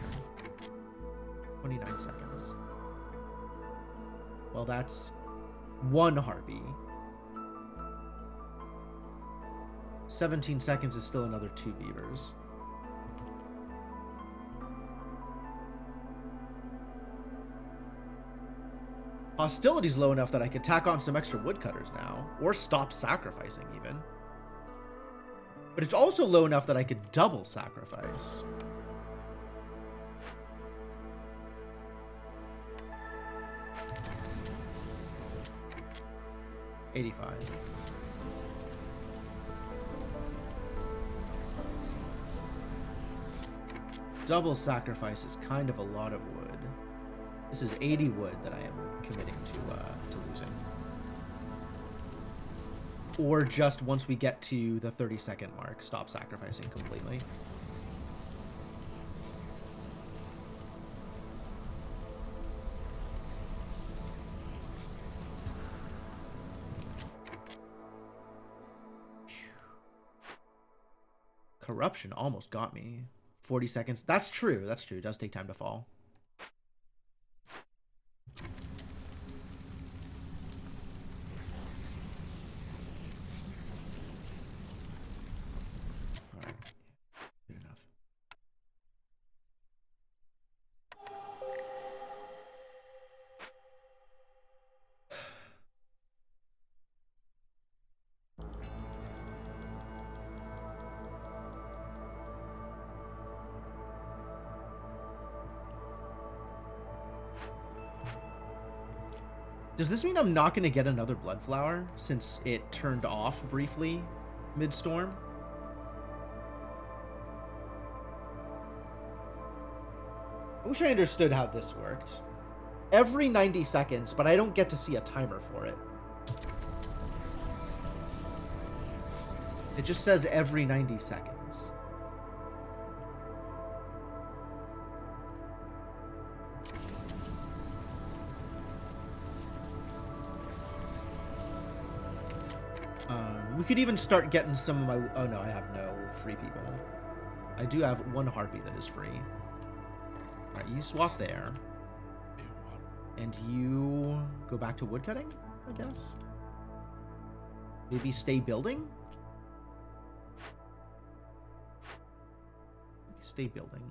29 seconds. Well, that's one harpy. 17 seconds is still another 2 beavers. Hostility's low enough that I could tack on some extra woodcutters now, or stop sacrificing even. But it's also low enough that I could double sacrifice. $85. Double sacrifice is kind of a lot of wood. This is 80 wood that I am committing to losing. Or just once we get to the 30-second mark, stop sacrificing completely. Corruption almost got me. 40 seconds. That's true. That's true. It does take time to fall. Does this mean I'm not going to get another blood flower since it turned off briefly mid-storm? I wish I understood how this worked. Every 90 seconds, but I don't get to see a timer for it. It just says every 90 seconds. We could even start getting some of my... Oh no, I have no free people. I do have one harpy that is free. Alright, you swap there. And you go back to woodcutting, I guess? Maybe stay building? Stay building.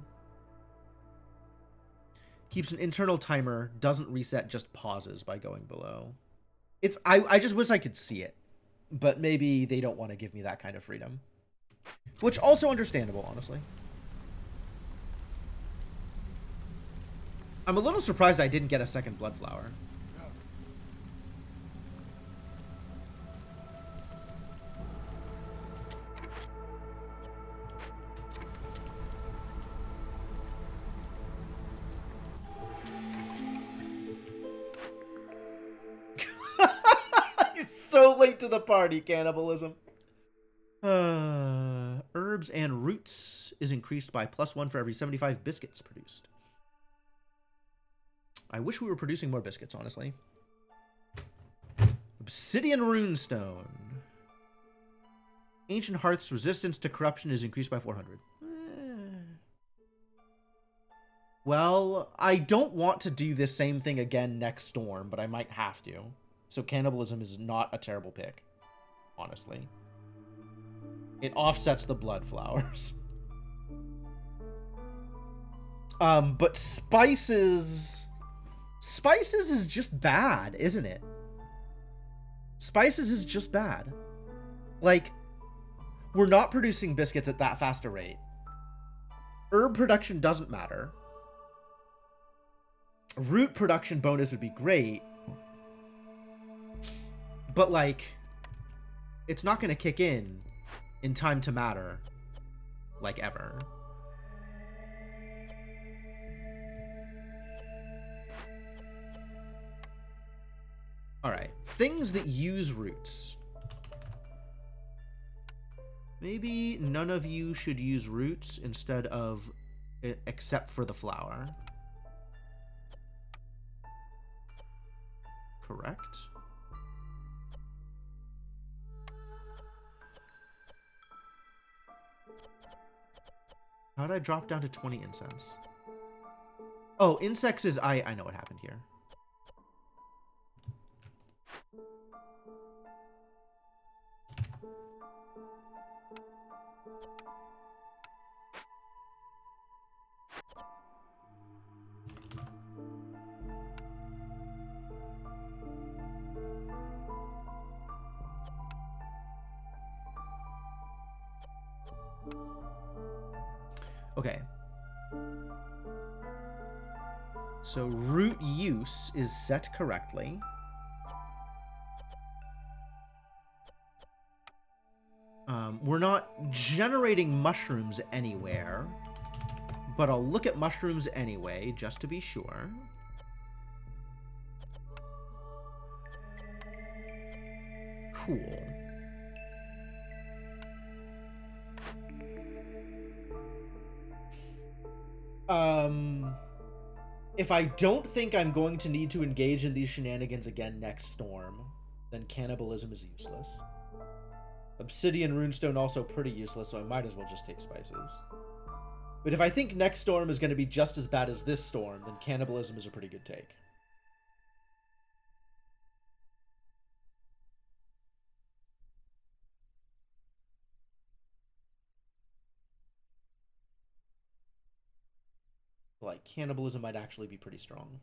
Keeps an internal timer, doesn't reset, just pauses by going below. It's I just wish I could see it. But maybe they don't want to give me that kind of freedom. Which also understandable, honestly. I'm a little surprised I didn't get a second blood flower. You're so late to the party, cannibalism. Herbs and roots is increased by +1 for every 75 biscuits produced. I wish we were producing more biscuits, honestly. Obsidian runestone. Ancient Hearth's resistance to corruption is increased by 400. Well, I don't want to do this same thing again next storm, but I might have to. So cannibalism is not a terrible pick, honestly. It offsets the blood flowers. But spices... Spices is just bad, isn't it? Spices is just bad. Like, we're not producing biscuits at that fast a rate. Herb production doesn't matter. Root production bonus would be great. But, like, it's not going to kick in time to matter. Like, ever. Alright. Things that use roots. Maybe none of you should use roots instead of... except for the flower. Correct? How did I drop down to 20 incense? Oh, insects is... I know what happened here. Okay. So root use is set correctly. We're not generating mushrooms anywhere, but I'll look at mushrooms anyway, just to be sure. Cool. If I don't think I'm going to need to engage in these shenanigans again next storm, then cannibalism is useless. Obsidian runestone also pretty useless, so I might as well just take spices. But if I think next storm is going to be just as bad as this storm, then cannibalism is a pretty good take. Like, cannibalism might actually be pretty strong.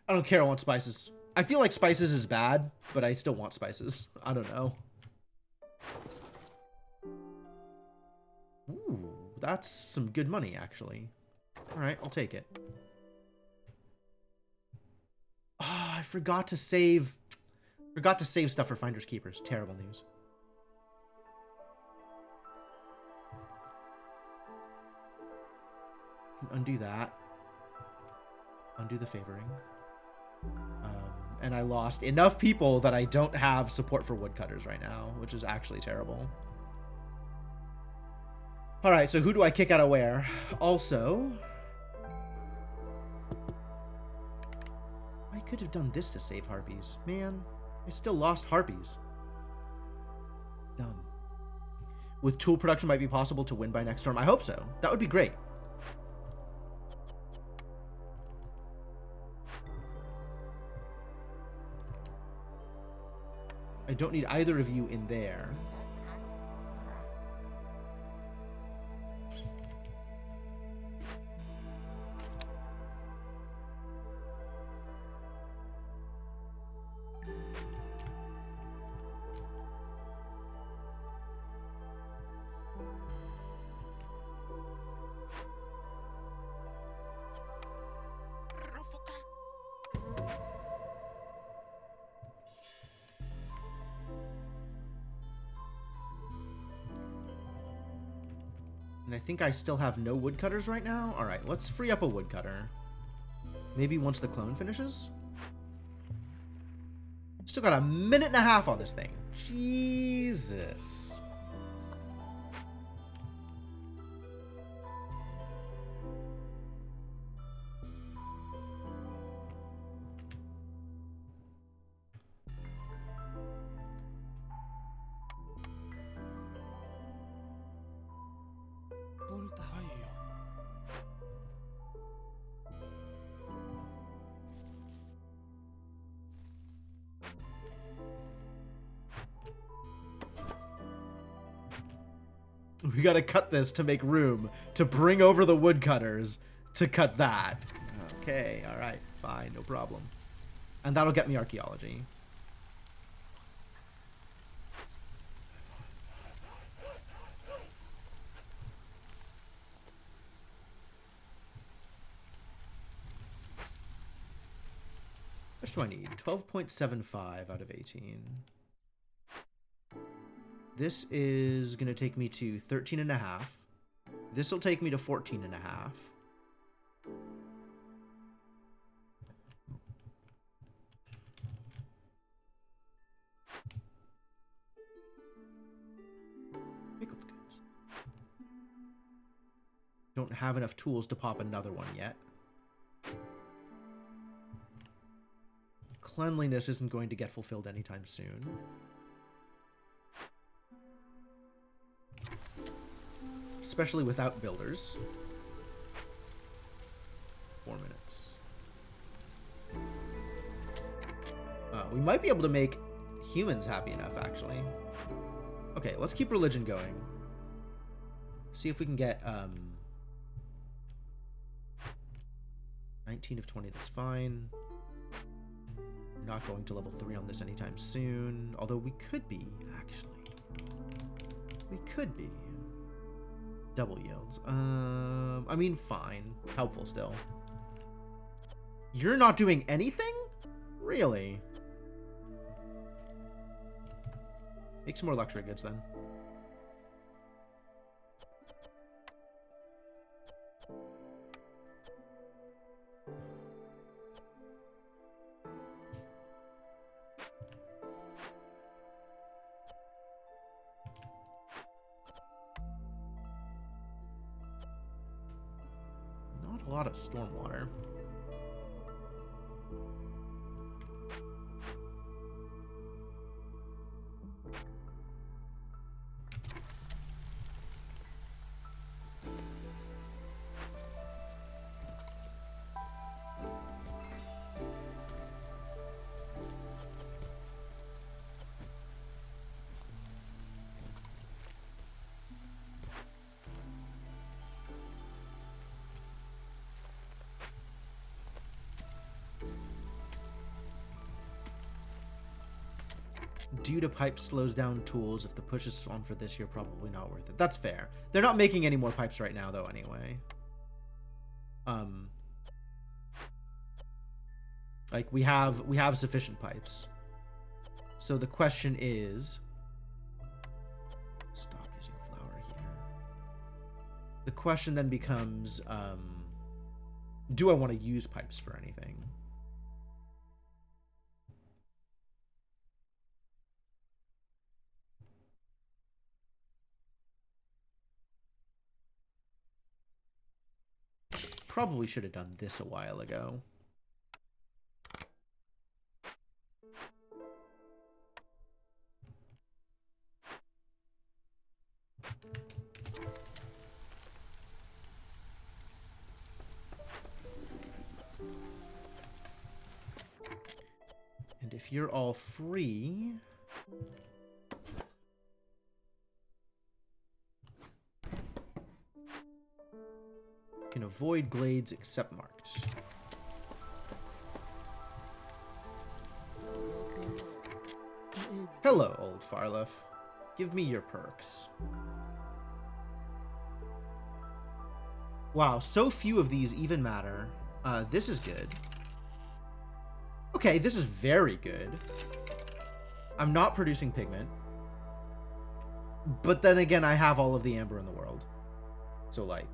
I don't care, I want spices. I feel like spices is bad, but I still want spices. I don't know. Ooh, that's some good money, actually. All right, I'll take it. Oh, I forgot to save. Forgot to save stuff for Finders Keepers. Terrible news. Can undo that. Undo the favoring. And I lost enough people that I don't have support for woodcutters right now, which is actually terrible. All right, so who do I kick out of where? Also, I could have done this to save harpies. Man, I still lost harpies. Dumb. With tool production might be possible to win by next storm. I hope so. That would be great. I don't need either of you in there. And I think I still have no woodcutters right now. All right, let's free up a woodcutter. Maybe once the clone finishes? Still got a minute and a half on this thing. Jesus. Pulta. Ai, We gotta cut this to make room to bring over the woodcutters to cut that. Okay, all right, fine, no problem. And that'll get me archaeology. How much do I need? 12.75 out of 18. This is going to take me to 13 and a half. This will take me to 14 and a half. Pickled goods. Don't have enough tools to pop another one yet. Cleanliness isn't going to get fulfilled anytime soon. Especially without builders. 4 minutes. We might be able to make humans happy enough, actually. Okay, let's keep religion going. See if we can get 19 of 20, that's fine. Not going to level 3 on this anytime soon. Although we could be, actually. We could be. Double yields. I mean, fine. Helpful still. You're not doing anything? Really? Make some more luxury goods then. Not a lot of stormwater. Due to pipe slows down tools. If the push is on for this year, probably not worth it. That's fair. They're not making any more pipes right now, though, anyway. Like, we have sufficient pipes. So the question is... Stop using flour here. The question then becomes, do I want to use pipes for anything? Probably should have done this a while ago. And if you're all free... can avoid glades except marked. Hello, old Farlough. Give me your perks. Wow, so few of these even matter. This is good. Okay, this is very good. I'm not producing pigment. But then again, I have all of the amber in the world. So, like...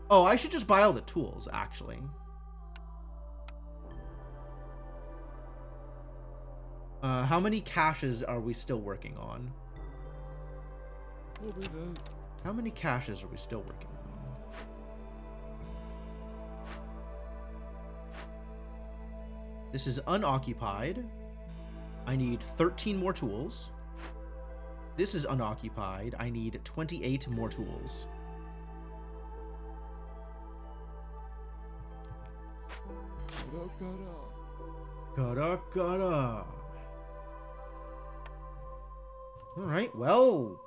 Oh, I should just buy all the tools, actually. How many caches are we still working on? How many caches are we still working on? This is unoccupied. I need 13 more tools. This is unoccupied. I need 28 more tools. Gotta. Alright, well,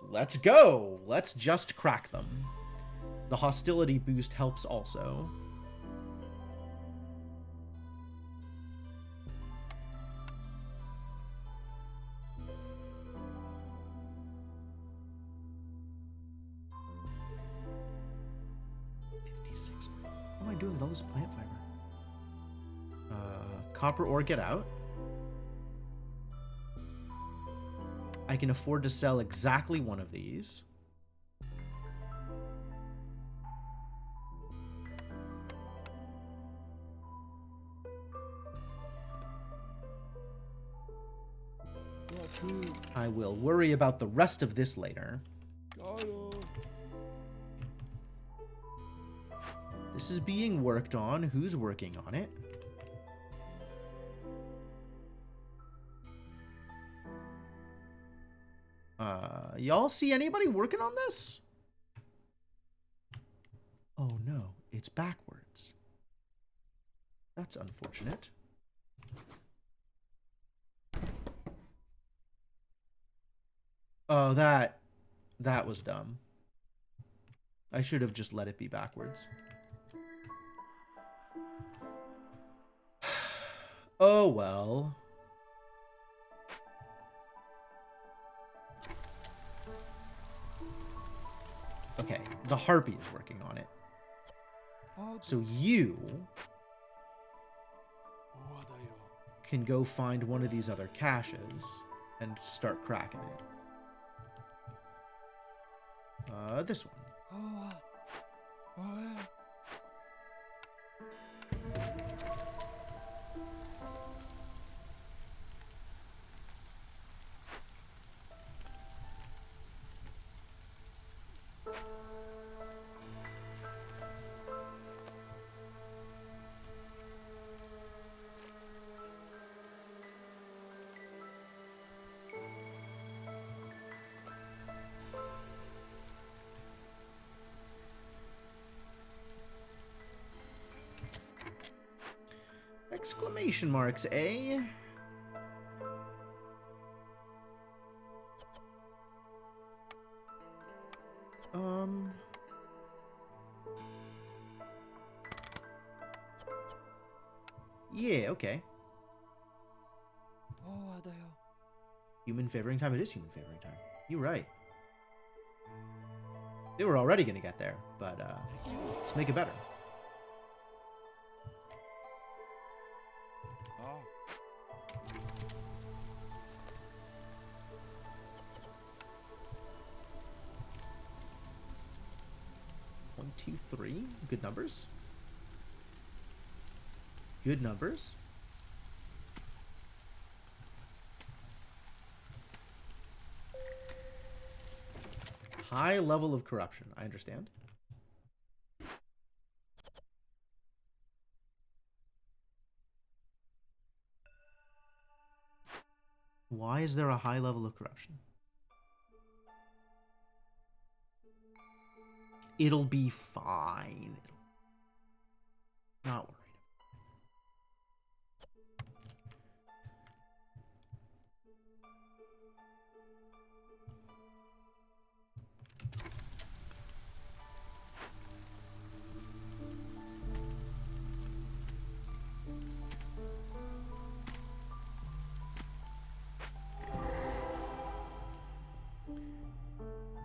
let's go. Let's just crack them. The hostility boost helps also. What am I doing with all this plant fiber? Copper ore, get out. I can afford to sell exactly one of these. I will worry about the rest of this later. This is being worked on. Who's working on it? Y'all see anybody working on this? Oh no, it's backwards. That's unfortunate. Oh, that was dumb. I should have just let it be backwards. Oh well. Okay, the harpy is working on it. So you can go find one of these other caches and start cracking it. This one. Exclamation marks, eh? Yeah, okay. 받아요. Human favoring time? It is human favoring time. You're right. They were already going to get there, but let's make it better. Ah. 1, 2, 3. Good numbers. Good numbers. High level of corruption. I understand. Why is there a high level of corruption? It'll be fine. Not worried.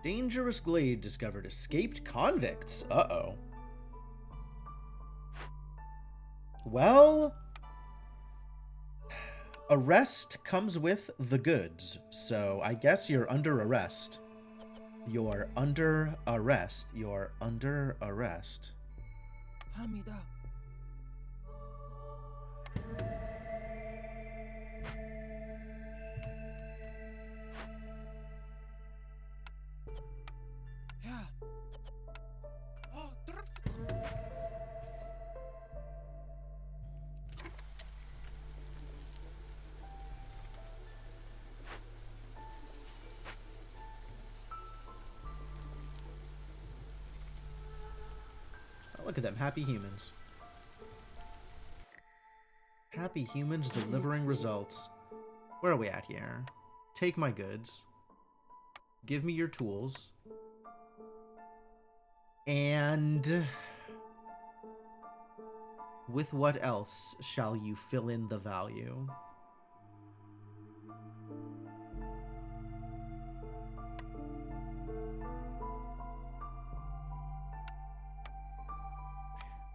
Dangerous glade discovered. Escaped convicts. Uh-oh. Well, arrest comes with the goods, so I guess you're under arrest. You're under arrest. You're under arrest. 합니다. 야. Oh, look at them, happy humans. Happy humans delivering results. Where are we at here? Take my goods. Give me your tools. And with what else shall you fill in the value?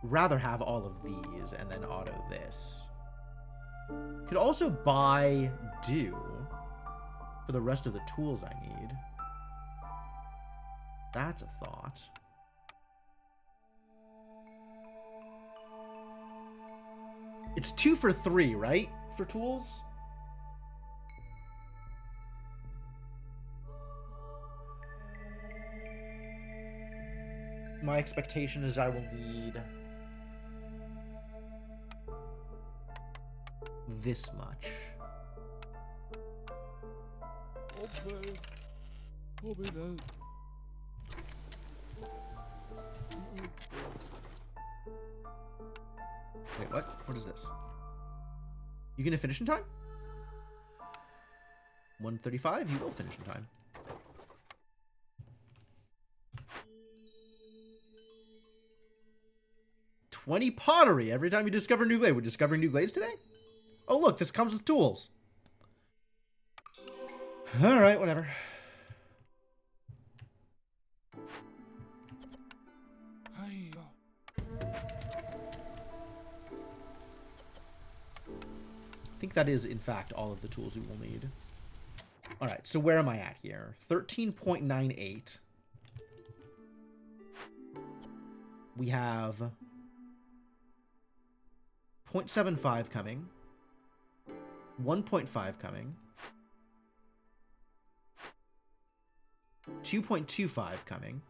Rather have all of these and then auto this. Could also buy do for the rest of the tools I need. That's a thought. It's 2 for 3, right? For tools? My expectation is I will need this much. Okay. Hobbiness. Wait, what? What is this? You gonna finish in time? 1:35, you will finish in time. $20 pottery every time you discover a new glade. We're discovering new glades today? Oh, look, this comes with tools. Alright, whatever. Hiya. I think that is, in fact, all of the tools we will need. Alright, so where am I at here? 13.98. We have 0.75 coming. 1.5 coming. 2.25 coming.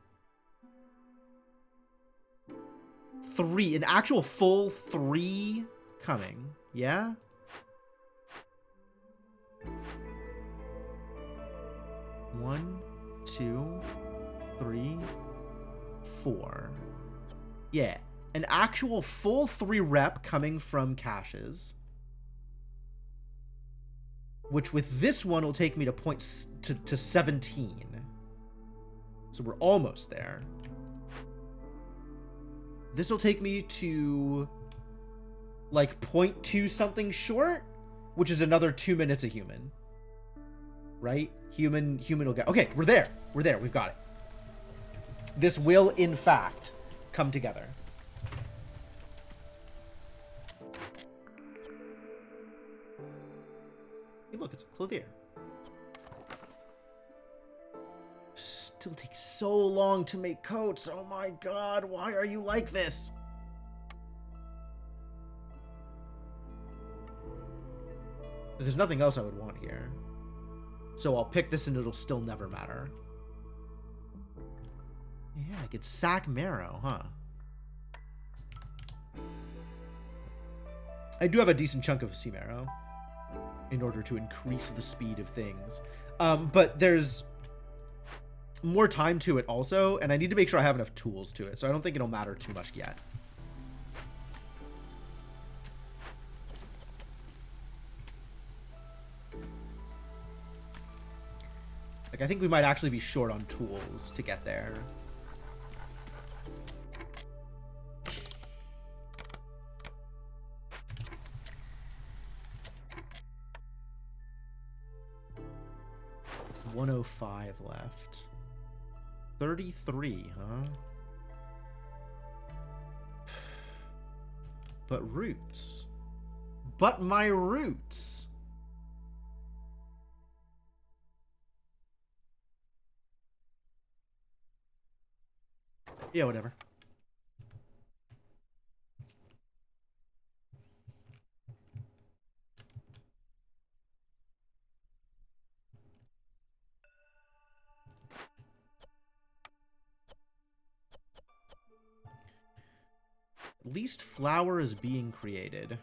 3, an actual full 3 coming. Yeah? One, 2, 3, 4. Yeah. An actual full 3 rep coming from caches. Which with this one will take me to 17. So we're almost there. This will take me to like 0.2 something short, which is another 2 minutes a human. Right? Human will get... Okay, we're there. We're there. We've got it. This will, in fact, come together. Hey, look, it's a clothier. Still takes so long to make coats. Oh my god, why are you like this? There's nothing else I would want here. So I'll pick this and it'll still never matter. Yeah, I could sack marrow, huh? I do have a decent chunk of sea marrow in order to increase the speed of things. But there's more time to it also, and I need to make sure I have enough tools to it, so I don't think it'll matter too much yet. Like, I think we might actually be short on tools to get there. $105 left. 33, huh? But roots. But my roots. Yeah, whatever. At least flour is being created.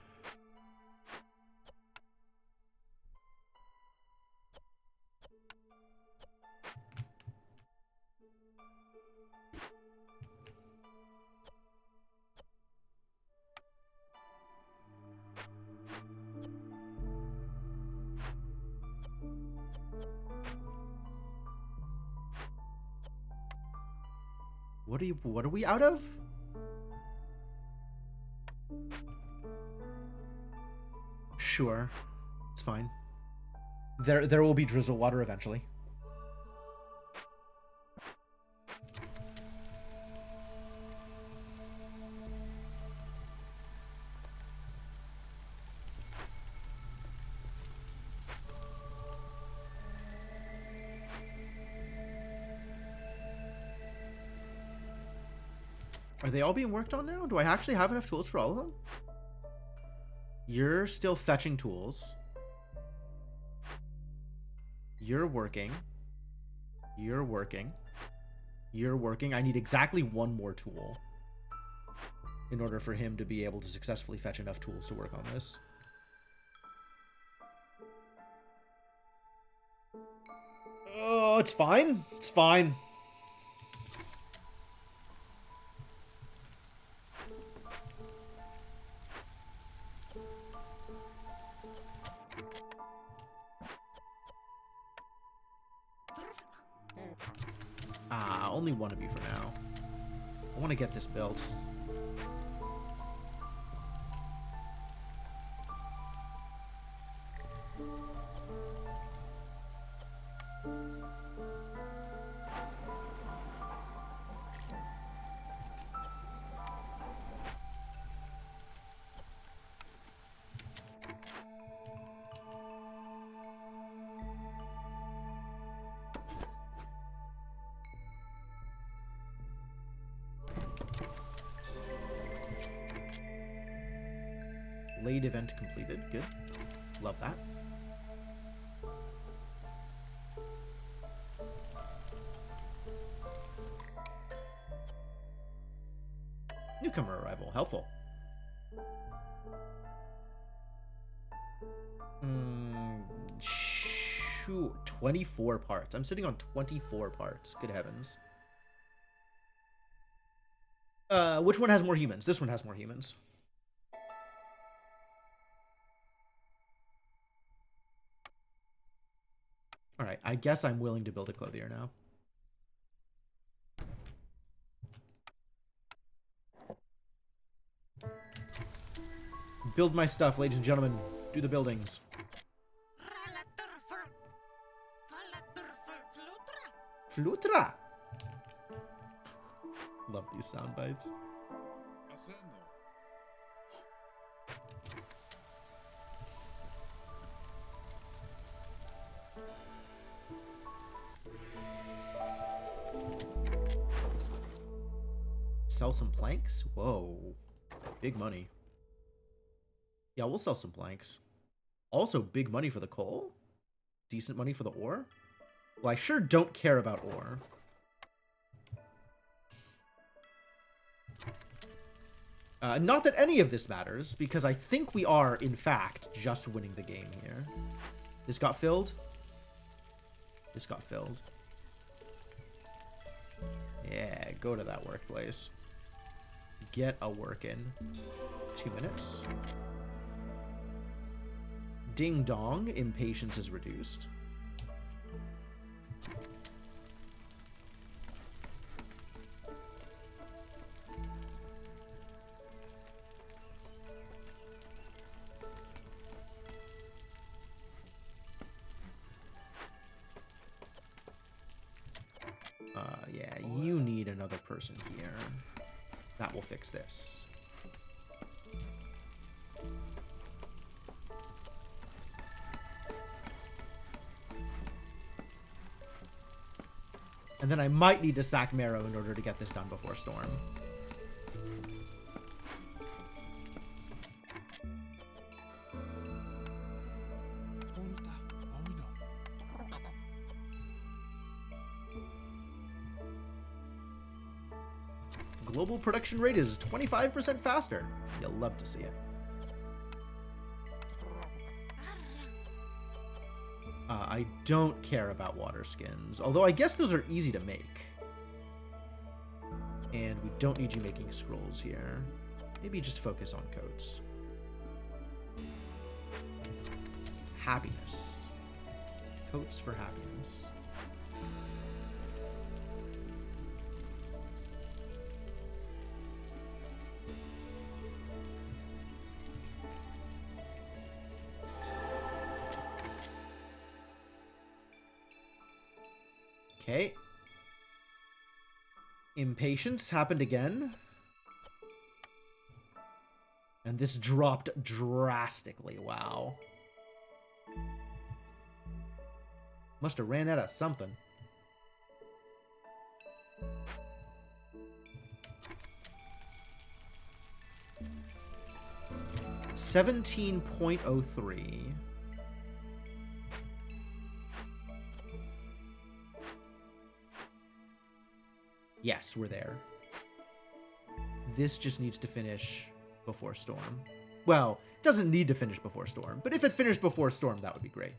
What are we out of? Sure. It's fine. There will be drizzle water eventually. Are they all being worked on now? Do I actually have enough tools for all of them? You're still fetching tools. You're working. You're working. You're working. I need exactly one more tool in order for him to be able to successfully fetch enough tools to work on this. Oh, it's fine. It's fine. Only one of you for now. I want to get this built. Late event completed. Good. Love that. Newcomer arrival. Helpful. Shoot. 24 parts. I'm sitting on 24 parts. Good heavens. Which one has more humans? This one has more humans. Alright, I guess I'm willing to build a clothier now. Build my stuff, ladies and gentlemen. Do the buildings. Flutra. Love these sound bites. Haciendo. Sell some planks? Whoa. Big money. Yeah, we'll sell some planks. Also, big money for the coal? Decent money for the ore? Well, I sure don't care about ore. Not that any of this matters, because I think we are, in fact, just winning the game here. This got filled. This got filled. Yeah, go to that workplace. Get a work in. 2 minutes. Ding dong, impatience is reduced. Yeah, you need another person here. That will fix this. And then I might need to sack Marrow in order to get this done before Storm. Puta, vámonos. Global production rate is 25% faster. You'll love to see it. I don't care about water skins, although I guess those are easy to make. And we don't need you making scrolls here. Maybe just focus on coats. Happiness. Coats for happiness. Okay. Impatience happened again. And this dropped drastically. Wow. Must have ran out of something. $17.03. Yes, we're there. This just needs to finish before Storm. Well, it doesn't need to finish before Storm, but if it finished before Storm, that would be great.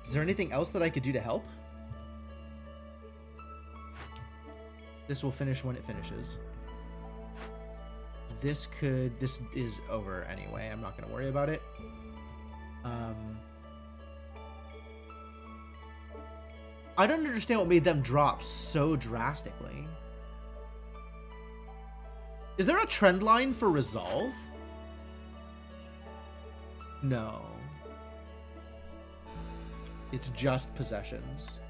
Is there anything else that I could do to help? This will finish when it finishes. This is over anyway. I'm not going to worry about it. I don't understand what made them drop so drastically. Is there a trend line for Resolve? No. It's just possessions.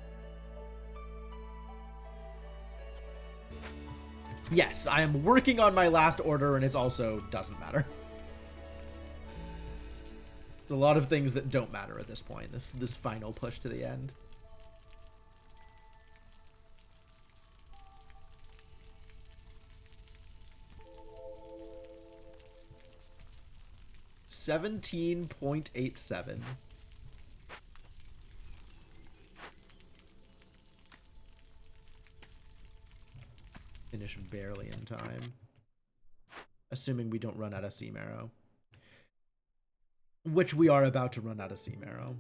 Yes, I am working on my last order, and it also doesn't matter. There's a lot of things that don't matter at this point, this final push to the end. $17.87. Finish barely in time. Assuming we don't run out of sea marrow. Which we are about to run out of sea marrow.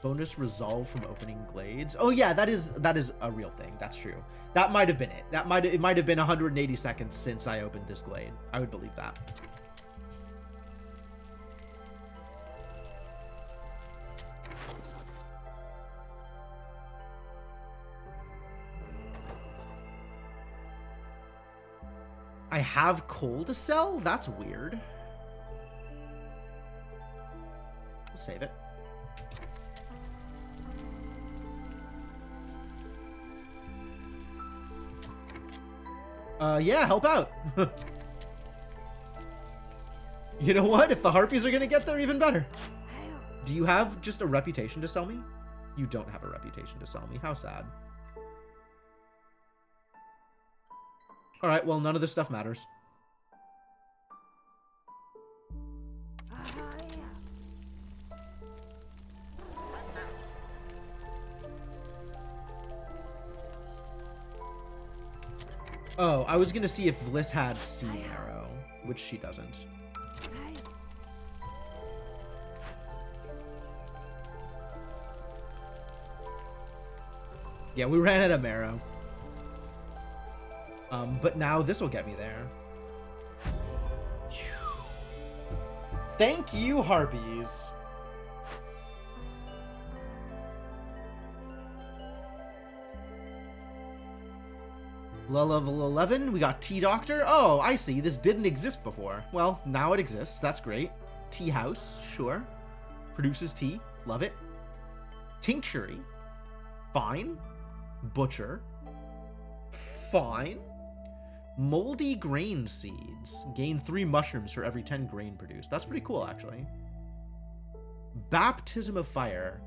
Bonus resolve from opening glades. Oh yeah, that is a real thing. That's true. That might have been it. It might have been 180 seconds since I opened this glade. I would believe that. I have coal to sell? That's weird. I'll save it. Yeah, help out. You know what? If the harpies are gonna get there, even better. Do you have just a reputation to sell me? You don't have a reputation to sell me. How sad. Alright, well, none of this stuff matters. Oh, I was gonna see if Vliss had Sea Marrow, which she doesn't. Yeah, we ran out of marrow. But now this will get me there. Thank you, harpies. Level 11, we got Tea Doctor. Oh, I see. This didn't exist before. Well, now it exists. That's great. Tea House, sure. Produces tea. Love it. Tinctury. Fine. Butcher. Fine. Moldy grain seeds. Gain 3 mushrooms for every 10 grain produced. That's pretty cool, actually. Baptism of Fire.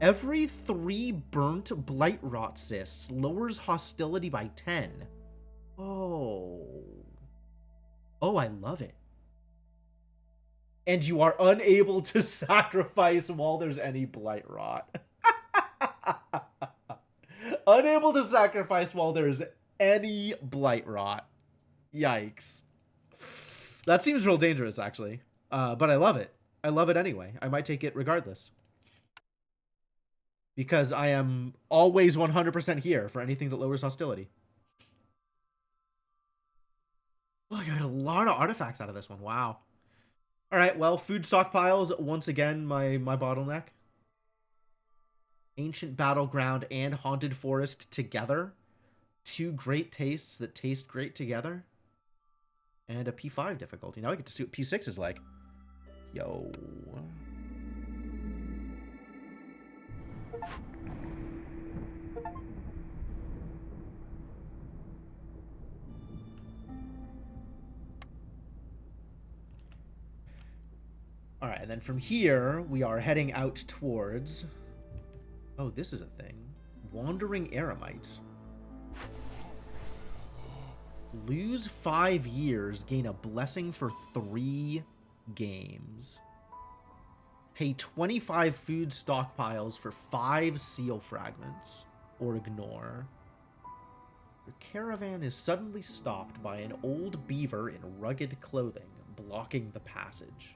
Every 3 burnt blight rot cysts lowers hostility by 10. Oh. Oh, I love it. And you are unable to sacrifice while there's any blight rot. Unable to sacrifice while there's any blight rot. Yikes. That seems real dangerous, actually. But I love it. I love it anyway. I might take it regardless. Because I am always 100% here for anything that lowers hostility. Oh, I got a lot of artifacts out of this one. Wow. Alright, well, food stockpiles, once again, my bottleneck. Ancient Battleground and Haunted Forest together. 2 great tastes that taste great together. And a P5 difficulty. Now I get to see what P6 is like. Yo. Alright, and then from here, we are heading out towards... Oh, this is a thing. Wandering Eremite. Lose 5 years, gain a blessing for 3 games. Pay 25 food stockpiles for 5 seal fragments. Or ignore. Your caravan is suddenly stopped by an old beaver in rugged clothing, blocking the passage.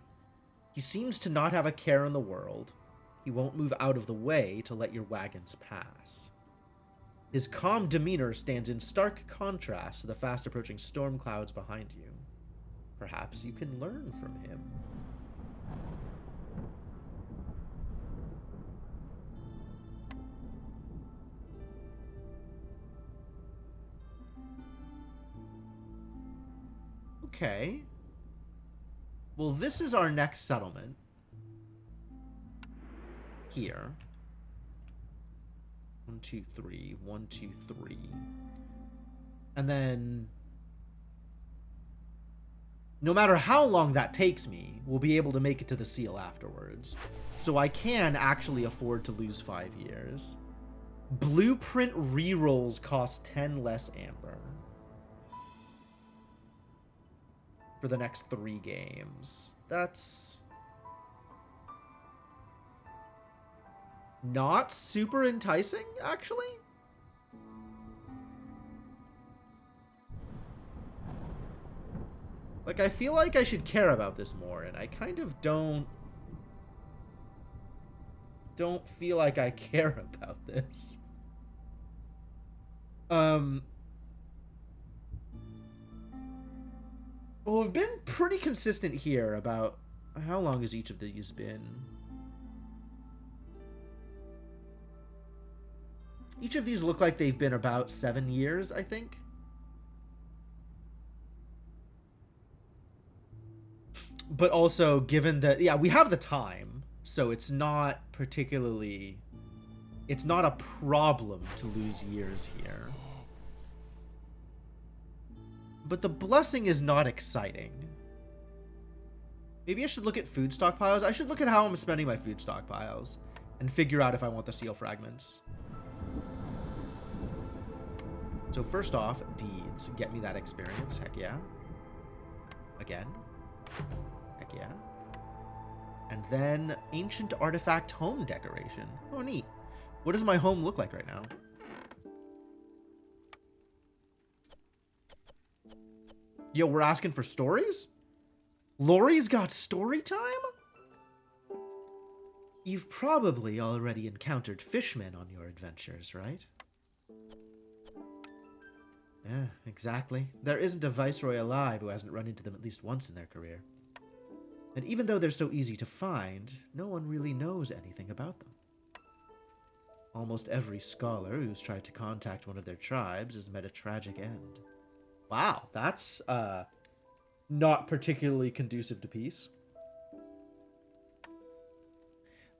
He seems to not have a care in the world. He won't move out of the way to let your wagons pass. His calm demeanor stands in stark contrast to the fast-approaching storm clouds behind you. Perhaps you can learn from him. Okay. Well, this is our next settlement. Here. 1, 2, 3. 1, 2, 3. And then... no matter how long that takes me, we'll be able to make it to the seal afterwards. So I can actually afford to lose 5 years. Blueprint rerolls cost 10 less amber. For the next 3 games. That's... not super enticing, actually. Like, I feel like I should care about this more, and I kind of don't feel like I care about this. Well, we've been pretty consistent here about how long has each of these been. Each of these look like they've been about 7 years, I think. But also, given that, yeah, we have the time, so it's not particularly... It's not a problem to lose years here. But the blessing is not exciting. Maybe I should look at food stockpiles. I should look at how I'm spending my food stockpiles and figure out if I want the seal fragments. So first off, deeds. Get me that experience. Heck yeah. Again. Heck yeah. And then ancient artifact home decoration. Oh, neat. What does my home look like right now? Yo, we're asking for stories? Lori's got story time? You've probably already encountered fishmen on your adventures, right? Yeah, exactly. There isn't a viceroy alive who hasn't run into them at least once in their career. And even though they're so easy to find, no one really knows anything about them. Almost every scholar who's tried to contact one of their tribes has met a tragic end. Wow, that's not particularly conducive to peace.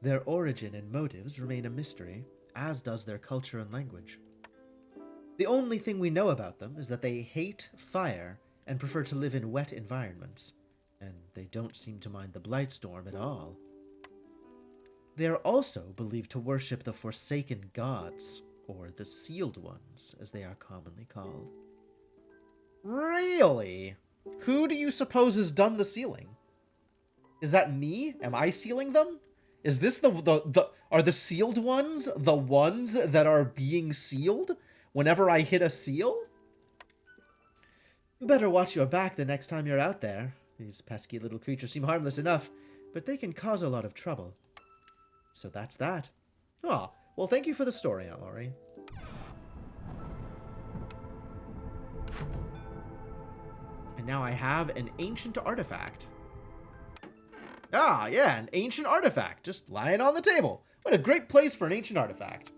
Their origin and motives remain a mystery, as does their culture and language. The only thing we know about them is that they hate fire and prefer to live in wet environments, and they don't seem to mind the Blightstorm at all. They are also believed to worship the Forsaken Gods, or the Sealed Ones, as they are commonly called. Really? Who do you suppose has done the sealing? Is that me? Am I sealing them? Is this are the sealed ones the ones that are being sealed whenever I hit a seal? You better watch your back the next time you're out there. These pesky little creatures seem harmless enough, but they can cause a lot of trouble. So that's that. Ah, well, thank you for the story, Aunt Lori. And now I have an ancient artifact. Ah, yeah, an ancient artifact, just lying on the table. What a great place for an ancient artifact.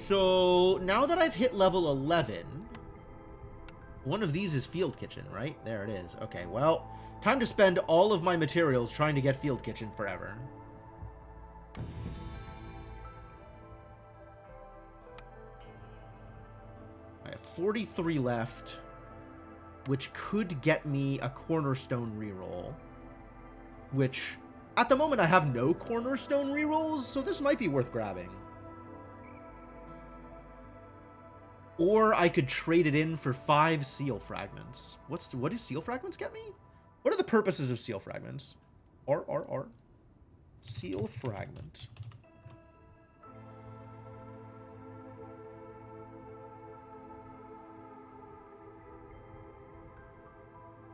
So, now that I've hit level 11, one of these is Field Kitchen, right? There it is. Okay, well, time to spend all of my materials trying to get Field Kitchen forever. I have 43 left, which could get me a Cornerstone reroll, which, at the moment, I have no Cornerstone rerolls, so this might be worth grabbing. Or I could trade it in for 5 seal fragments. What do seal fragments get me? What are the purposes of seal fragments? Seal fragment.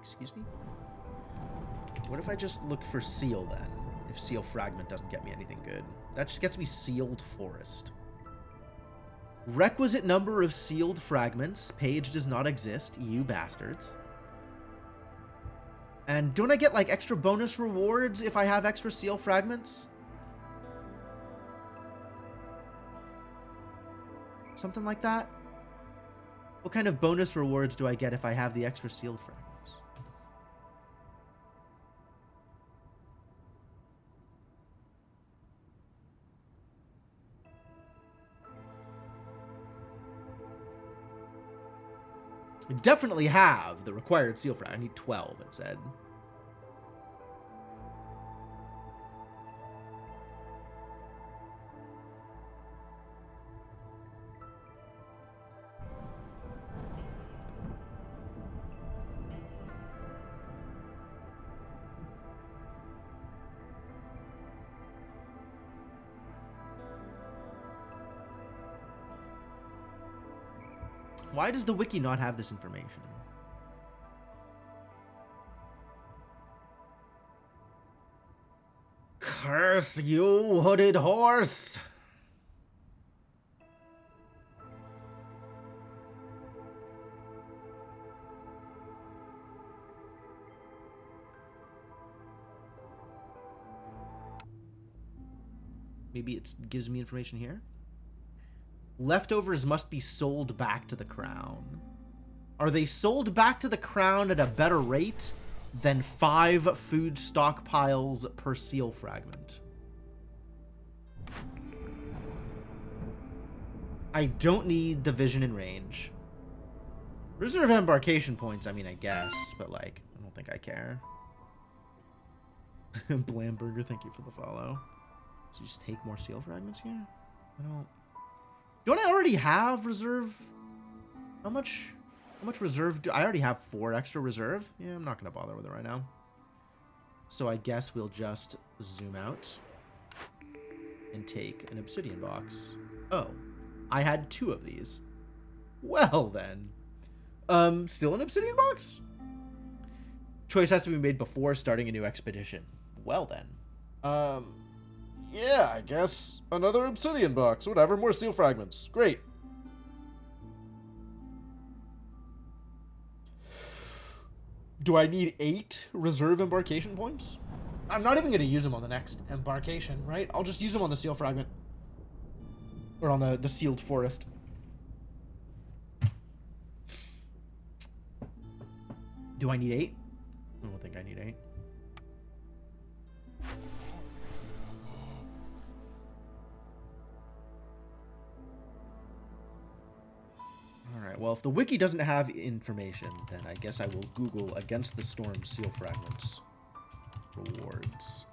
Excuse me? What if I just look for seal then? If seal fragment doesn't get me anything good. That just gets me sealed forest. Requisite number of sealed fragments. Page does not exist, you bastards. And don't I get like extra bonus rewards if I have extra seal fragments? Something like that? What kind of bonus rewards do I get if I have the extra sealed fragments? I definitely have the required seal frag. I need 12, it said. Why does the wiki not have this information? Curse you, hooded horse! Maybe it gives me information here. Leftovers must be sold back to the crown. Are they sold back to the crown at a better rate than 5 food stockpiles per seal fragment? I don't need the vision and range. Reserve embarkation points, I mean, I guess, but like, I don't think I care. Blamburger, thank you for the follow. So just take more seal fragments here? I don't I already have reserve? How much reserve do I already have? 4 extra reserve? Yeah, I'm not gonna bother with it right now. So I guess we'll just zoom out and take an obsidian box. Oh, I had 2 of these. Well then. Still an obsidian box? Choice has to be made before starting a new expedition. Well then. Yeah, I guess. Another obsidian box. Whatever, more seal fragments. Great. Do I need 8 reserve embarkation points? I'm not even going to use them on the next embarkation, right? I'll just use them on the seal fragment. Or on the sealed forest. Do I need 8? I don't think I need 8. Alright, well, if the wiki doesn't have information, then I guess I will Google Against the Storm seal fragments rewards.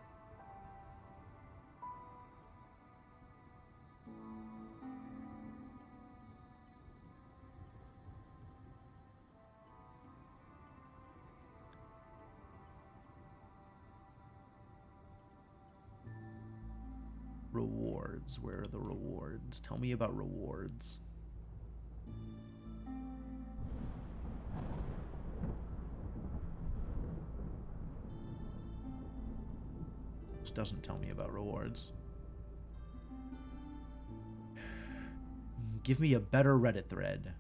Rewards. Where are the rewards? Tell me about rewards. This doesn't tell me about rewards. Give me a better Reddit thread.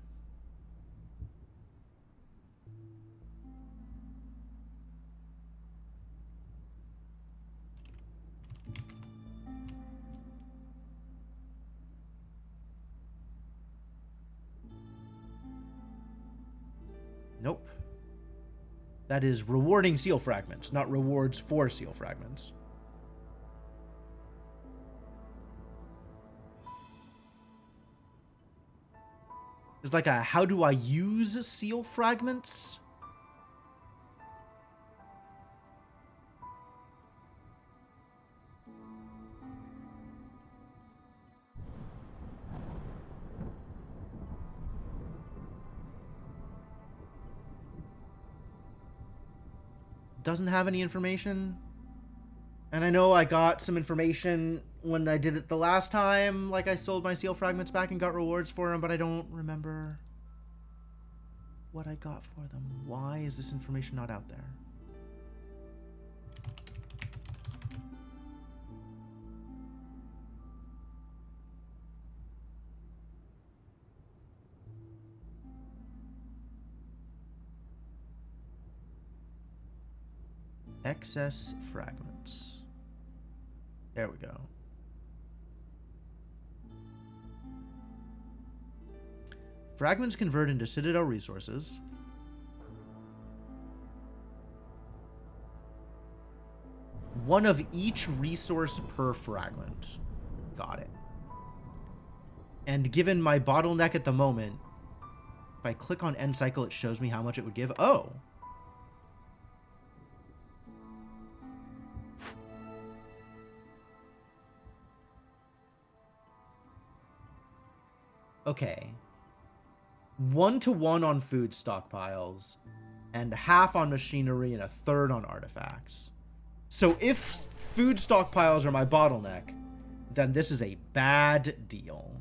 Nope. That is rewarding seal fragments, not rewards for seal fragments. There's like a how do I use seal fragments? Doesn't have any information. And I know I got some information when I did it the last time, like I sold my seal fragments back and got rewards for them, but I don't remember what I got for them. Why is this information not out there? Excess fragments. There we go. Fragments convert into Citadel resources. One of each resource per fragment. Got it. And given my bottleneck at the moment, if I click on end cycle, it shows me how much it would give. Oh. Okay. 1-to-1 on food stockpiles, and half on machinery and a third on artifacts. So if food stockpiles are my bottleneck, then this is a bad deal.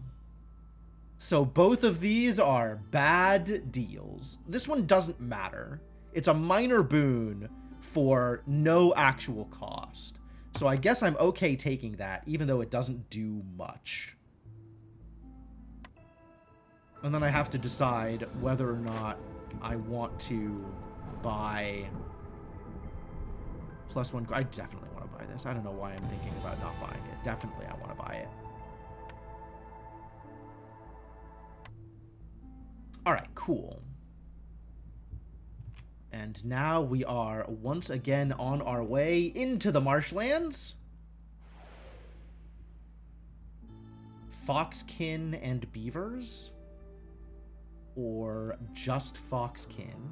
So both of these are bad deals. This one doesn't matter. It's a minor boon for no actual cost. So I guess I'm okay taking that, even though it doesn't do much. And then I have to decide whether or not I want to buy +1. I definitely want to buy this. I don't know why I'm thinking about not buying it. Definitely I want to buy it. All right, cool. And now we are once again on our way into the marshlands. Foxkin and beavers? Or just foxkin?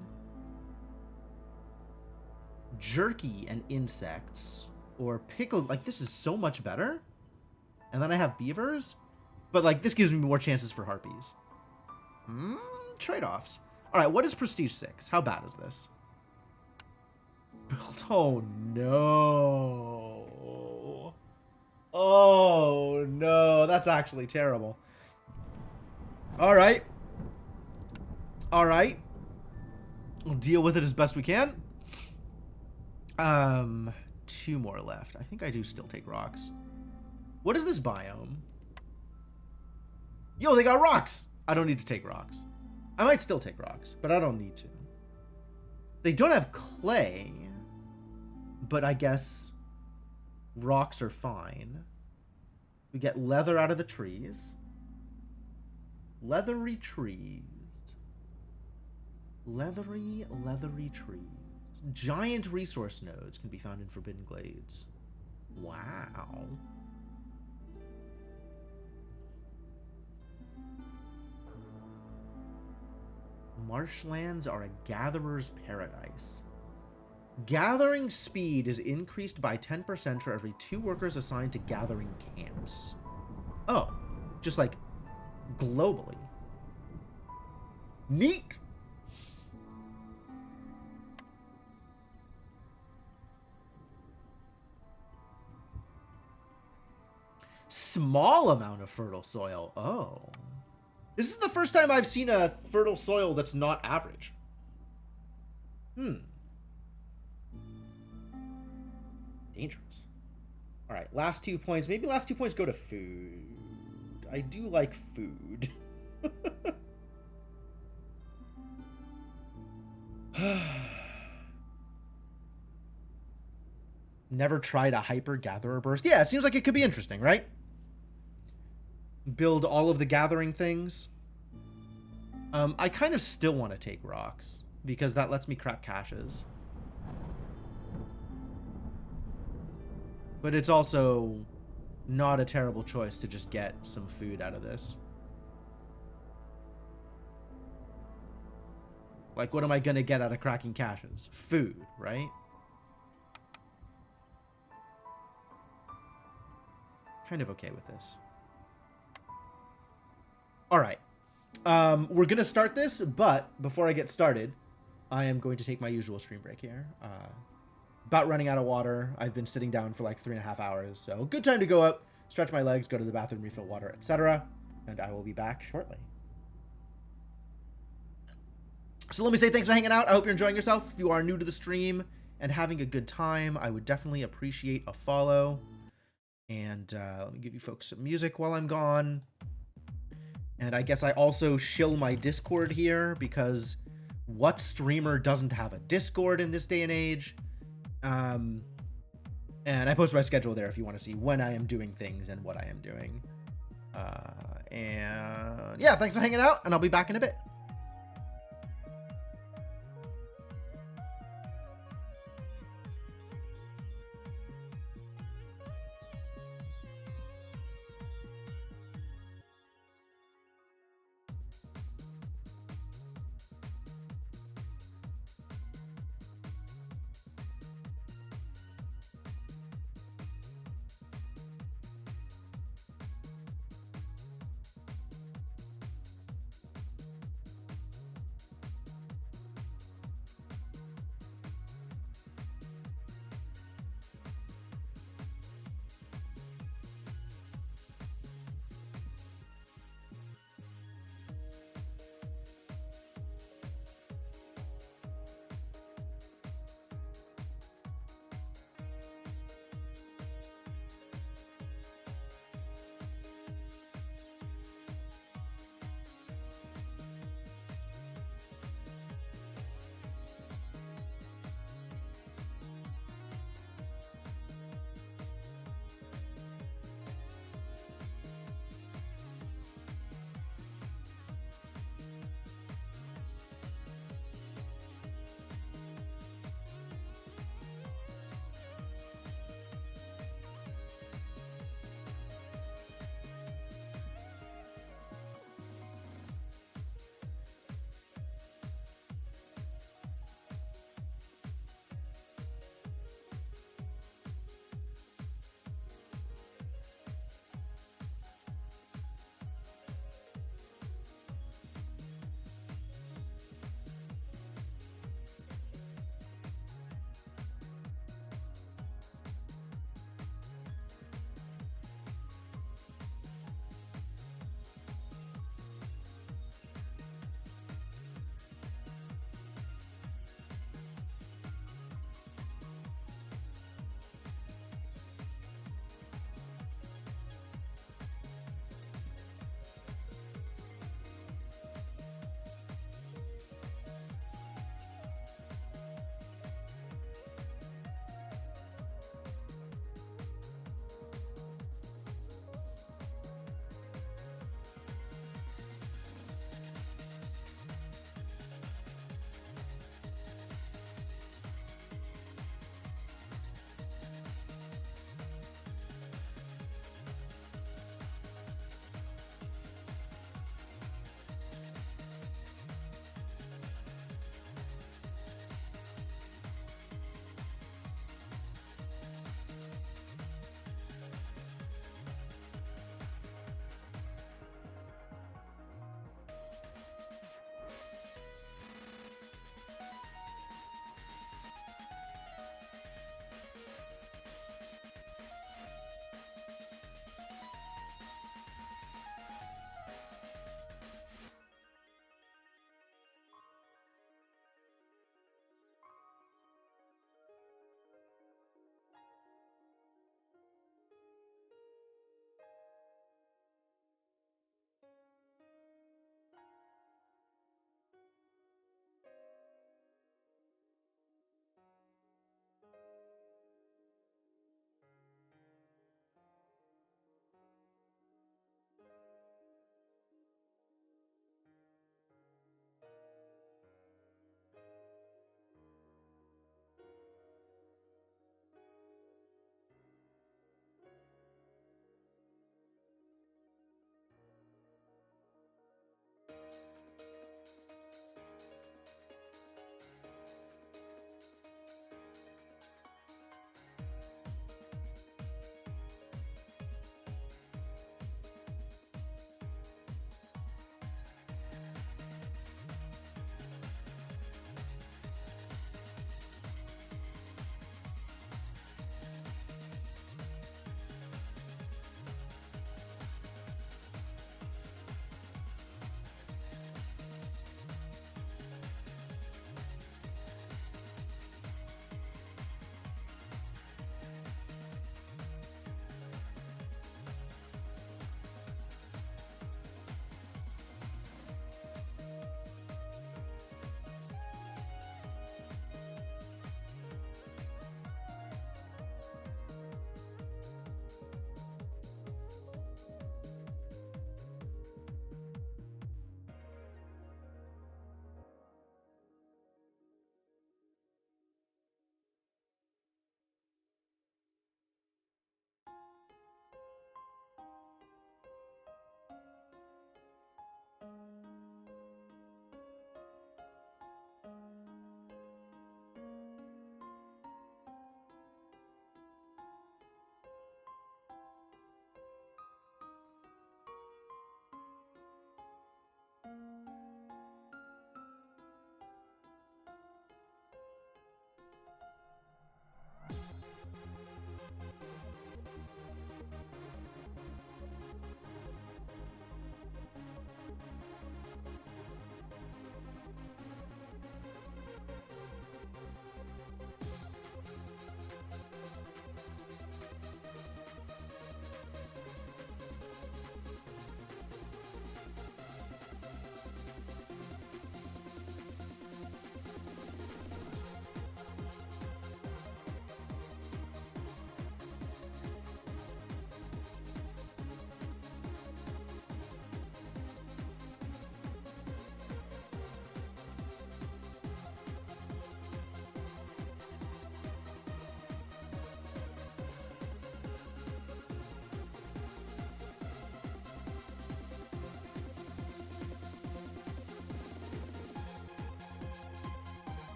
Jerky and insects? Or pickled? Like, this is so much better. And then I have beavers? But, like, this gives me more chances for harpies. Trade-offs. All right, what is Prestige 6? How bad is this? Oh, no. Oh, no. That's actually terrible. All right. All right. We'll deal with it as best we can. 2 more left. I think I do still take rocks. What is this biome? Yo, they got rocks. I don't need to take rocks. I might still take rocks, but I don't need to. They don't have clay, but I guess rocks are fine. We get leather out of the trees. Leathery trees. Leathery trees. Giant resource nodes can be found in Forbidden Glades. Wow. Marshlands are a gatherer's paradise. Gathering speed is increased by 10% for every 2 workers assigned to gathering camps. Oh, just like globally. Neat. Small amount of fertile soil. Oh. This is the first time I've seen a fertile soil that's not average. Dangerous. All right, last 2 points. Maybe last 2 points go to food. I do like food. Never tried a hyper gatherer burst. Yeah, it seems like it could be interesting, right? Build all of the gathering things. I kind of still want to take rocks because that lets me crack caches. But it's also not a terrible choice to just get some food out of this. Like, what am I going to get out of cracking caches? Food, right? Kind of okay with this. All right. We're going to start this, but before I get started, I am going to take my usual stream break here. About running out of water. I've been sitting down for like 3.5 hours, so good time to go up, stretch my legs, go to the bathroom, refill water, etc. And I will be back shortly. So let me say thanks for hanging out. I hope you're enjoying yourself. If you are new to the stream and having a good time, I would definitely appreciate a follow. And let me give you folks some music while I'm gone. And I guess I also shill my Discord here, because what streamer doesn't have a Discord in this day and age? And I post my schedule there if you want to see when I am doing things and what I am doing. And yeah, thanks for hanging out, and I'll be back in a bit.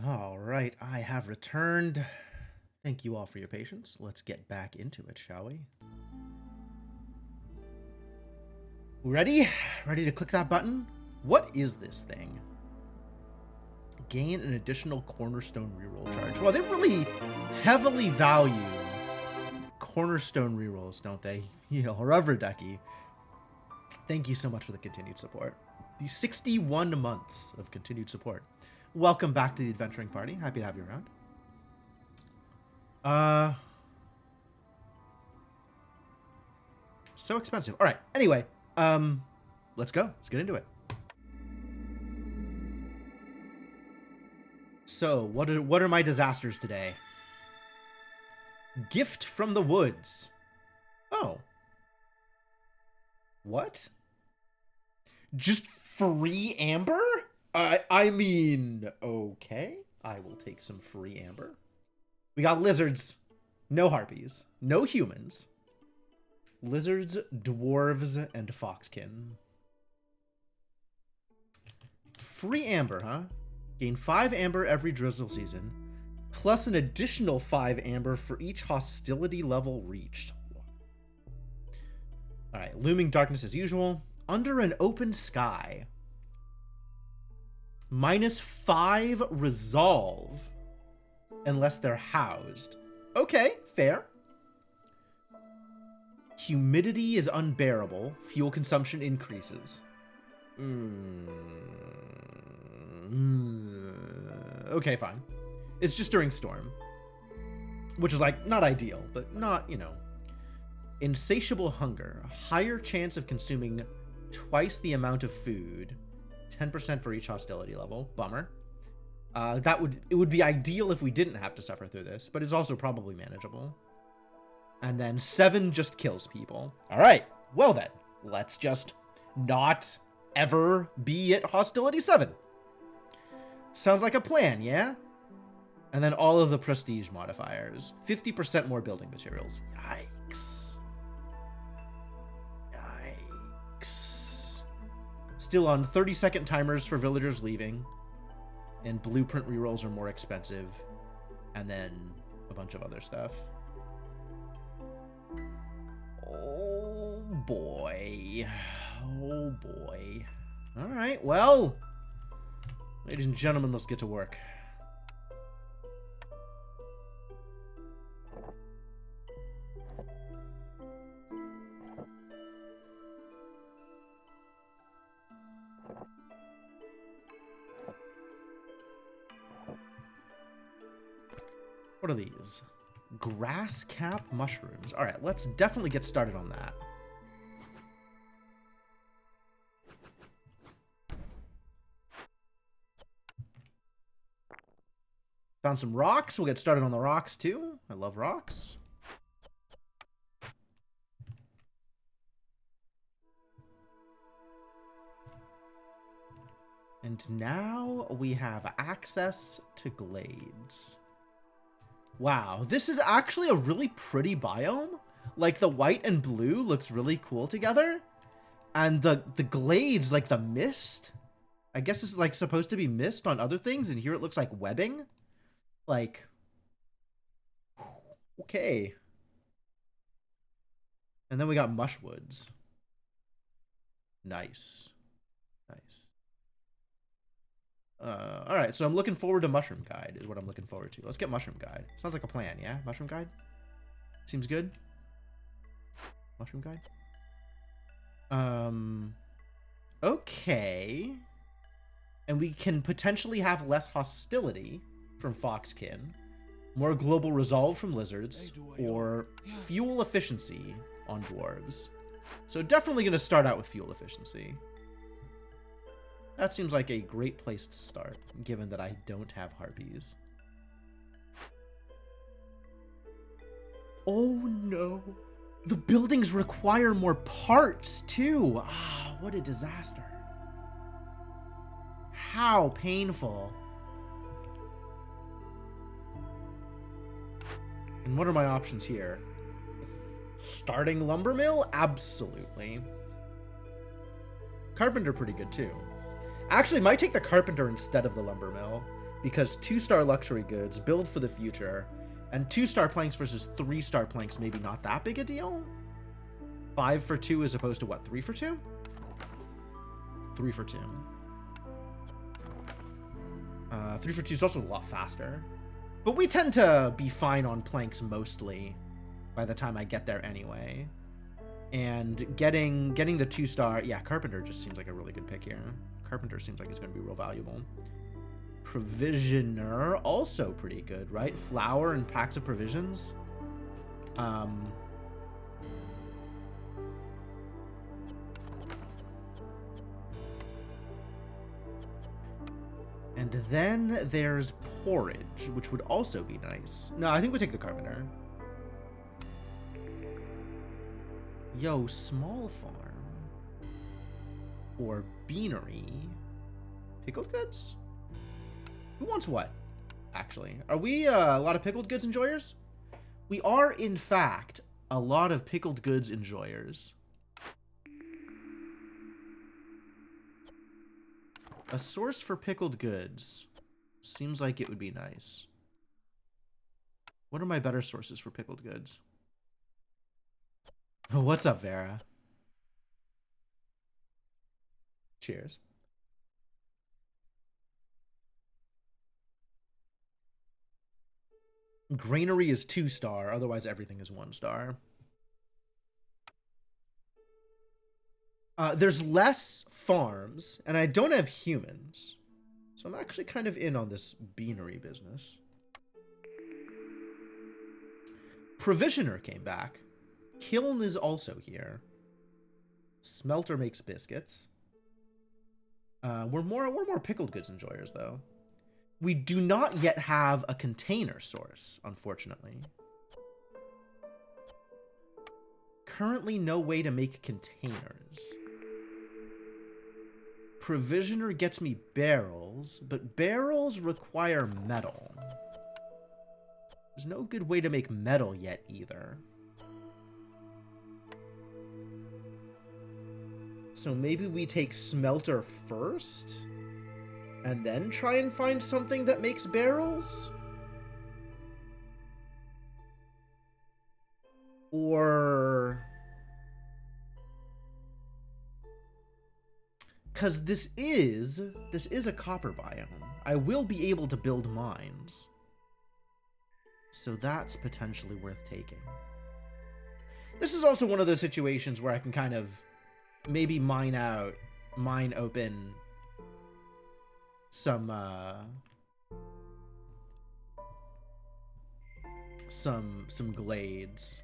All right, I have returned. Thank you all for your patience. Let's get back into it, shall we? Ready? Ready to click that button? What is this thing? Gain an additional cornerstone reroll charge. Well, they really heavily value cornerstone rerolls, don't they? Rubber Ducky. Thank you so much for the continued support. The 61 months of continued support. Welcome back to the adventuring party. Happy to have you around. So expensive. All right. Anyway, let's go. Let's get into it. So, what are my disasters today? Gift from the woods. Oh. What? Just free amber? I mean, okay. I will take some free amber. We got lizards. No harpies. No humans. Lizards, dwarves, and foxkin. Free amber, huh? Gain 5 amber every drizzle season, plus an additional 5 amber for each hostility level reached. Alright, looming darkness as usual. Under an open sky. -5 resolve, unless they're housed. Okay, fair. Humidity is unbearable. Fuel consumption increases. Okay, fine. It's just during storm. Which is, like, not ideal, but not, you know. Insatiable hunger. Higher chance of consuming twice the amount of food. 10% for each hostility level. Bummer. It would be ideal if we didn't have to suffer through this, but it's also probably manageable. And then 7 just kills people. Alright, well then, let's just not ever be at hostility 7. Sounds like a plan, yeah? And then all of the prestige modifiers. 50% more building materials. Yikes. Yikes. Still on 30-second timers for villagers leaving. And blueprint rerolls are more expensive. And then a bunch of other stuff. Oh boy. Oh boy. Alright, well. Ladies and gentlemen, let's get to work. What are these? Grass cap mushrooms. All right, let's definitely get started on that. Found some rocks. We'll get started on the rocks too. I love rocks. And now we have access to glades. Wow, this is actually a really pretty biome. Like, the white and blue looks really cool together. And the glades, like the mist. I guess it's like supposed to be mist on other things, and here it looks like webbing. Like, okay. And then we got mushwoods. Nice. Nice. Alright, so I'm looking forward to Mushroom Guide, is what I'm looking forward to. Let's get Mushroom Guide. Sounds like a plan, yeah? Mushroom Guide? Seems good? Mushroom Guide? Okay. And we can potentially have less hostility from Foxkin, more global resolve from lizards, or fuel efficiency on dwarves. So definitely going to start out with fuel efficiency. That seems like a great place to start, given that I don't have harpies. Oh no. The buildings require more parts, too. Ah, what a disaster. How painful. And what are my options here? Starting lumber mill? Absolutely. Carpenter pretty good, too. Actually, might take the carpenter instead of the lumber mill. because 2-star luxury goods build for the future, and 2-star planks versus 3-star planks maybe not that big a deal. 5 for 2 as opposed to what, 3 for 2? 3 for 2. 3 for 2 is also a lot faster. But we tend to be fine on planks mostly by the time I get there anyway. And getting the 2-star, yeah, Carpenter just seems like a really good pick here. Carpenter seems like it's going to be real valuable. Provisioner, also pretty good, right? Flour and packs of provisions. And then there's porridge, which would also be nice. No, I think we take the Carpenter. Yo, small farm. Or beanery. Pickled goods? Who wants what, actually? Are we a lot of pickled goods enjoyers? We are, in fact, a lot of pickled goods enjoyers. A source for pickled goods. Seems like it would be nice. What are my better sources for pickled goods? Oh, what's up, Vera? Cheers. Granary is 2-star, otherwise everything is 1-star. There's less farms, and I don't have humans. So I'm actually kind of in on this beanery business. Provisioner came back. Kiln is also here. Smelter makes biscuits. We're more pickled goods enjoyers, though. We do not yet have a container source, unfortunately. Currently, no way to make containers. Provisioner gets me barrels, but barrels require metal. There's no good way to make metal yet, either. So maybe we take smelter first? And then try and find something that makes barrels? Or... because this is a copper biome. I will be able to build mines. So that's potentially worth taking. This is also one of those situations where I can kind of maybe mine open some glades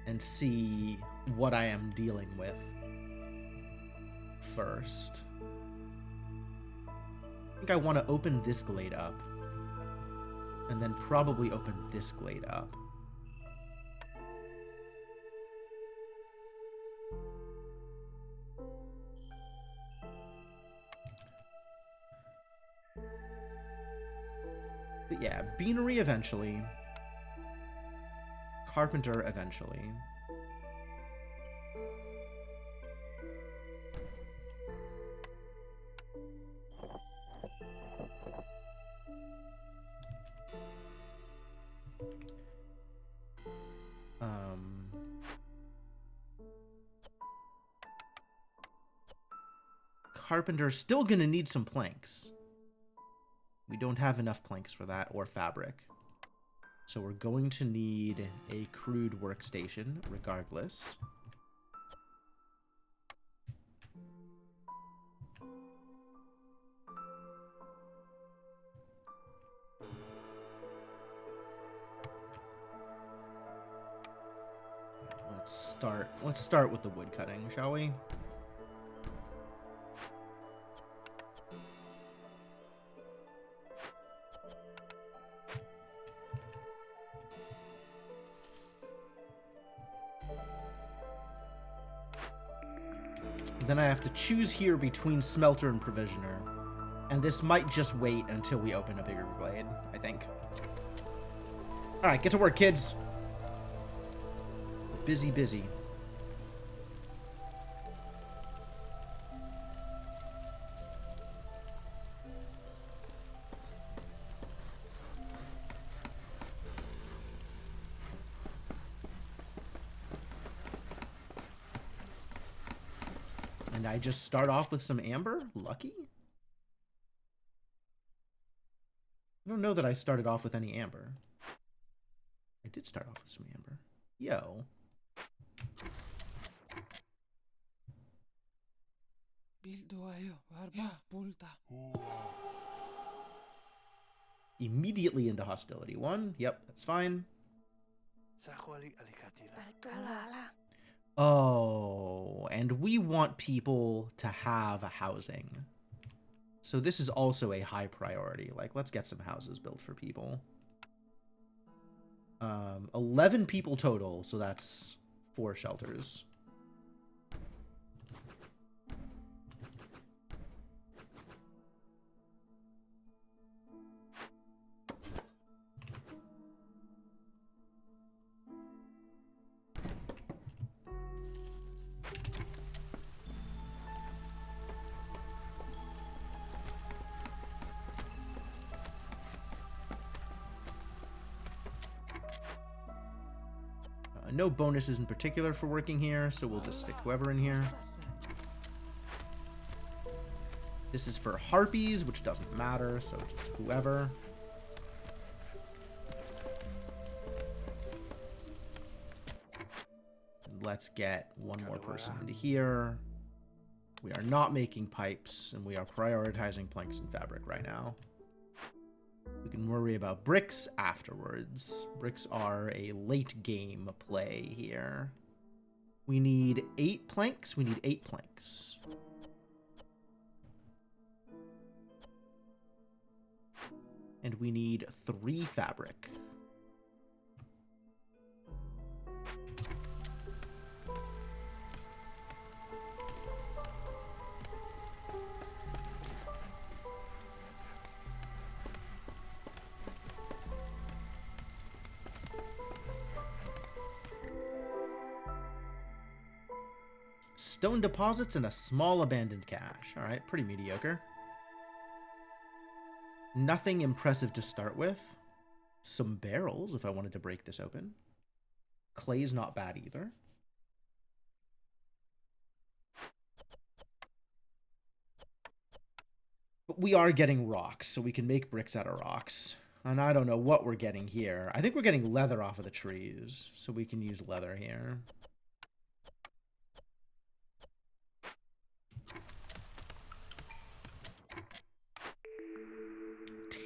and see what I am dealing with first. I think I want to open this glade up and then probably open this glade up. But yeah, beanery eventually. Carpenter eventually. Carpenter's still gonna need some planks. We don't have enough planks for that, or fabric. So we're going to need a crude workstation, regardless. Let's start with the wood cutting, shall we? Then I have to choose here between smelter and provisioner. And this might just wait until we open a bigger glade, I think. Alright, get to work, kids. Busy, busy. And I just start off with some amber? Lucky? I don't know that I started off with any amber. I did start off with some amber. Yo. Bildo ayo, warba, pulta. Immediately into hostility. 1. Yep, that's fine. Oh, and we want people to have housing. So this is also a high priority. Like, let's get some houses built for people. 11 people total, so that's 4 shelters. No bonuses in particular for working here, so we'll just stick whoever in here. This is for harpies, which doesn't matter, so just whoever. Let's get one more person into here. We are not making pipes, and we are prioritizing planks and fabric right now. We can worry about bricks afterwards. Bricks are a late game play here. We need 8 planks. We need 8 planks. And we need 3 fabric. Stone deposits and a small abandoned cache. All right, pretty mediocre. Nothing impressive to start with. Some barrels if I wanted to break this open. Clay's not bad either. But we are getting rocks, so we can make bricks out of rocks. And I don't know what we're getting here. I think we're getting leather off of the trees, so we can use leather here.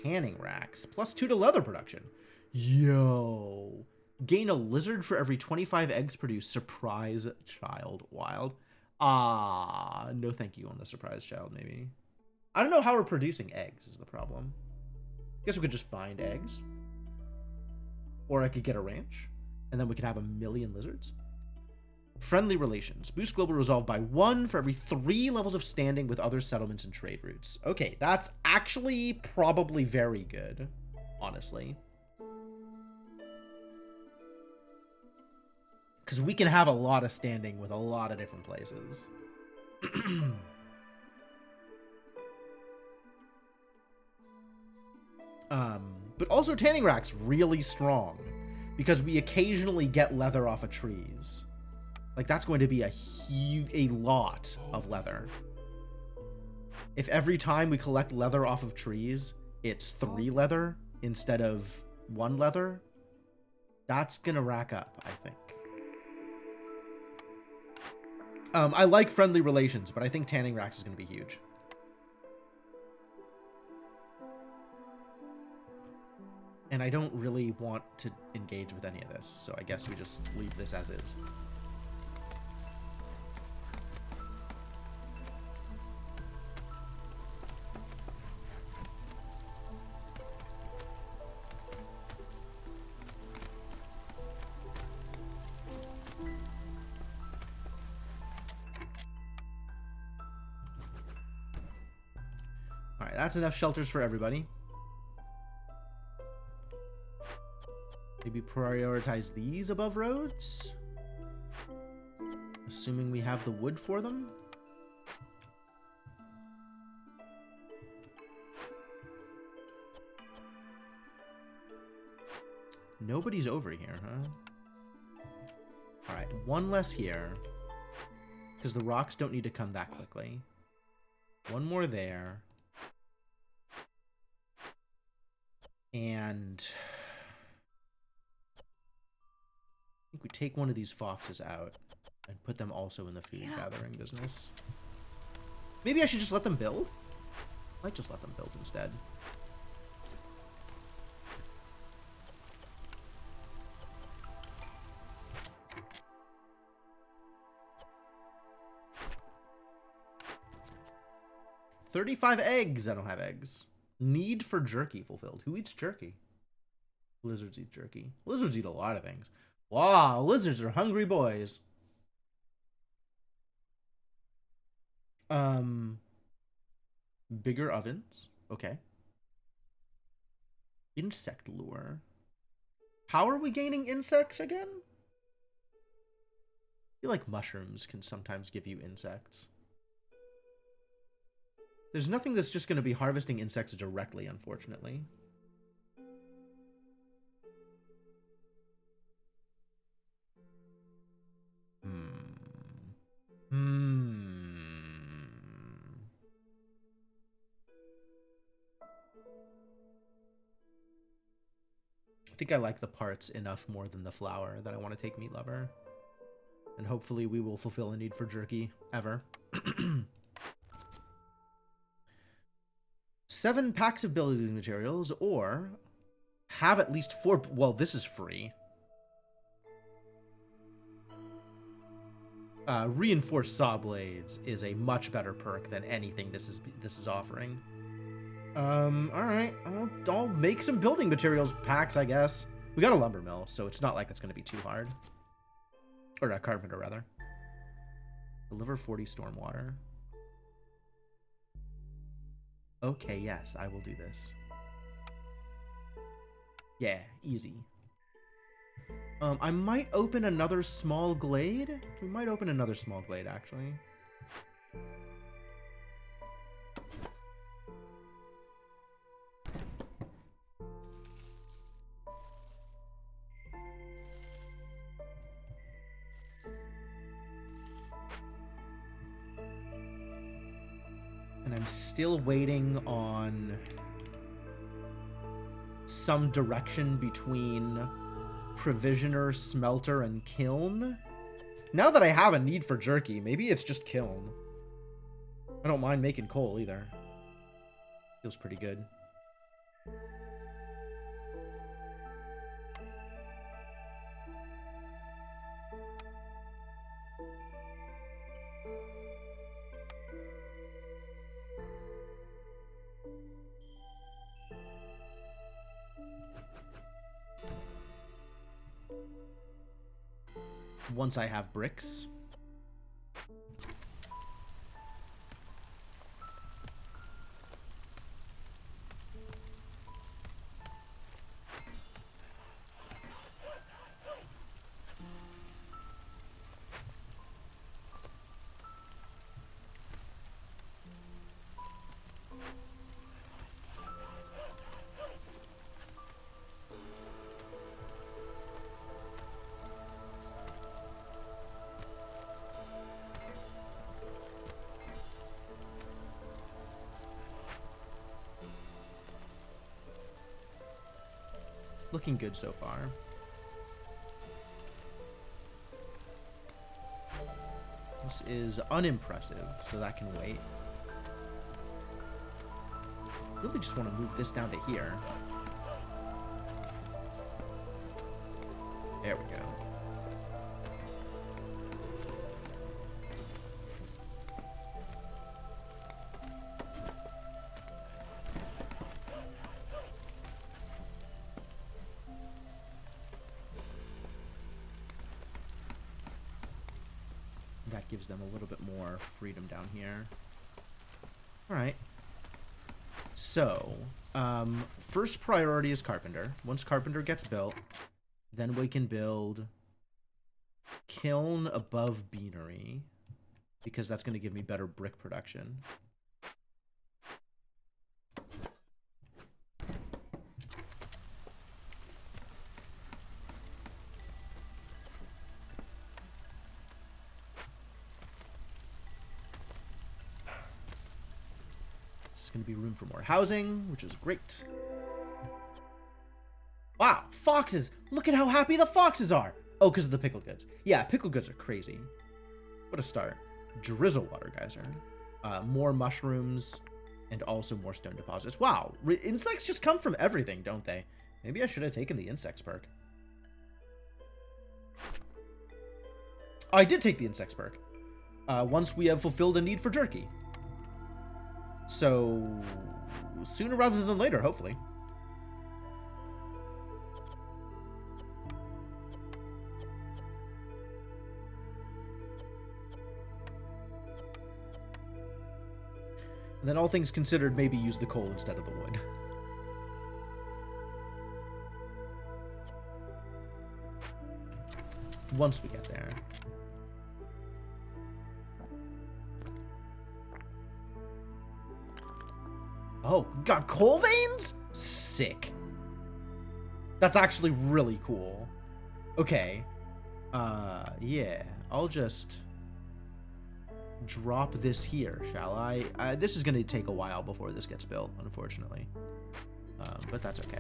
Tanning racks. +2 to leather production. Yo. Gain a lizard for every 25 eggs produced. Surprise child. Wild. No thank you on the surprise child, maybe. I don't know how we're producing eggs is the problem. Guess we could just find eggs. Or I could get a ranch. And then we could have 1,000,000 lizards. Friendly relations. Boost global resolve by 1 for every 3 levels of standing with other settlements and trade routes. Okay, that's actually probably very good, honestly. Because we can have a lot of standing with a lot of different places. But also tanning racks really strong. Because we occasionally get leather off of trees. Like, that's going to be a lot of leather. If every time we collect leather off of trees, it's 3 leather instead of 1 leather, that's going to rack up, I think. I like friendly relations, but I think tanning racks is going to be huge. And I don't really want to engage with any of this, so I guess we just leave this as is. Alright, that's enough shelters for everybody. Maybe prioritize these above roads? Assuming we have the wood for them? Nobody's over here, huh? Alright, 1 less here. Because the rocks don't need to come that quickly. One more there. And I think we take one of these foxes out and put them also in the food gathering business. Maybe I should just let them build? I might just let them build instead. $35 eggs. I don't have eggs. Need for jerky fulfilled. Who eats jerky? Lizards eat jerky. Lizards eat a lot of things. Wow, lizards are hungry boys. Bigger ovens. Okay. Insect lure. How are we gaining insects again? I feel like mushrooms can sometimes give you insects. There's nothing that's just going to be harvesting insects directly, unfortunately. I think I like the parts enough more than the flour that I want to take meat lover. And hopefully we will fulfill a need for jerky ever. 7 packs of building materials, or have at least 4. Well, this is free. Reinforced saw blades is a much better perk than anything this is offering. All right, I'll make some building materials packs, I guess. We got a lumber mill, so it's not like it's going to be too hard. Or a carpenter, rather. Deliver 40 stormwater. Okay, yes, I will do this. Yeah, easy. I might open another small glade. We might open another small glade, actually. And I'm still waiting on some direction between provisioner, smelter, and kiln. Now that I have a need for jerky, maybe it's just kiln. I don't mind making coal either. Feels pretty good. Once I have bricks. Looking good so far. This is unimpressive, so that can wait. Really just want to move this down to here. There we go. That gives them a little bit more freedom down here. All right. So, first priority is carpenter. Once carpenter gets built, then we can build kiln above beanery, because that's going to give me better brick production. There's going to be room for more housing, which is great. Wow, foxes! Look at how happy the foxes are! Oh, because of the pickle goods. Yeah, pickle goods are crazy. What a start. Drizzle water geyser. More mushrooms, and also more stone deposits. Wow, insects just come from everything, don't they? Maybe I should have taken the insects perk. I did take the insects perk. Once we have fulfilled a need for jerky. So, sooner rather than later, hopefully. And then all things considered, maybe use the coal instead of the wood. Once we get there. Oh, got coal veins? Sick. That's actually really cool. Okay. Yeah. I'll just drop this here, shall I? This is going to take a while before this gets built, unfortunately. But that's okay.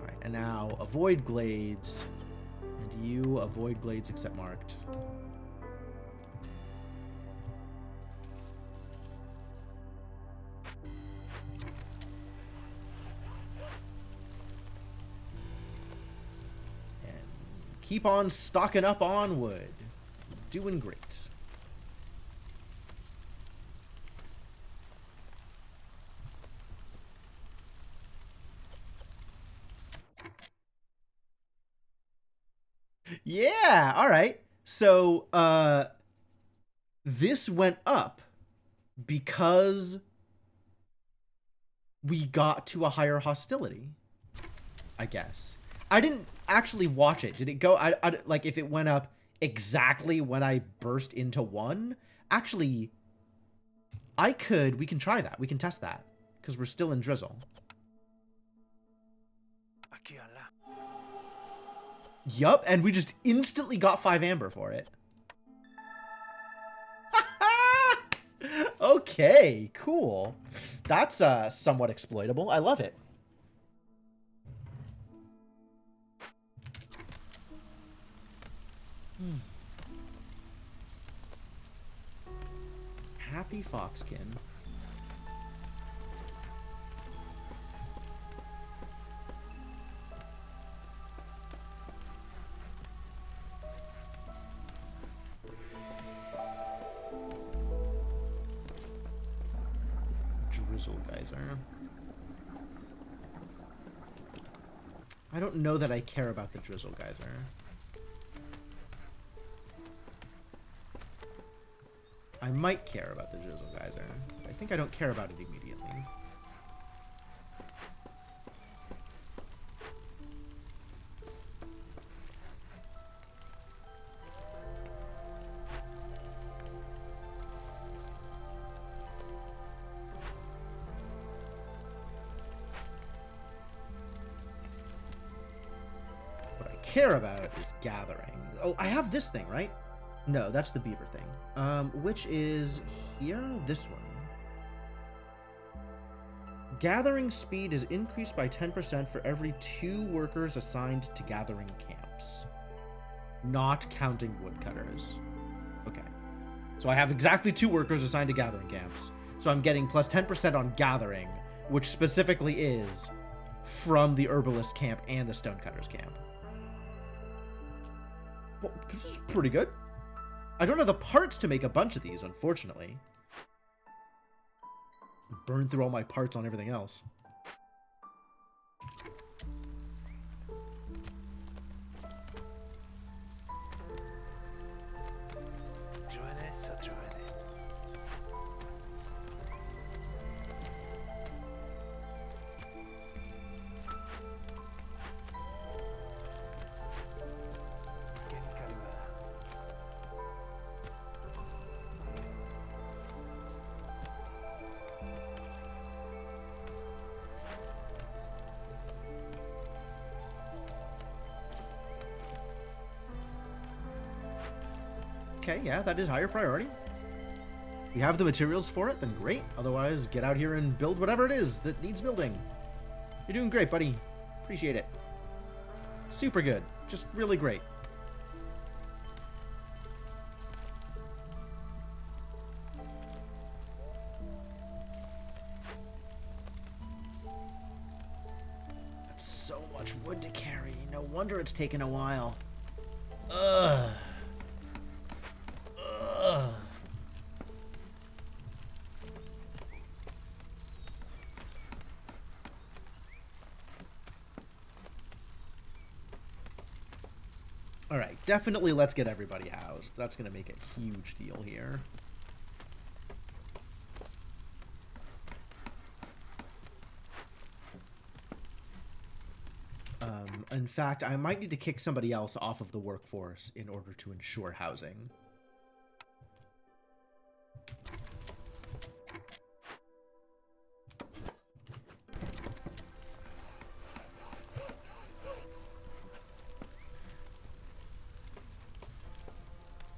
Alright, and now avoid glades. And you avoid glades except marked. Keep on stocking up on wood. Doing great. Yeah, all right. So, this went up because we got to a higher hostility, I guess. I didn't actually watch it. Did it go? Like if it went up exactly when I burst into one. Actually, we can try that. We can test that because we're still in drizzle. Yup, and we just instantly got 5 amber for it. Okay, cool. That's somewhat exploitable. I love it. Happy Foxkin. Drizzle geyser. I don't know that I care about the drizzle geyser. I might care about the drizzle geyser. I think I don't care about it immediately. What I care about is gathering. Oh, I have this thing, right? No, that's the beaver thing. Which is here? This one. Gathering speed is increased by 10% for every 2 workers assigned to gathering camps. Not counting woodcutters. Okay. So I have exactly 2 workers assigned to gathering camps. So I'm getting plus 10% on gathering, which specifically is from the herbalist camp and the stonecutters camp. Well, this is pretty good. I don't have the parts to make a bunch of these, unfortunately. Burn through all my parts on everything else. Okay, yeah, that is higher priority. We have the materials for it, then great. Otherwise, get out here and build whatever it is that needs building. You're doing great, buddy. Appreciate it. Super good. Just really great. That's so much wood to carry. No wonder it's taken a while. Ugh. Ugh. All right, definitely let's get everybody housed. That's going to make a huge deal here. In fact, I might need to kick somebody else off of the workforce in order to ensure housing.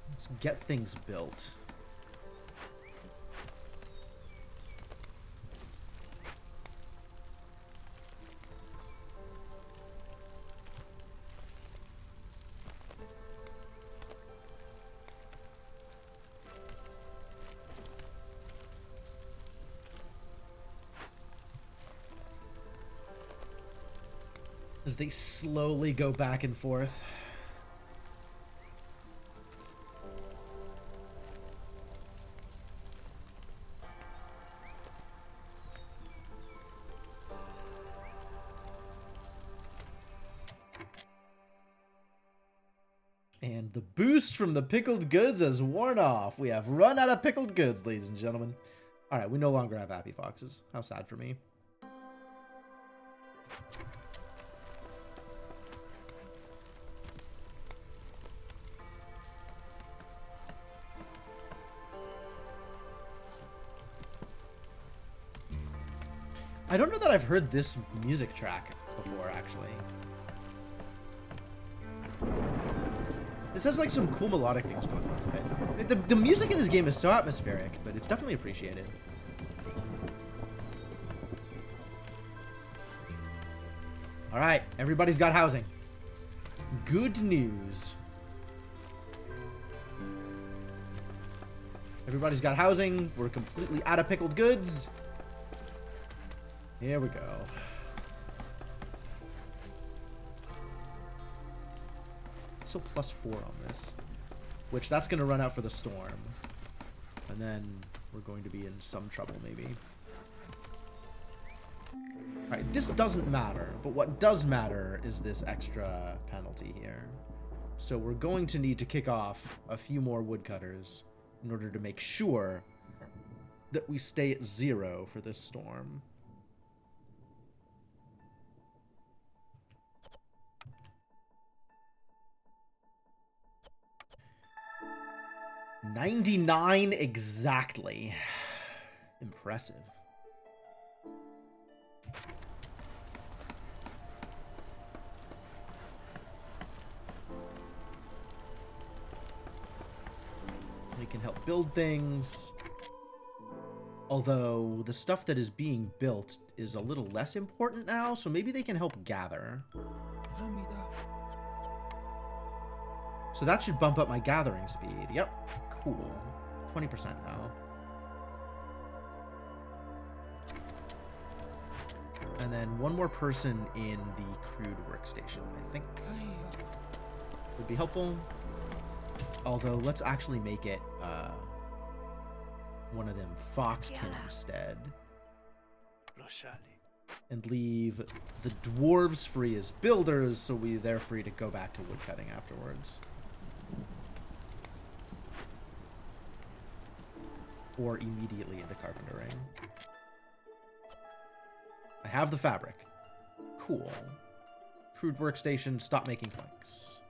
Let's get things built. As they slowly go back and forth. And the boost from the pickled goods has worn off. We have run out of pickled goods, ladies and gentlemen. All right, we no longer have happy foxes. How sad for me. I don't know that I've heard this music track before, actually. This has like some cool melodic things going on with it. The music in this game is so atmospheric, but it's definitely appreciated. All right, everybody's got housing. Good news. Everybody's got housing. We're completely out of pickled goods. Here we go. So +4 on this, which that's going to run out for the storm. And then we're going to be in some trouble, maybe. All right, this doesn't matter, but what does matter is this extra penalty here. So we're going to need to kick off a few more woodcutters in order to make sure that we stay at 0 for this storm. $99 exactly. Impressive. They can help build things. Although the stuff that is being built is a little less important now, so maybe they can help gather. So that should bump up my gathering speed. Yep. Cool. 20% now. And then one more person in the crude workstation, I think, would be helpful. Although, let's actually make it one of them Foxkin instead. And leave the dwarves free as builders, so they're free to go back to woodcutting afterwards. Or immediately into carpentering. I have the fabric. Cool. Crude workstation, stop making planks.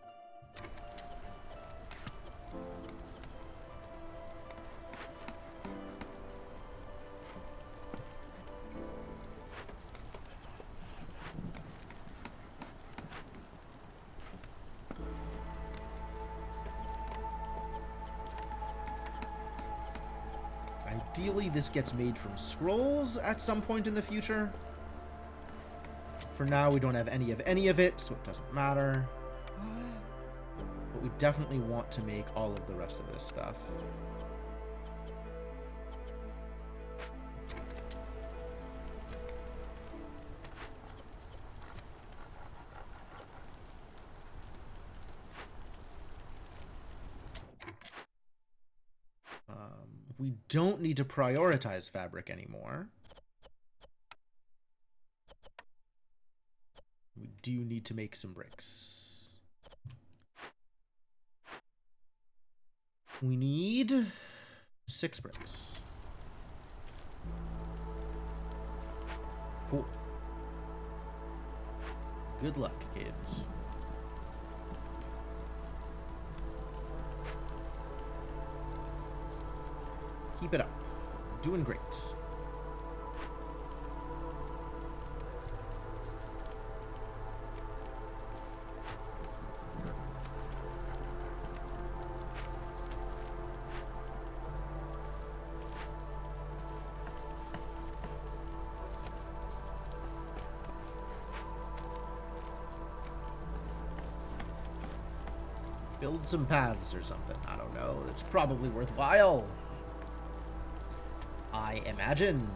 Ideally, this gets made from scrolls at some point in the future. For now, we don't have any of it, so it doesn't matter. But we definitely want to make all of the rest of this stuff. We don't need to prioritize fabric anymore. We do need to make some bricks. We need 6 bricks. Cool. Good luck, kids. Keep it up. Doing great. Build some paths or something. I don't know. It's probably worthwhile. I imagine.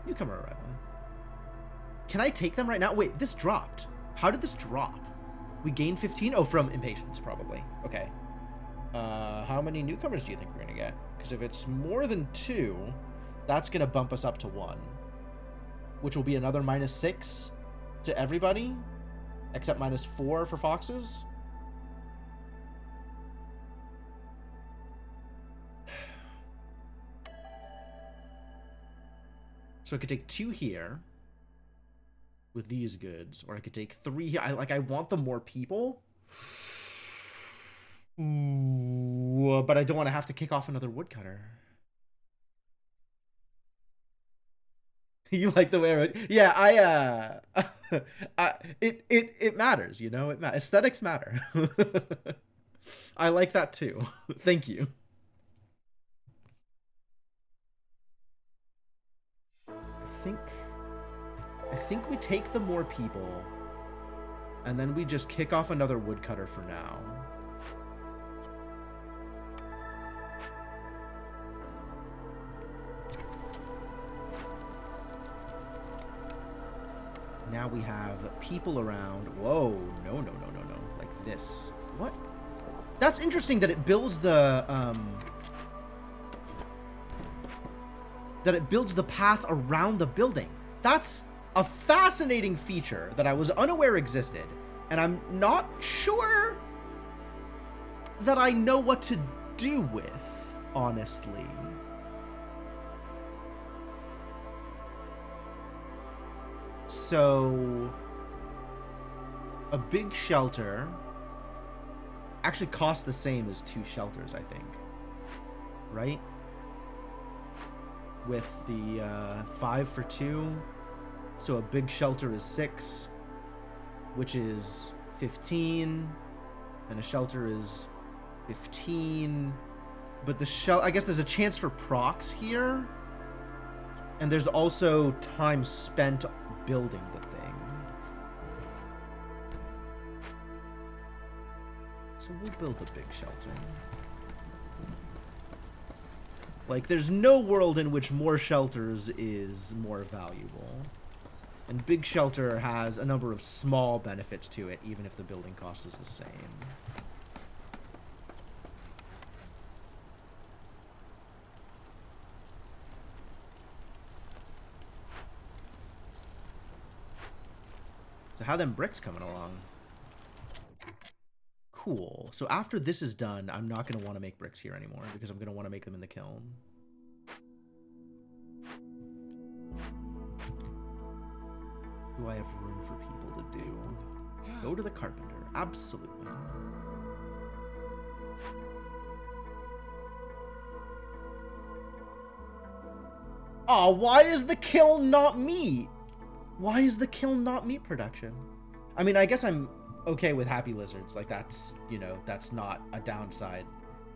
Newcomer arrival. Can I take them right now? Wait, this dropped. How did this drop? We gained 15? Oh, from impatience, probably. Okay. How many newcomers do you think we're gonna get? Because if it's more than 2, that's gonna bump us up to 1. Which will be another -6 to everybody, except -4 for foxes. So I could take 2 here with these goods, or I could take 3 here. I want the more people. Ooh, but I don't want to have to kick off another woodcutter. You like the way I wrote? Yeah, it matters, you know. Aesthetics matter. I like that too. Thank you. I think we take the more people, and then we just kick off another woodcutter for now. Now we have people around. Whoa, no. Like this. What? That's interesting that it builds the, that it builds the path around the building. That's a fascinating feature that I was unaware existed, and I'm not sure that I know what to do with, honestly. So, a big shelter actually costs the same as 2 shelters, I think. Right? With the 5 for 2. So a big shelter is 6, which is 15. And a shelter is 15. But I guess there's a chance for procs here. And there's also time spent building the thing. So we'll build a big shelter. Like, there's no world in which more shelters is more valuable. And big shelter has a number of small benefits to it, even if the building cost is the same. So how them bricks coming along? Cool. So after this is done, I'm not going to want to make bricks here anymore because I'm going to want to make them in the kiln. Do I have room for people to do? Go to the carpenter. Absolutely. Aw, why is the kiln not meat? Why is the kiln not meat production? I mean, I guess I'm okay with happy lizards. Like, that's, you know, that's not a downside.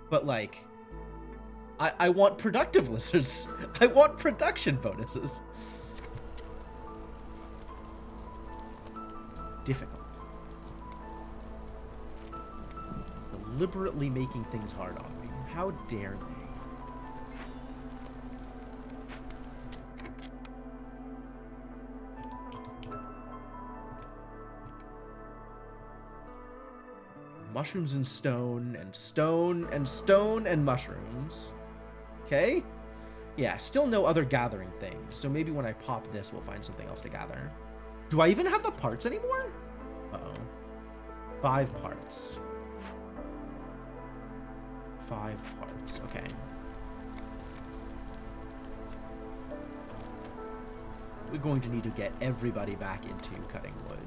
But, like, I want productive lizards. I want production bonuses. Difficult. Deliberately making things hard on me. How dare they? Mushrooms and stone, and stone, and stone, and mushrooms. Okay? Yeah, still no other gathering things, so maybe when I pop this, we'll find something else to gather. Do I even have the parts anymore? Uh-oh. 5 parts. 5 parts, okay. We're going to need to get everybody back into cutting wood.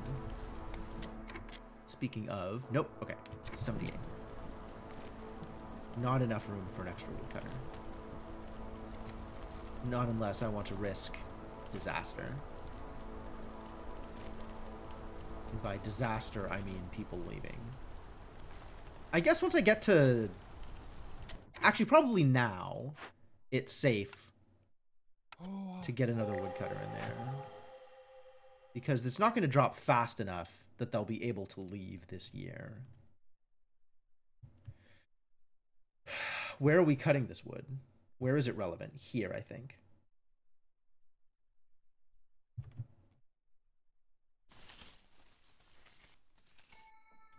Speaking of, nope, okay, 78. Not enough room for an extra woodcutter. Not unless I want to risk disaster. And by disaster, I mean people leaving. I guess once I get to... Actually, probably now, it's safe to get another woodcutter in there. Because it's not going to drop fast enough that they'll be able to leave this year. Where are we cutting this wood? Where is it relevant? Here, I think.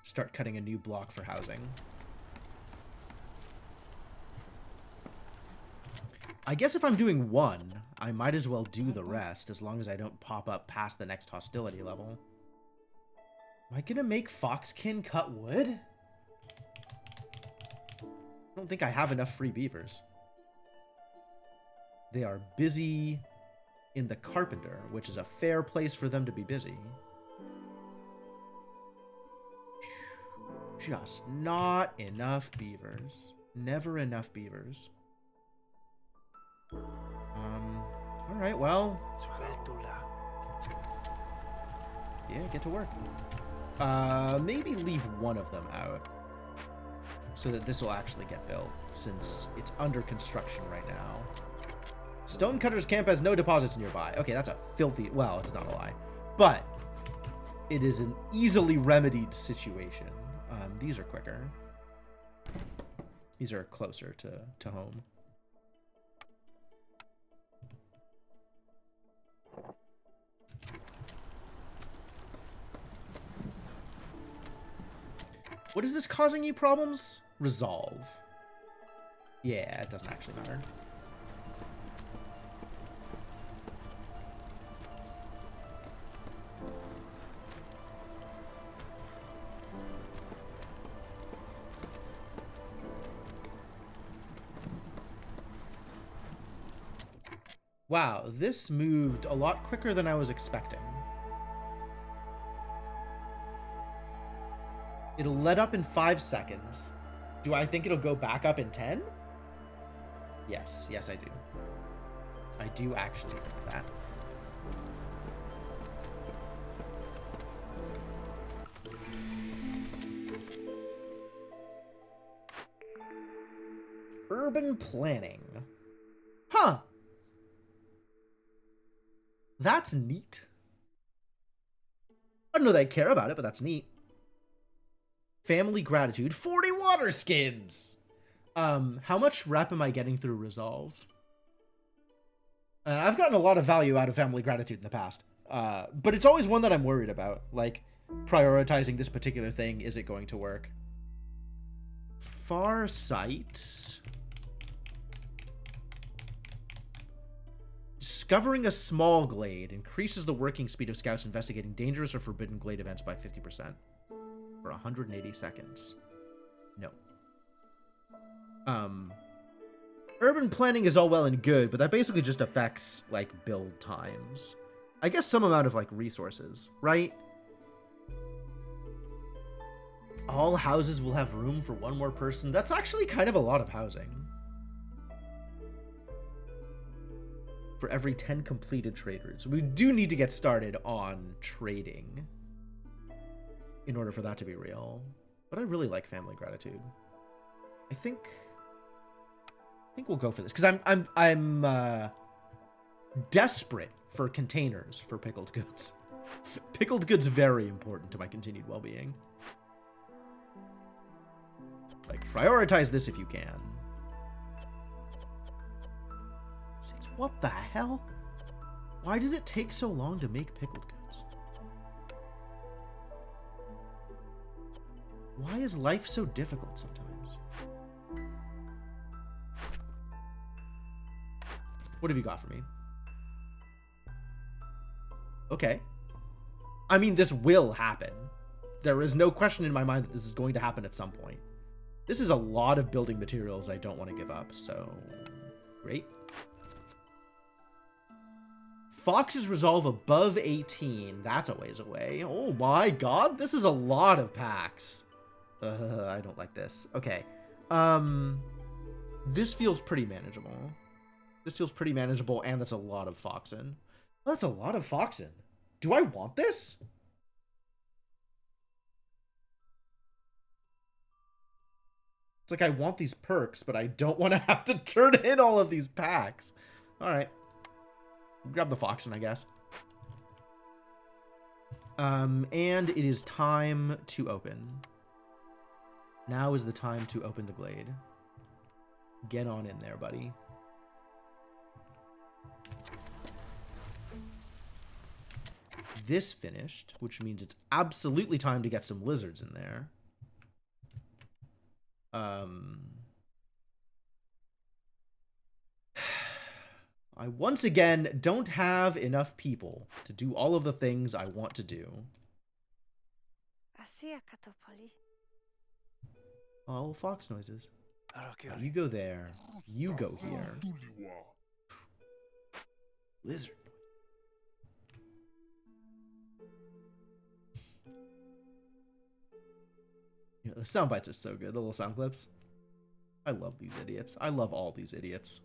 Start cutting a new block for housing. I guess if I'm doing one, I might as well do the rest, as long as I don't pop up past the next hostility level. Am I gonna make Foxkin cut wood? I don't think I have enough free beavers. They are busy in the carpenter, which is a fair place for them to be busy. Just not enough beavers. Never enough beavers. Alright, well. Yeah, get to work. Maybe leave one of them out. So that this will actually get built, since it's under construction right now. Stonecutter's camp has no deposits nearby. Okay, that's a filthy... Well, it's not a lie. But it is an easily remedied situation. These are quicker. These are closer to home. What is this causing you problems? Resolve. Yeah, it doesn't actually matter. Wow, this moved a lot quicker than I was expecting. It'll let up in 5 seconds. Do I think it'll go back up in 10? Yes, yes I do. I do actually think that. Urban planning. Huh. That's neat. I don't know that I care about it, but that's neat. Family gratitude. 40 water skins! How much rep am I getting through Resolve? I've gotten a lot of value out of family gratitude in the past. But it's always one that I'm worried about. Like, prioritizing this particular thing, is it going to work? Far sight. Discovering a small glade increases the working speed of scouts investigating dangerous or forbidden glade events by 50% for 180 seconds. No. Urban planning is all well and good, but that basically just affects, like, build times. I guess some amount of, like, resources, right? All houses will have room for one more person. That's actually kind of a lot of housing. for every 10 completed trade routes. We do need to get started on trading in order for that to be real. But I really like family gratitude. I think we'll go for this because I'm desperate for containers for pickled goods. Pickled goods very important to my continued well-being. Like, prioritize this if you can. What the hell? Why does it take so long to make pickled goods? Why is life so difficult sometimes? What have you got for me? Okay. I mean, this will happen. There is no question in my mind that this is going to happen at some point. This is a lot of building materials I don't want to give up, so... Great. Fox's resolve above 18. That's a ways away. Oh my god, this is a lot of packs. I don't like this. Okay. This feels pretty manageable. This feels pretty manageable, and that's a lot of Foxen. That's a lot of Foxen. Do I want this? It's like I want these perks, but I don't want to have to turn in all of these packs. Alright. Grab the Foxen, I guess. And it is time to open. Now is the time to open the glade. Get on in there, buddy. This finished, which means it's absolutely time to get some lizards in there. I once again don't have enough people to do all of the things I want to do. Oh, fox noises. You go there. You go here. Lizard. Yeah, the sound bites are so good. The little sound clips. I love these idiots. I love all these idiots.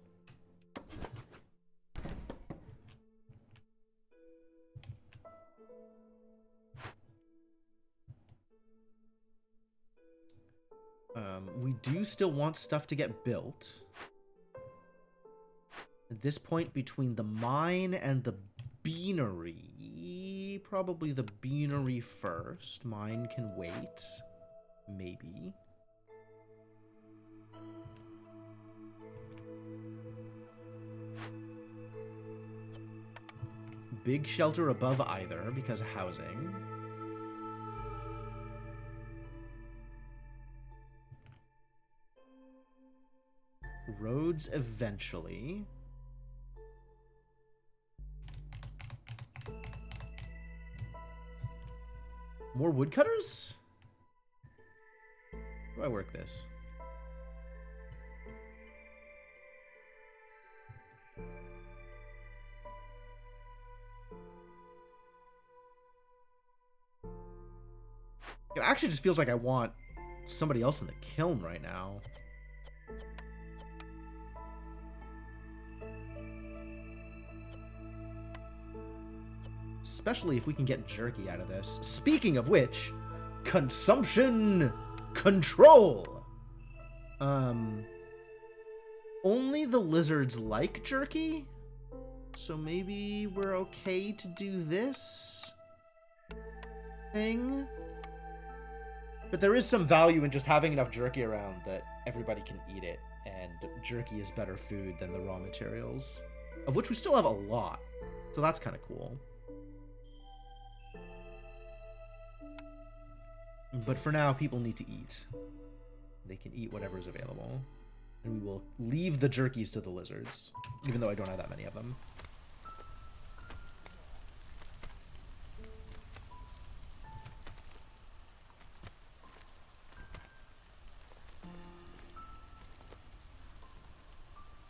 We do still want stuff to get built. At this point, between the mine and the beanery, probably the beanery first. Mine can wait. Maybe. Big shelter above either because of housing. Roads eventually. More woodcutters? How do I work this? It actually just feels like I want somebody else in the kiln right now. Especially if we can get jerky out of this. Speaking of which, consumption control. Only the lizards like jerky, so maybe we're okay to do this thing. But there is some value in just having enough jerky around that everybody can eat it, and jerky is better food than the raw materials, of which we still have a lot, so that's kind of cool. But for now, people need to eat. They can eat whatever is available. And we will leave the jerkies to the lizards, even though I don't have that many of them.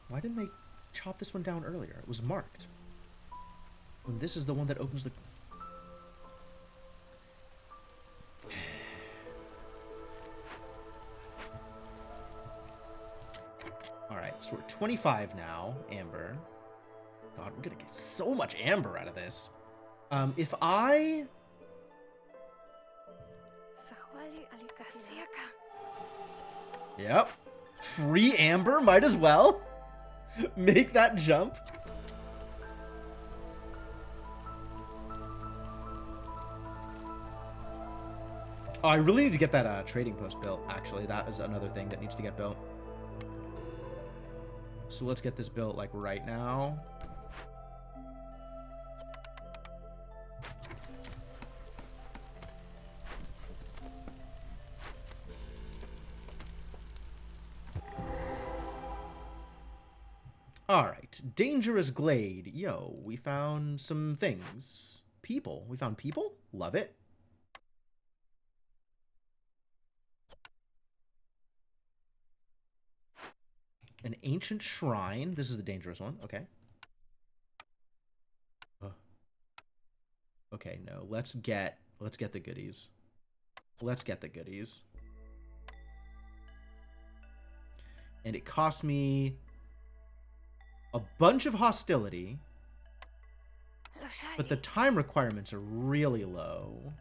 Why didn't they chop this one down earlier? It was marked. When this is the one that opens the... Alright, so we're 25 now, Amber. God, we're gonna get so much amber out of this. If I... Yep. Free amber, might as well. Make that jump. Oh, I really need to get that trading post built, actually. That is another thing that needs to get built. So let's get this built, like, right now. Alright, Dangerous Glade. Yo, we found some things. People. We found people? Love it. An ancient shrine. This is the dangerous one. Okay. Okay, no. Let's get the goodies. Let's get the goodies. And it cost me a bunch of hostility, but the time requirements are really low.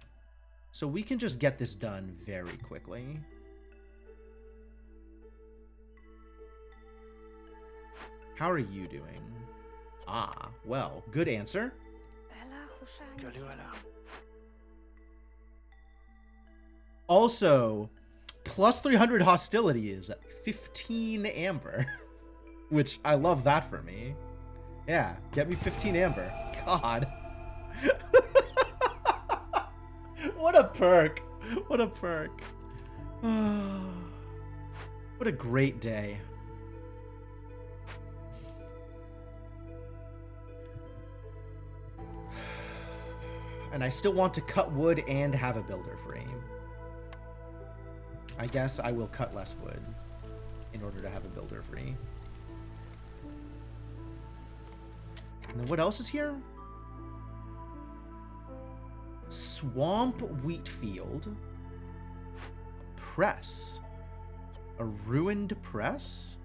So we can just get this done very quickly. How are you doing? Ah, well, good answer. Also, plus 300 hostility is 15 amber, which I love that for me. Yeah, get me 15 amber. God. What a perk. What a perk. What a great day. And I still want to cut wood and have a builder frame. I guess I will cut less wood in order to have a builder free. And then what else is here? Swamp wheat field. A press. A ruined press?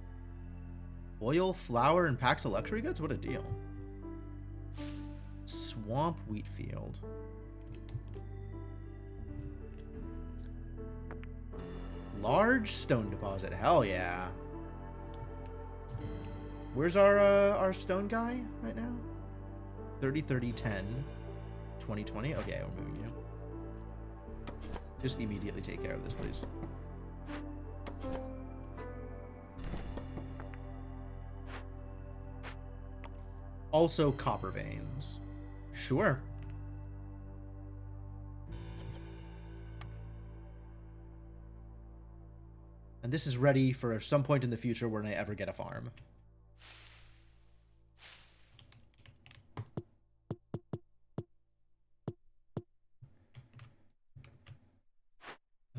Oil, flour, and packs of luxury goods? What a deal. Swamp wheat field. Large stone deposit. Hell yeah. Where's our stone guy right now? 30, 30, 10, 20, 20. Okay, we're moving you. Just immediately take care of this, please. Also, copper veins. Sure. And this is ready for some point in the future when I ever get a farm.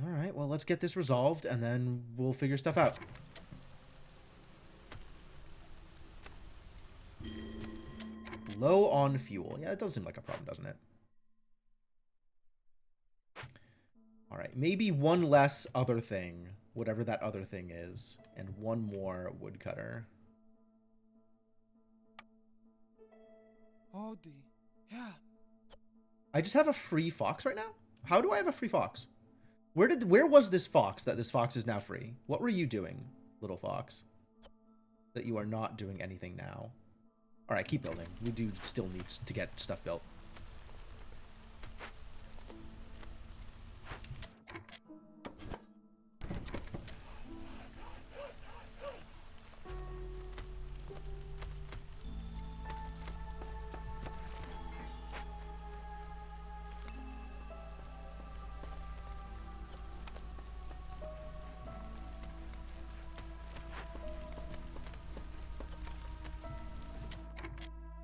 Alright, well, let's get this resolved, and then we'll figure stuff out. Low on fuel. Yeah, it does seem like a problem, doesn't it? Alright, maybe one less other thing, whatever that other thing is, and one more woodcutter. Odie. Yeah. I just have a free fox right now? How do I have a free fox? Where was this fox that this fox is now free? What were you doing, little fox? That you are not doing anything now. Alright, keep building. We do still need to get stuff built.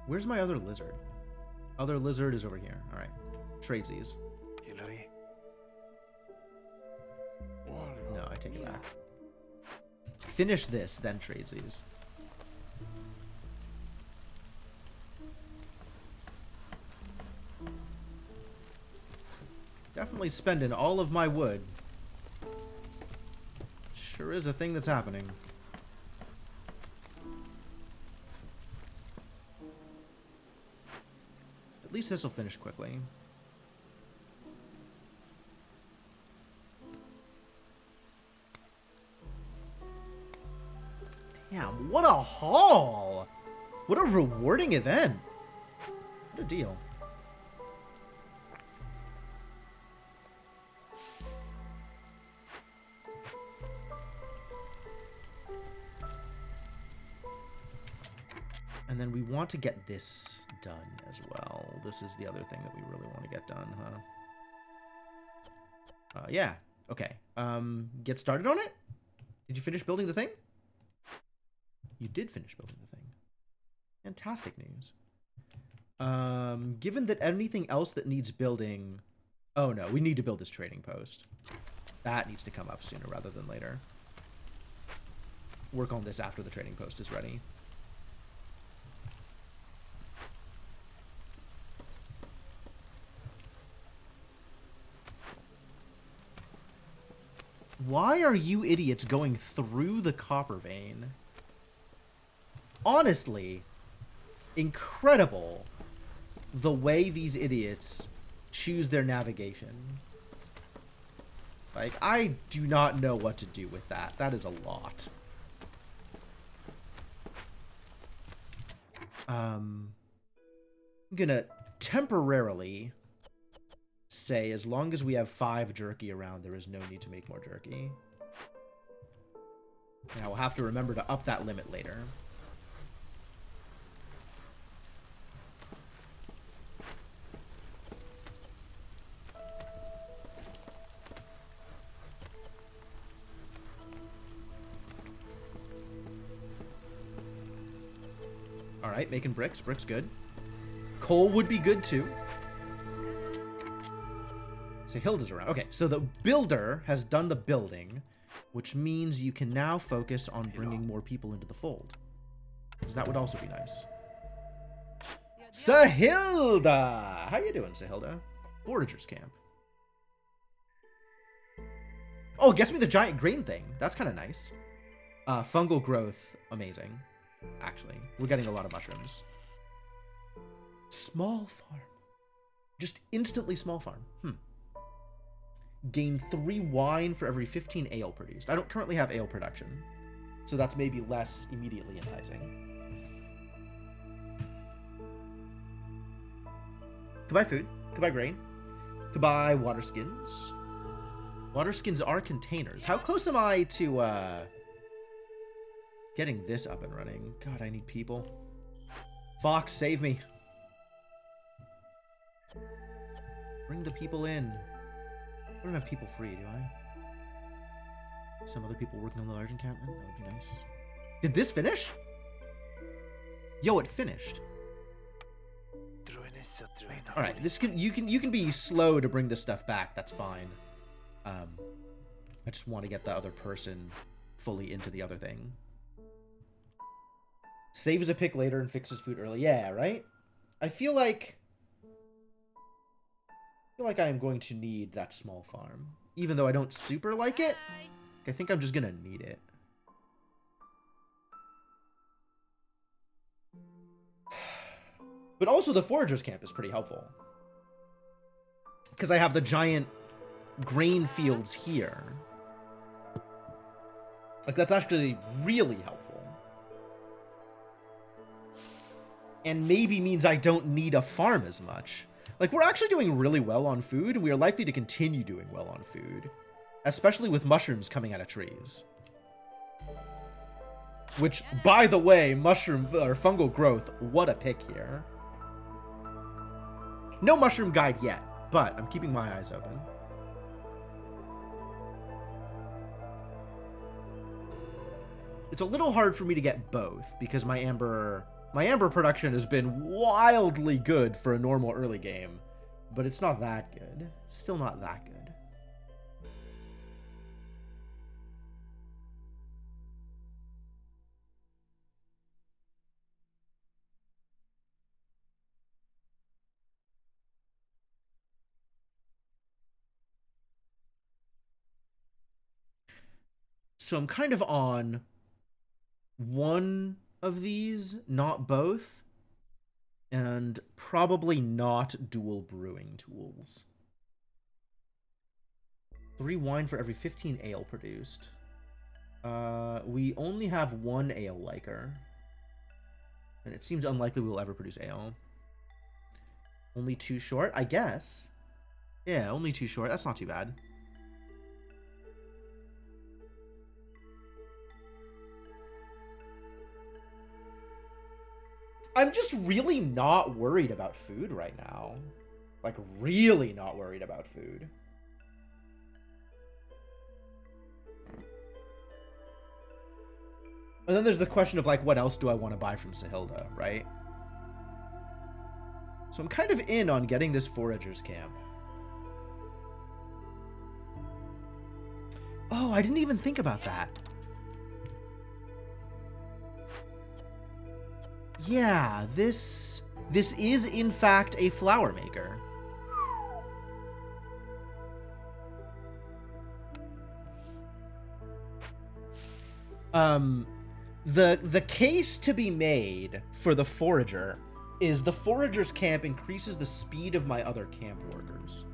Where's my other lizard? Other lizard is over here. All right. Tradesies. No, I take it back. Finish this, then tradesies. Definitely spending all of my wood. Sure is a thing that's happening. At least this will finish quickly. Damn, what a haul! What a rewarding event! What a deal. And then we want to get this done as well. This is the other thing that we really want to get done, huh? Yeah. Okay. Get started on it? Did you finish building the thing? You did finish building the thing. Fantastic news. Given that anything else that needs building... Oh, no. We need to build this trading post. That needs to come up sooner rather than later. Work on this after the trading post is ready. Why are you idiots going through the copper vein? Honestly, incredible the way these idiots choose their navigation. Like, I do not know what to do with that. That is a lot. I'm gonna temporarily say, as long as we have 5 jerky around, there is no need to make more jerky. Now we'll have to remember to up that limit later. Alright, making bricks. Bricks good. Coal would be good too. Sahilda's around. Okay, so the builder has done the building, which means you can now focus on bringing more people into the fold. Because that would also be nice. Sahilda! How you doing, Sahilda? Foragers camp. Oh, it gets me the giant grain thing. That's kind of nice. Fungal growth, amazing. Actually, we're getting a lot of mushrooms. Small farm. Just instantly small farm. Gain 3 wine for every 15 ale produced. I don't currently have ale production, so that's maybe less immediately enticing. Goodbye food. Goodbye grain. Goodbye water skins. Water skins are containers. How close am I to getting this up and running? God, I need people. Fox, save me. Bring the people in. I don't have people free, do I? Some other people working on the large encampment? That would be nice. Did this finish? Yo, it finished. Alright, this can you can be slow to bring this stuff back, that's fine. I just want to get the other person fully into the other thing. Saves a pick later and fixes food early. Yeah, right? I feel like I am going to need that small farm. Even though I don't super like it, I think I'm just gonna need it. But also the foragers camp is pretty helpful. Because I have the giant grain fields here. Like, that's actually really helpful. And maybe means I don't need a farm as much. Like, we're actually doing really well on food, and we are likely to continue doing well on food. Especially with mushrooms coming out of trees. Which, by the way, mushroom or fungal growth, what a pick here. No mushroom guide yet, but I'm keeping my eyes open. It's a little hard for me to get both, because my amber production has been wildly good for a normal early game, but it's not that good. Still not that good. So I'm kind of on one of these, not both. And probably not dual brewing tools. 3 wine for every 15 ale produced. We only have 1 ale liker. And it seems unlikely we'll ever produce ale. Only 2 short, I guess. Yeah, only 2 short. That's not too bad. I'm just really not worried about food right now. Like, really not worried about food. And then there's the question of, like, what else do I want to buy from Sahilda, right? So I'm kind of in on getting this Forager's Camp. Oh, I didn't even think about that. Yeah, this is in fact a flower maker. The case to be made for the Forager is the Forager's Camp increases the speed of my other camp workers.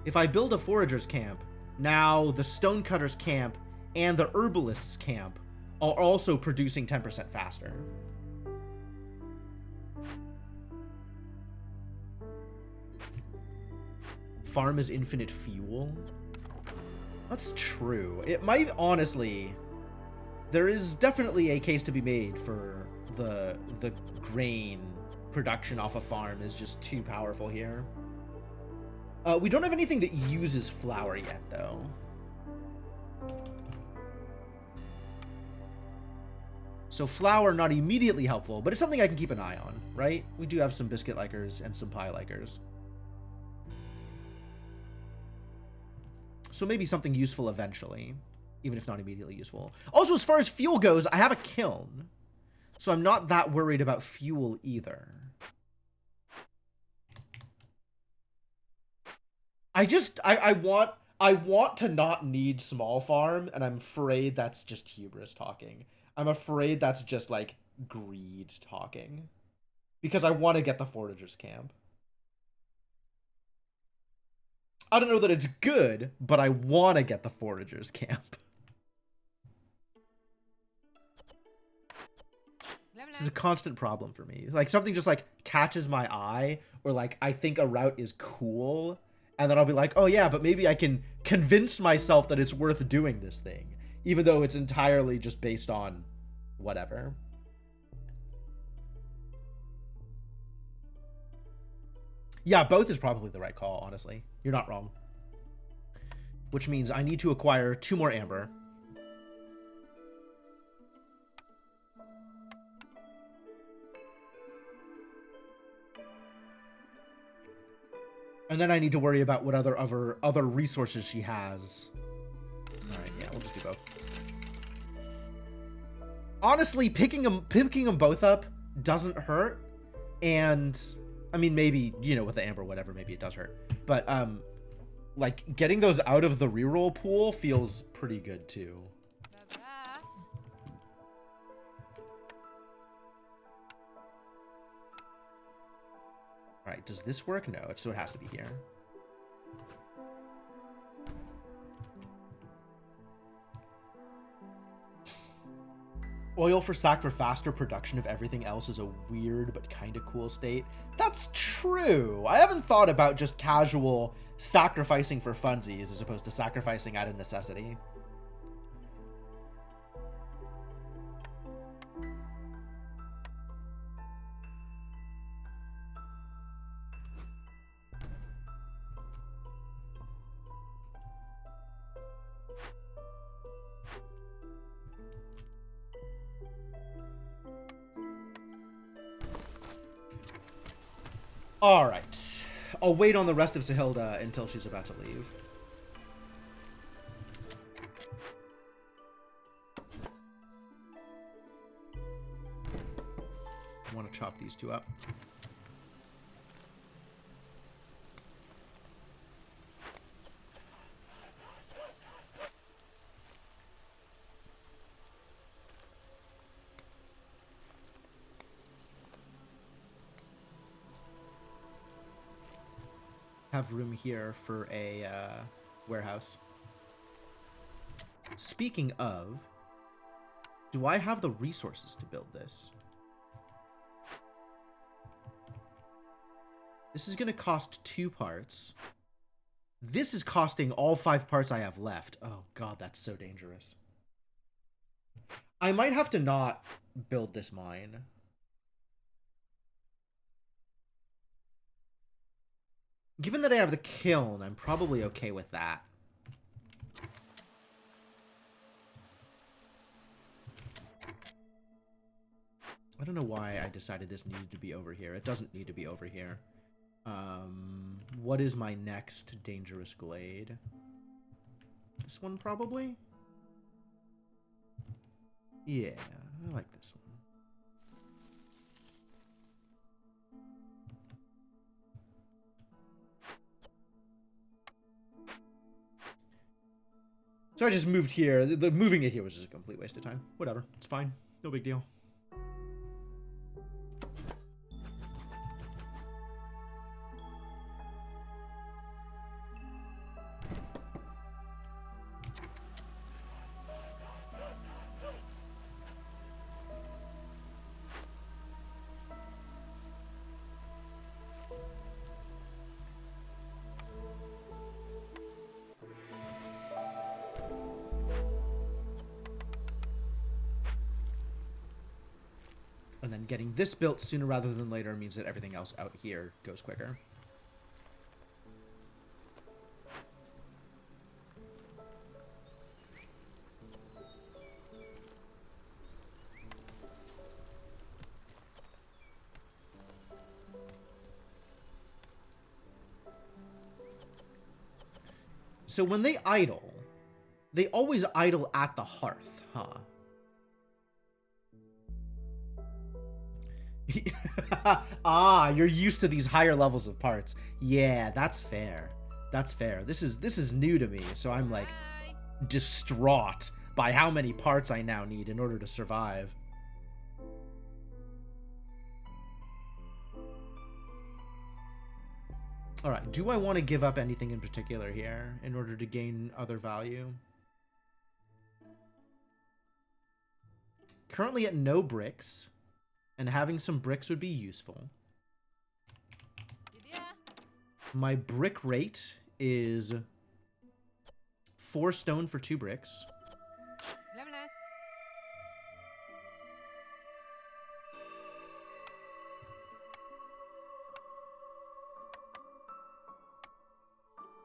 If I build a Forager's Camp, now the Stonecutter's Camp and the Herbalist's Camp are also producing 10% faster. Farm is infinite fuel. That's true. It might honestly... There is definitely a case to be made for the grain production off a farm is just too powerful here. We don't have anything that uses flour yet, though. So flour not immediately helpful, but it's something I can keep an eye on, right? We do have some biscuit likers and some pie likers. So maybe something useful eventually, even if not immediately useful. Also, as far as fuel goes, I have a kiln, so I'm not that worried about fuel either. I want to not need small farm, and I'm afraid that's just hubris talking. I'm afraid that's just, like, greed talking. Because I want to get the Forager's Camp. I don't know that it's good, but I want to get the Forager's Camp. This is a constant problem for me. Like, something just, like, catches my eye, or, like, I think a route is cool, and then I'll be like, oh yeah, but maybe I can convince myself that it's worth doing this thing, even though it's entirely just based on whatever. Yeah, both is probably the right call, honestly. You're not wrong. Which means I need to acquire 2 more amber. And then I need to worry about what other resources she has. Alright, yeah, we'll just do both. Honestly, picking them both up doesn't hurt. And, I mean, maybe, you know, with the amber, whatever, maybe it does hurt. But, like, getting those out of the reroll pool feels pretty good, too. Alright, does this work? No, so it has to be here. Oil for sack for faster production of everything else is a weird but kind of cool state. That's true. I haven't thought about just casual sacrificing for funsies as opposed to sacrificing out of necessity. Alright. I'll wait on the rest of Sahilda until she's about to leave. I want to chop these 2 up. have room here for a warehouse. Speaking of, do I have the resources to build this? This is going to cost 2 parts. This is costing all 5 parts I have left. Oh god, that's so dangerous. I might have to not build this mine. Given that I have the kiln, I'm probably okay with that. I don't know why I decided this needed to be over here. It doesn't need to be over here. What is my next dangerous glade? This one, probably? Yeah, I like this one. So I just moved here. Moving it here was just a complete waste of time. Whatever. It's fine. No big deal. And then getting this built sooner rather than later means that everything else out here goes quicker. So when they idle, they always idle at the hearth, huh? Ah, you're used to these higher levels of parts. Yeah, that's fair. That's fair. This is new to me, so I'm like distraught by how many parts I now need in order to survive. All right, do I want to give up anything in particular here in order to gain other value? Currently at no bricks. And having some bricks would be useful. My brick rate is 4 stone for 2 bricks.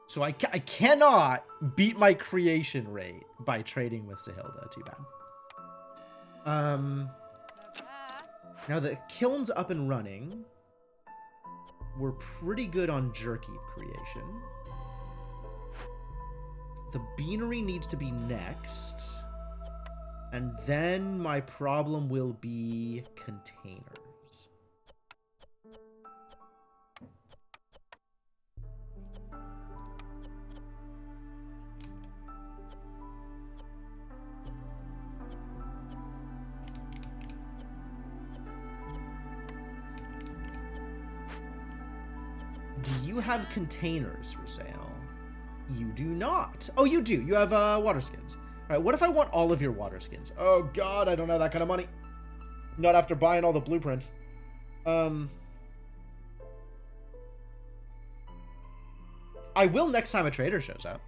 So I cannot beat my creation rate by trading with Sahilda. Too bad. Now the kiln's up and running. We're pretty good on jerky creation. The beanery needs to be next. And then my problem will be containers. Do you have containers for sale? You do not. Oh, you do. You have water skins. All right, what if I want all of your water skins? Oh, God, I don't have that kind of money. Not after buying all the blueprints. I will next time a trader shows up.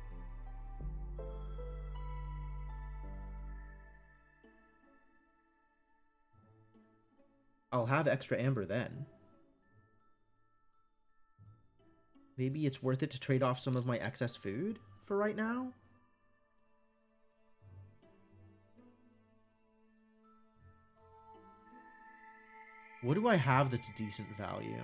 I'll have extra amber then. Maybe it's worth it to trade off some of my excess food for right now? What do I have that's decent value?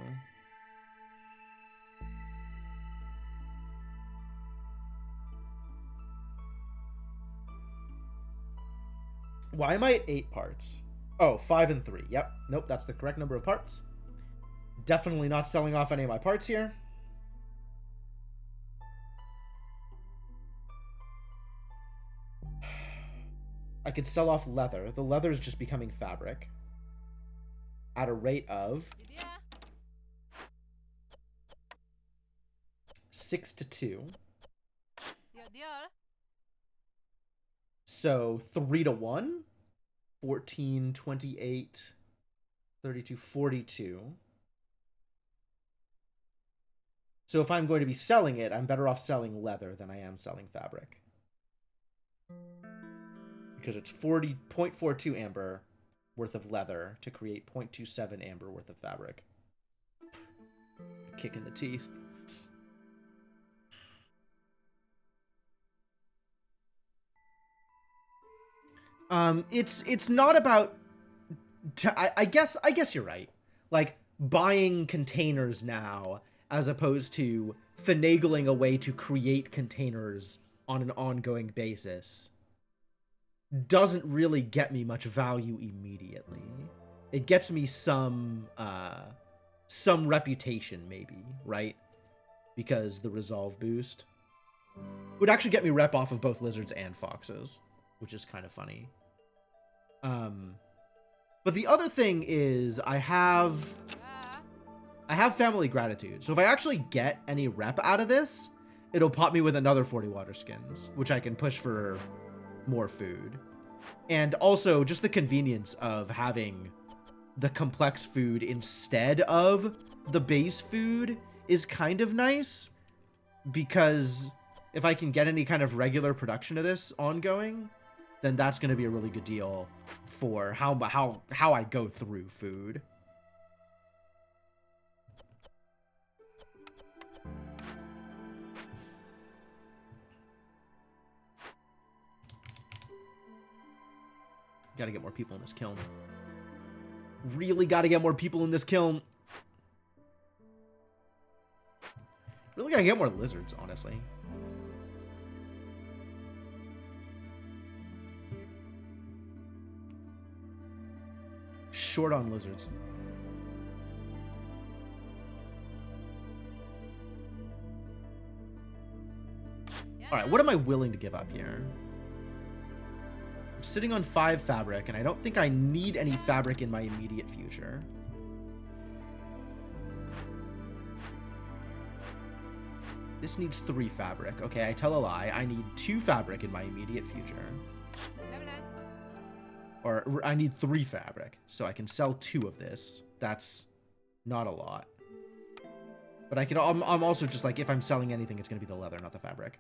Why am I at 8 parts? Oh, 5 and 3. Yep. Nope, that's the correct number of parts. Definitely not selling off any of my parts here. I could sell off leather. The leather is just becoming fabric. At a rate of 6 to 2. Diyor diyor. So 3 to 1. 14, 28, 32, 42. So if I'm going to be selling it, I'm better off selling leather than I am selling fabric. Because it's 40.42 amber worth of leather to create 0.27 amber worth of fabric. Kick in the teeth. It's not about. I guess you're right. Like buying containers now, as opposed to finagling a way to create containers on an ongoing basis, doesn't really get me much value immediately. It gets me some reputation, maybe, right? Because the resolve boost would actually get me rep off of both lizards and foxes, which is kind of funny. But the other thing is I have family gratitude. So if I actually get any rep out of this, it'll pop me with another 40 water skins, which I can push for more food. And also just the convenience of having the complex food instead of the base food is kind of nice, because if I can get any kind of regular production of this ongoing, then that's going to be a really good deal for how I go through food. Gotta get more people in this kiln. Really gotta get more people in this kiln. Really gotta get more lizards, honestly. Short on lizards. Alright, what am I willing to give up here? I'm sitting on 5 fabric, and I don't think I need any fabric in my immediate future. This needs 3 fabric. Okay, I tell a lie. I need 2 fabric in my immediate future. Or I need 3 fabric, so I can sell 2 of this. That's not a lot. But I can. I'm also just like, if I'm selling anything, it's going to be the leather, not the fabric.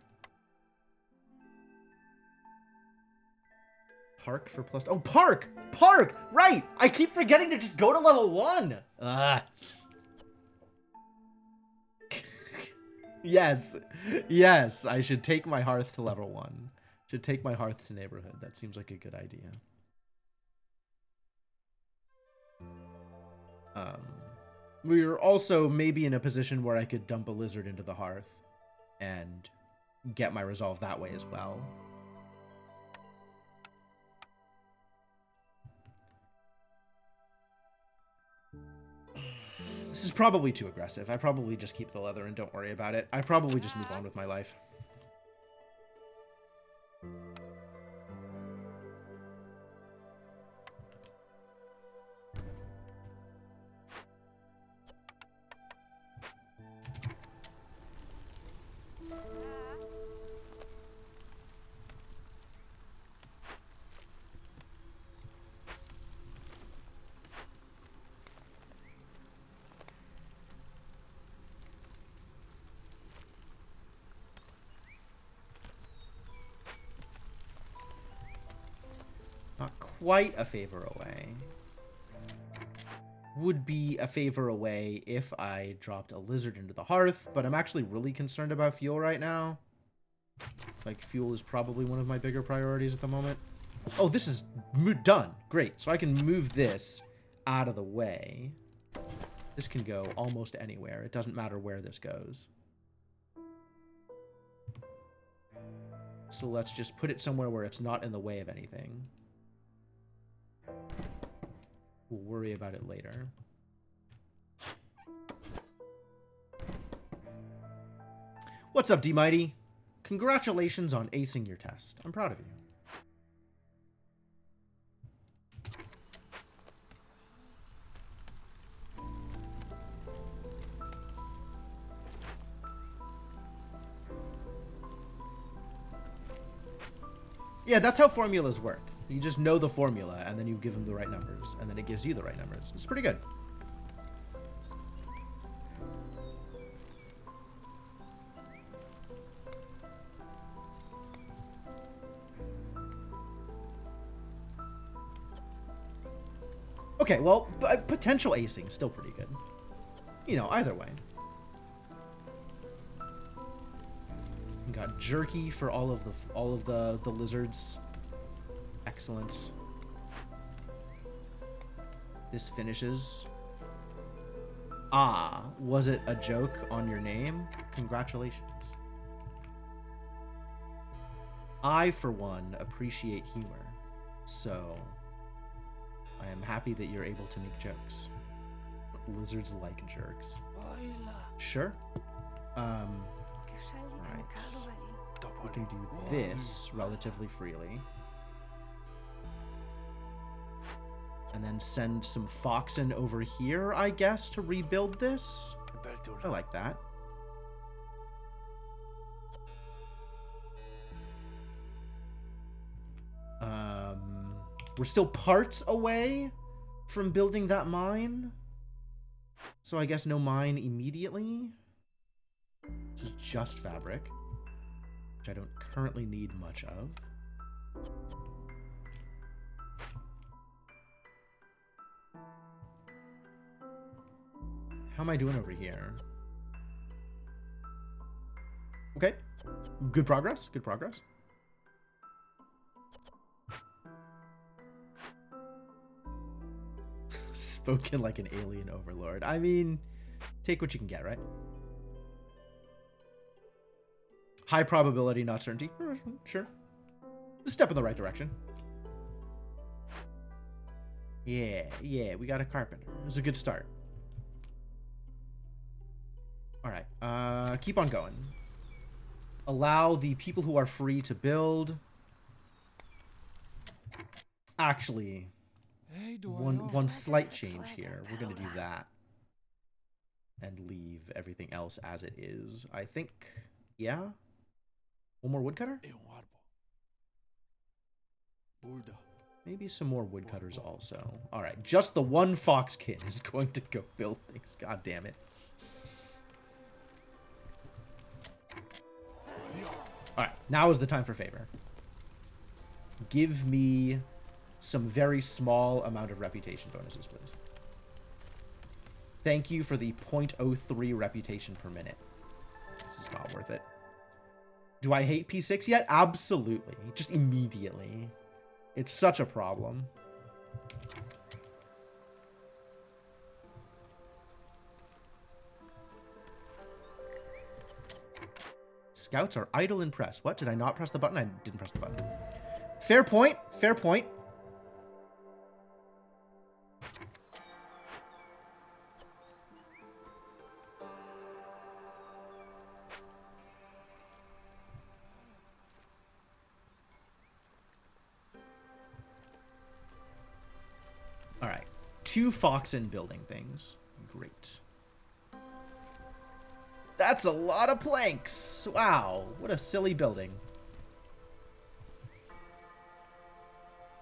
Park for plus. Oh, park! Park! Right! I keep forgetting to just go to level 1! Yes. Yes, I should take my hearth to level 1. Should take my hearth to neighborhood. That seems like a good idea. We're also maybe in a position where I could dump a lizard into the hearth and get my resolve that way as well. This is probably too aggressive. I probably just keep the leather and don't worry about it. I probably just move on with my life. Not quite a favor away. Would be a favor away if I dropped a lizard into the hearth, but I'm actually really concerned about fuel right now. Like, fuel is probably one of my bigger priorities at the moment. Oh, this is done. Great. So I can move this out of the way. This can go almost anywhere. It doesn't matter where this goes. So let's just put it somewhere where it's not in the way of anything. We'll worry about it later. What's up, D-Mighty? Congratulations on acing your test. I'm proud of you. Yeah, that's how formulas work. You just know the formula, and then you give them the right numbers, and then it gives you the right numbers. It's pretty good. Okay, well, potential acing is still pretty good. You know, either way. We got jerky for all of the lizards. Excellent. This finishes. Ah, was it a joke on your name? Congratulations. I, for one, appreciate humor, so I am happy that you're able to make jokes. Lizards like jerks. Sure. Right. We can do this relatively freely. And then send some Foxen over here, I guess, to rebuild this. I like that. We're still parts away from building that mine. So I guess no mine immediately. This is just fabric, which I don't currently need much of. How am I doing over here? Okay. Good progress. Good progress. Spoken like an alien overlord. I mean, take what you can get, right? High probability, not certainty. Sure. A step in the right direction. Yeah, we got a carpenter. It was a good start. Alright, keep on going. Allow the people who are free to build. Actually, one slight change here. We're gonna do that. And leave everything else as it is. I think, yeah? One more woodcutter? Maybe some more woodcutters also. Alright, just the one fox kid is going to go build things. God damn it. Alright, now is the time for favor. Give me some very small amount of reputation bonuses, please. Thank you for the 0.03 reputation per minute. This is not worth it. Do I hate P6 yet? Absolutely. Just immediately. It's such a problem. Scouts are idle and press. What? Did I not press the button? I didn't press the button. Fair point. Fair point. All right. 2 Foxen building things. Great. That's a lot of planks. Wow, what a silly building.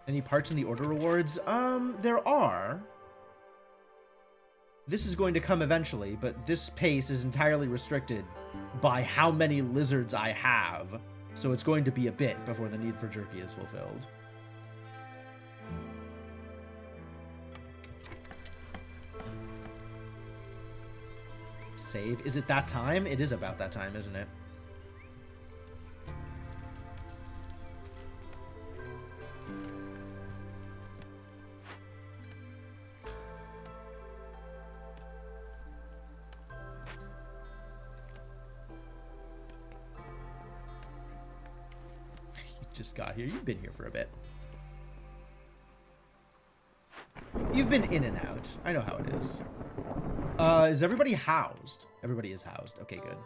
Any parts in the order rewards? There are. This is going to come eventually, but this pace is entirely restricted by how many lizards I have. So it's going to be a bit before the need for jerky is fulfilled. Save. Is it that time? It is about that time, isn't it? You just got here. You've been here for a bit. You've been in and out. I know how it is. Is everybody housed? Everybody is housed. Okay, good.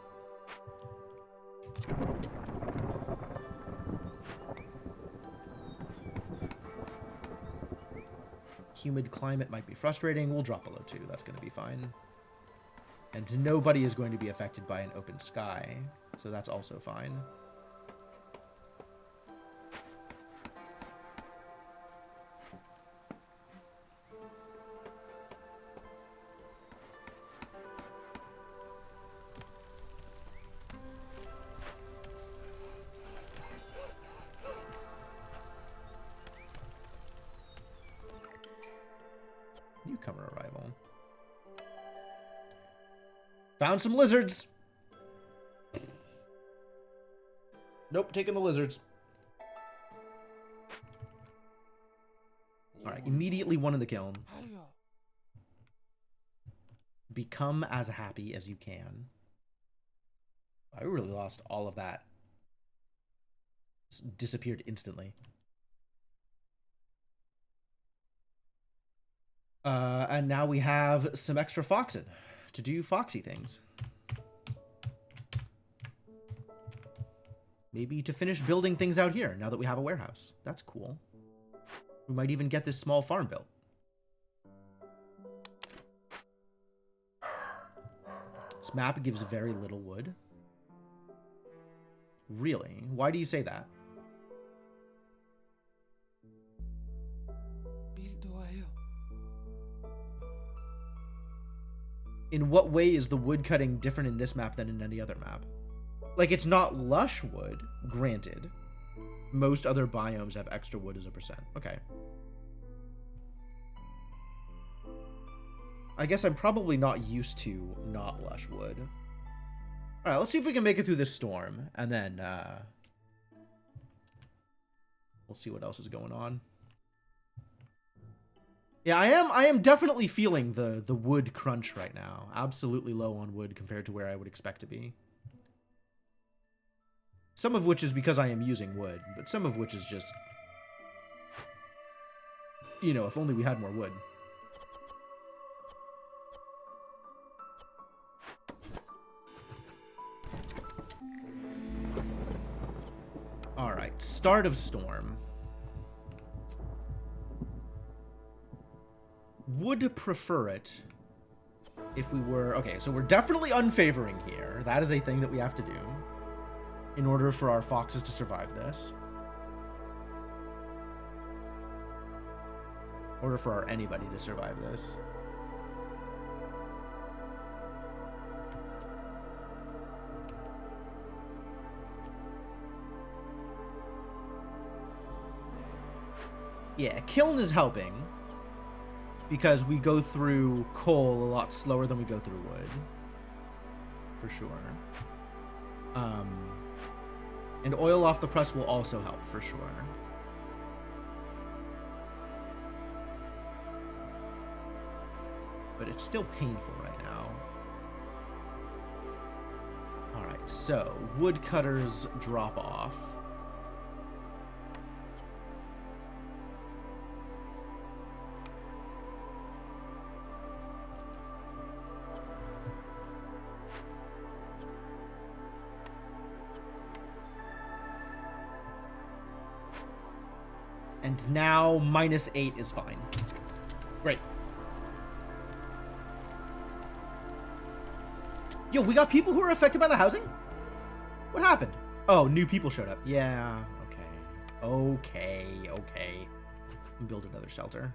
Humid climate might be frustrating. We'll drop below 2. That's going to be fine. And nobody is going to be affected by an open sky. So that's also fine. Found some lizards. Nope, taking the lizards. All right, immediately one in the kiln. Ayo. Become as happy as you can. I really lost all of that. Disappeared instantly. And now we have some extra foxen to do foxy things. Maybe to finish building things out here now that we have a warehouse. That's cool. We might even get this small farm built. This map gives very little wood. Really? Why do you say that? Bildo ayo. In what way is the wood cutting different in this map than in any other map? Like, it's not lush wood, granted. Most other biomes have extra wood as a percent. Okay. I guess I'm probably not used to not lush wood. Alright, let's see if we can make it through this storm, and then, we'll see what else is going on. Yeah, I am definitely feeling the wood crunch right now. Absolutely low on wood compared to where I would expect to be. Some of which is because I am using wood, but some of which is just, you know, if only we had more wood. Alright, start of storm. Would prefer it if we were... Okay, so we're definitely unfavoring here. That is a thing that we have to do in order for our foxes to survive this. In order for our anybody to survive this. Yeah, kiln is helping because we go through coal a lot slower than we go through wood. For sure. And oil off the press will also help, for sure. But it's still painful right now. Alright, so woodcutters drop off. And now -8 is fine. Great. Yo, we got people who are affected by the housing? What happened? Oh, new people showed up. Yeah, okay. Okay. Build another shelter.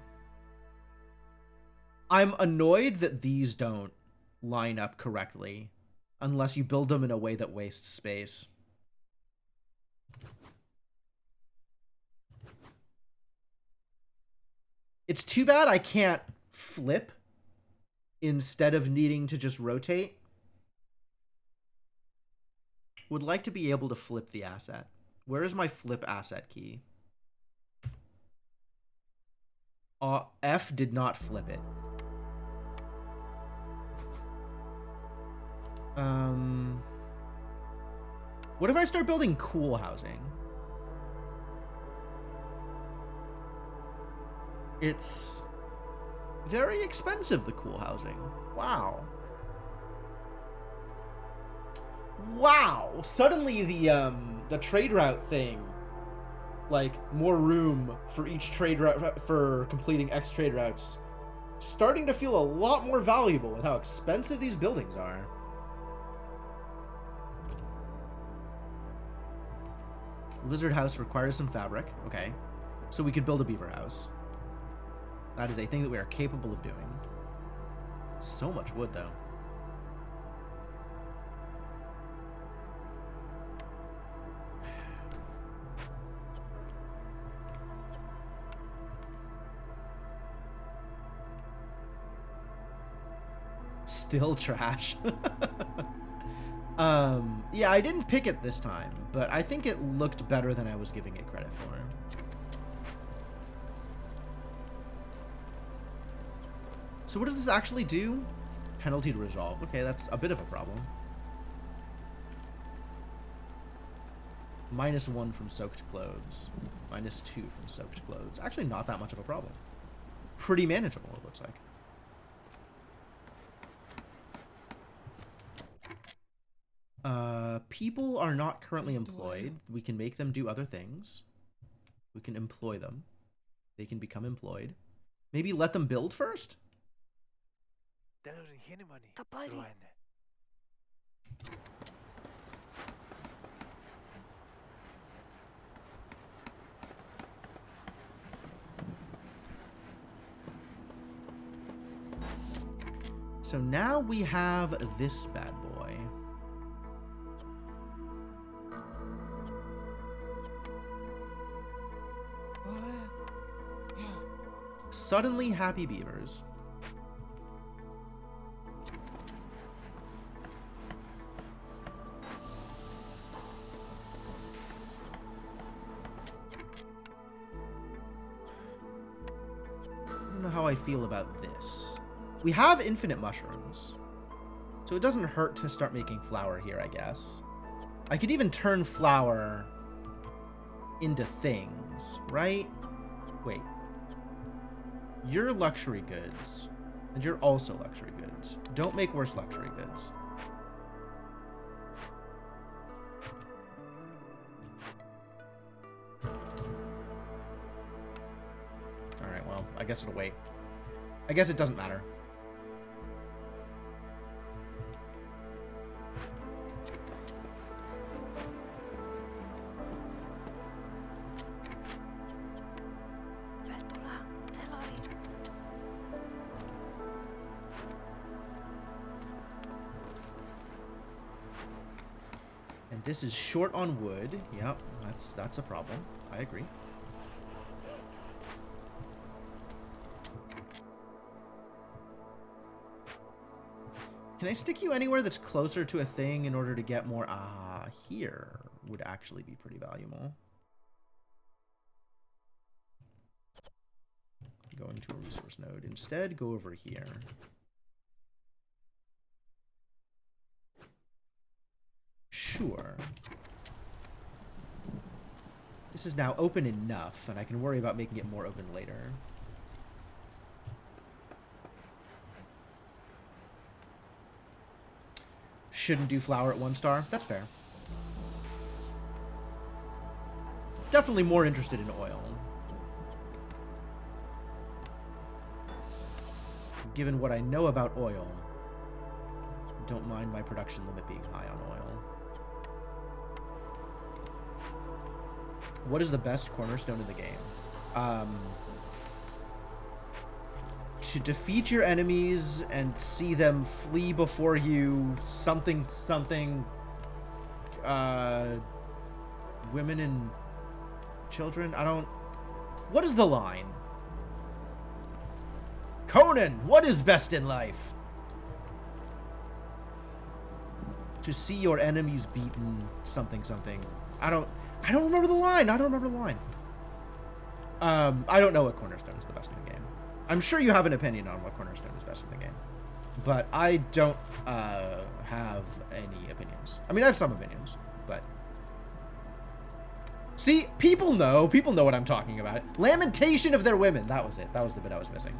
I'm annoyed that these don't line up correctly unless you build them in a way that wastes space. It's too bad I can't flip instead of needing to just rotate. Would like to be able to flip the asset. Where is my flip asset key? F did not flip it. What if I start building cool housing? It's very expensive, the cool housing. Wow. Wow. Suddenly the trade route thing, like more room for each trade route for completing X trade routes, starting to feel a lot more valuable with how expensive these buildings are. Lizard house requires some fabric. Okay. So we could build a beaver house. That is a thing that we are capable of doing. So much wood, though. still trash. Yeah, I didn't pick it this time, but I think it looked better than I was giving it credit for. So what does this actually do? Penalty to resolve. Okay, that's a bit of a problem. -1 from soaked clothes. -2 from soaked clothes. Actually not that much of a problem. Pretty manageable, it looks like. People are not currently employed. We can make them do other things. We can employ them. They can become employed. Maybe let them build first? So now we have this bad boy. Suddenly happy beavers. I don't know how I feel about this. We have infinite mushrooms, so it doesn't hurt to start making flour here, I guess. I could even turn flour into things, right? Wait. You're luxury goods, and you're also luxury goods. Don't make worse luxury goods. Alright, well, I guess it'll wait. I guess it doesn't matter. And this is short on wood. Yep, that's a problem. I agree. Can I stick you anywhere that's closer to a thing in order to get more? Here would actually be pretty valuable. Go into a resource node. Instead, go over here. Sure. This is now open enough, and I can worry about making it more open later. Shouldn't do flour at 1 star. That's fair. Definitely more interested in oil. Given what I know about oil, don't mind my production limit being high on oil. What is the best cornerstone in the game? To defeat your enemies and see them flee before you, something, women and children? What is the line? Conan, what is best in life? To see your enemies beaten, something. I don't remember the line. I don't know what cornerstone is the best in the game. I'm sure you have an opinion on what cornerstone is best in the game, but I don't have any opinions. I mean, I have some opinions, but see, people know what I'm talking about. Lamentation of their women. That was it. That was the bit I was missing.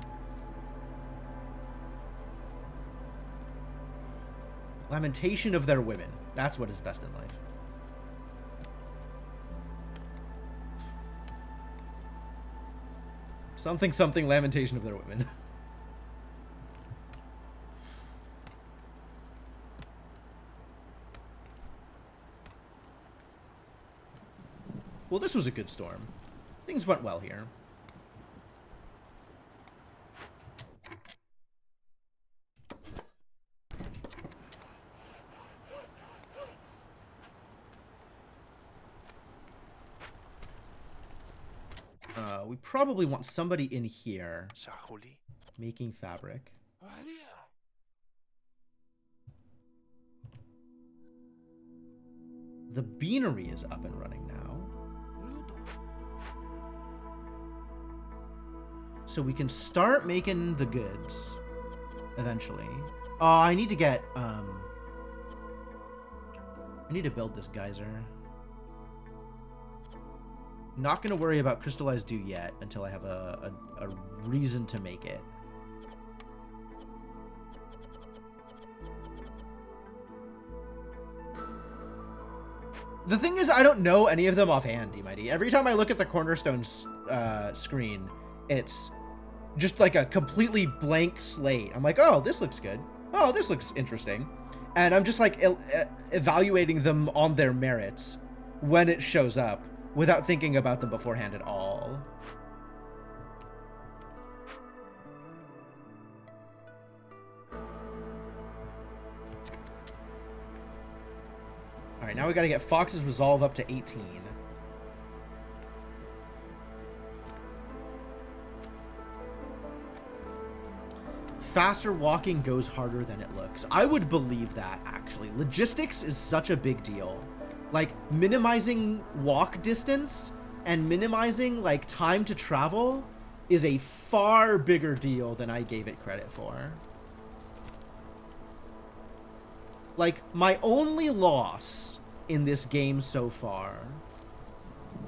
Lamentation of their women. That's what is best in life. Something, lamentation of their women. Well, this was a good storm. Things went well here. We probably want somebody in here making fabric. the beanery is up and running now. So we can start making the goods eventually. Oh, I need to get, I need to build this geyser. Not going to worry about crystallized dew yet until I have a reason to make it. The thing is, I don't know any of them offhand, D-Mighty. Every time I look at the Cornerstone screen, it's just like a completely blank slate. I'm like, oh, this looks good. Oh, this looks interesting. And I'm just like evaluating them on their merits when it shows up without thinking about them beforehand at all. All right, now we got to get Fox's Resolve up to 18. Faster walking goes harder than it looks. I would believe that, actually. Logistics is such a big deal. Like, minimizing walk distance and minimizing, like, time to travel is a far bigger deal than I gave it credit for. Like, my only loss in this game so far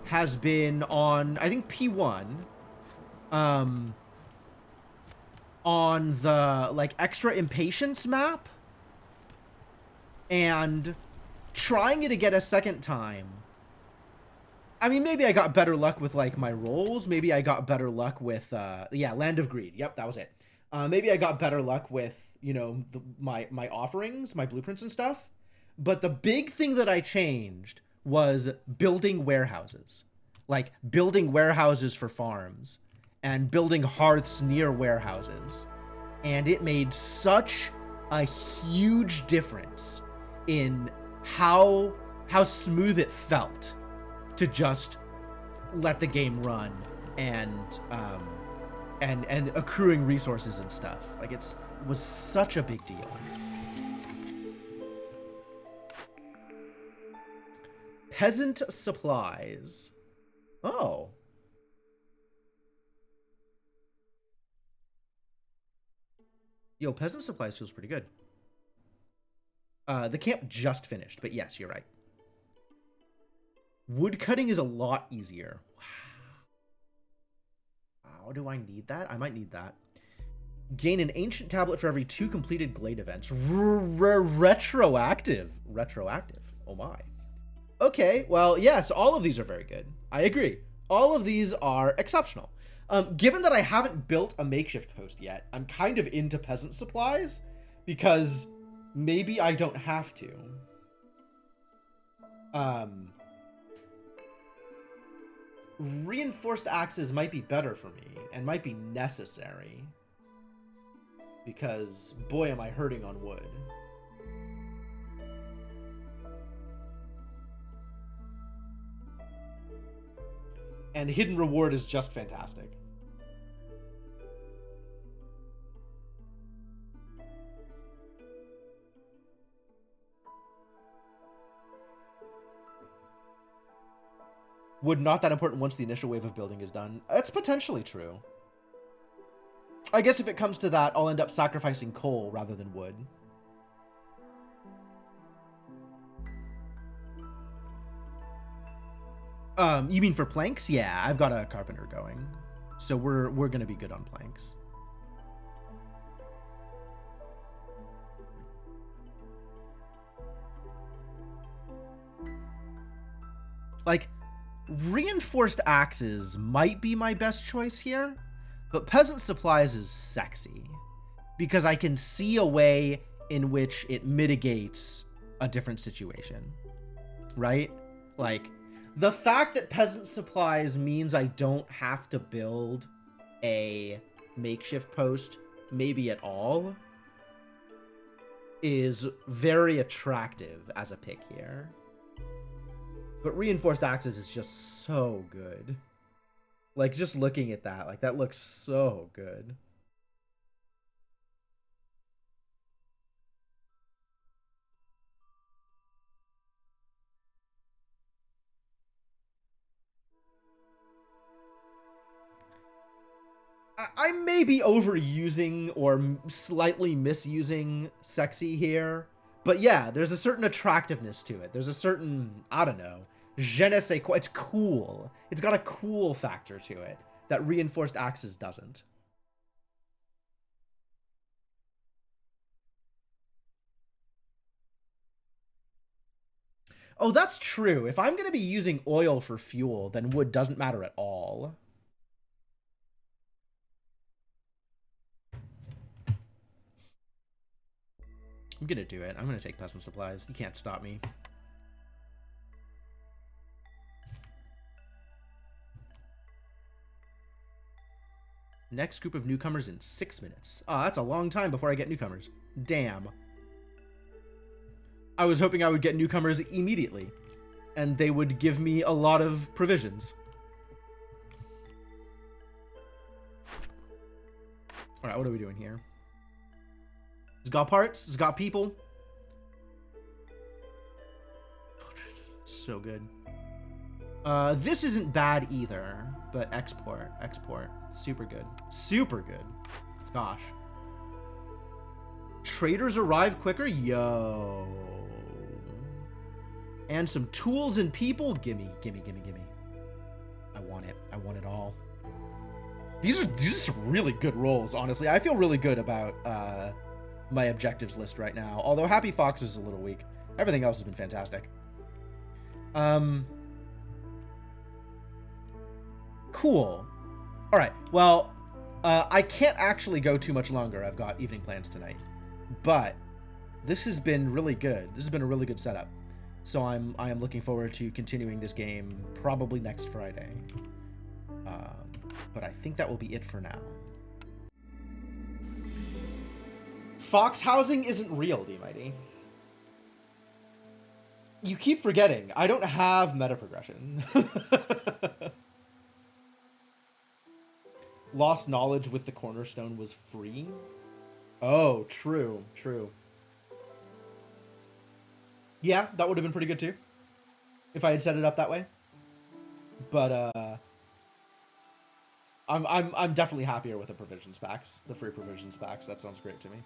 has been on, I think, P1. On the, like, extra impatience map. And trying it again a second time. I mean, maybe I got better luck with, like, my rolls. Maybe I got better luck with, yeah, Land of Greed. Yep, that was it. Maybe I got better luck with, you know, my offerings, my blueprints and stuff. But the big thing that I changed was building warehouses. Like, building warehouses for farms. And building hearths near warehouses. And it made such a huge difference in how smooth it felt to just let the game run and accruing resources and stuff. Like, it was such a big deal. Peasant supplies. Oh. Yo, peasant supplies feels pretty good. The camp just finished, but yes, you're right. Wood cutting is a lot easier. Wow. Do I need that? I might need that. Gain an ancient tablet for every 2 completed Glade events. Retroactive. Retroactive. Oh my. Okay, well, yes, all of these are very good. I agree. All of these are exceptional. Given that I haven't built a makeshift post yet, I'm kind of into peasant supplies because maybe I don't have to. Reinforced axes might be better for me and might be necessary because boy, am I hurting on wood. And hidden reward is just fantastic. Wood not that important once the initial wave of building is done. That's potentially true. I guess if it comes to that, I'll end up sacrificing coal rather than wood. You mean for planks? Yeah, I've got a carpenter going. So we're gonna be good on planks. Like, reinforced axes might be my best choice here, but peasant supplies is sexy because I can see a way in which it mitigates a different situation, right? Like, the fact that peasant supplies means I don't have to build a makeshift post, maybe at all, is very attractive as a pick here. But reinforced axes is just so good. Like, just looking at that, like, that looks so good. I may be overusing or slightly misusing sexy here, but yeah, there's a certain attractiveness to it. There's a certain, I don't know, je ne sais quoi. It's cool. It's got a cool factor to it that Reinforced Axes doesn't. Oh, that's true. If I'm going to be using oil for fuel, then wood doesn't matter at all. I'm going to do it. I'm going to take peasant supplies. You can't stop me. Next group of newcomers in 6 minutes. Oh, that's a long time before I get newcomers. Damn. I was hoping I would get newcomers immediately, and they would give me a lot of provisions. Alright, what are we doing here? It's got parts, it's got people. So good. This isn't bad either, but export, super good. Super good. Gosh. Traders arrive quicker? Yo. And some tools and people? Gimme. I want it. I want it all. These are some really good rolls, honestly. I feel really good about my objectives list right now. Although Happy Fox is a little weak. Everything else has been fantastic. Cool. Alright, well, I can't actually go too much longer. I've got evening plans tonight. But this has been really good. This has been a really good setup. So I am looking forward to continuing this game probably next Friday. But I think that will be it for now. Fox housing isn't real, D-Mighty. You keep forgetting. I don't have meta progression. Lost knowledge with the cornerstone was free? Oh, true. Yeah, that would have been pretty good too, if I had set it up that way. But I'm definitely happier with the provisions packs, the free provisions packs. That sounds great to me.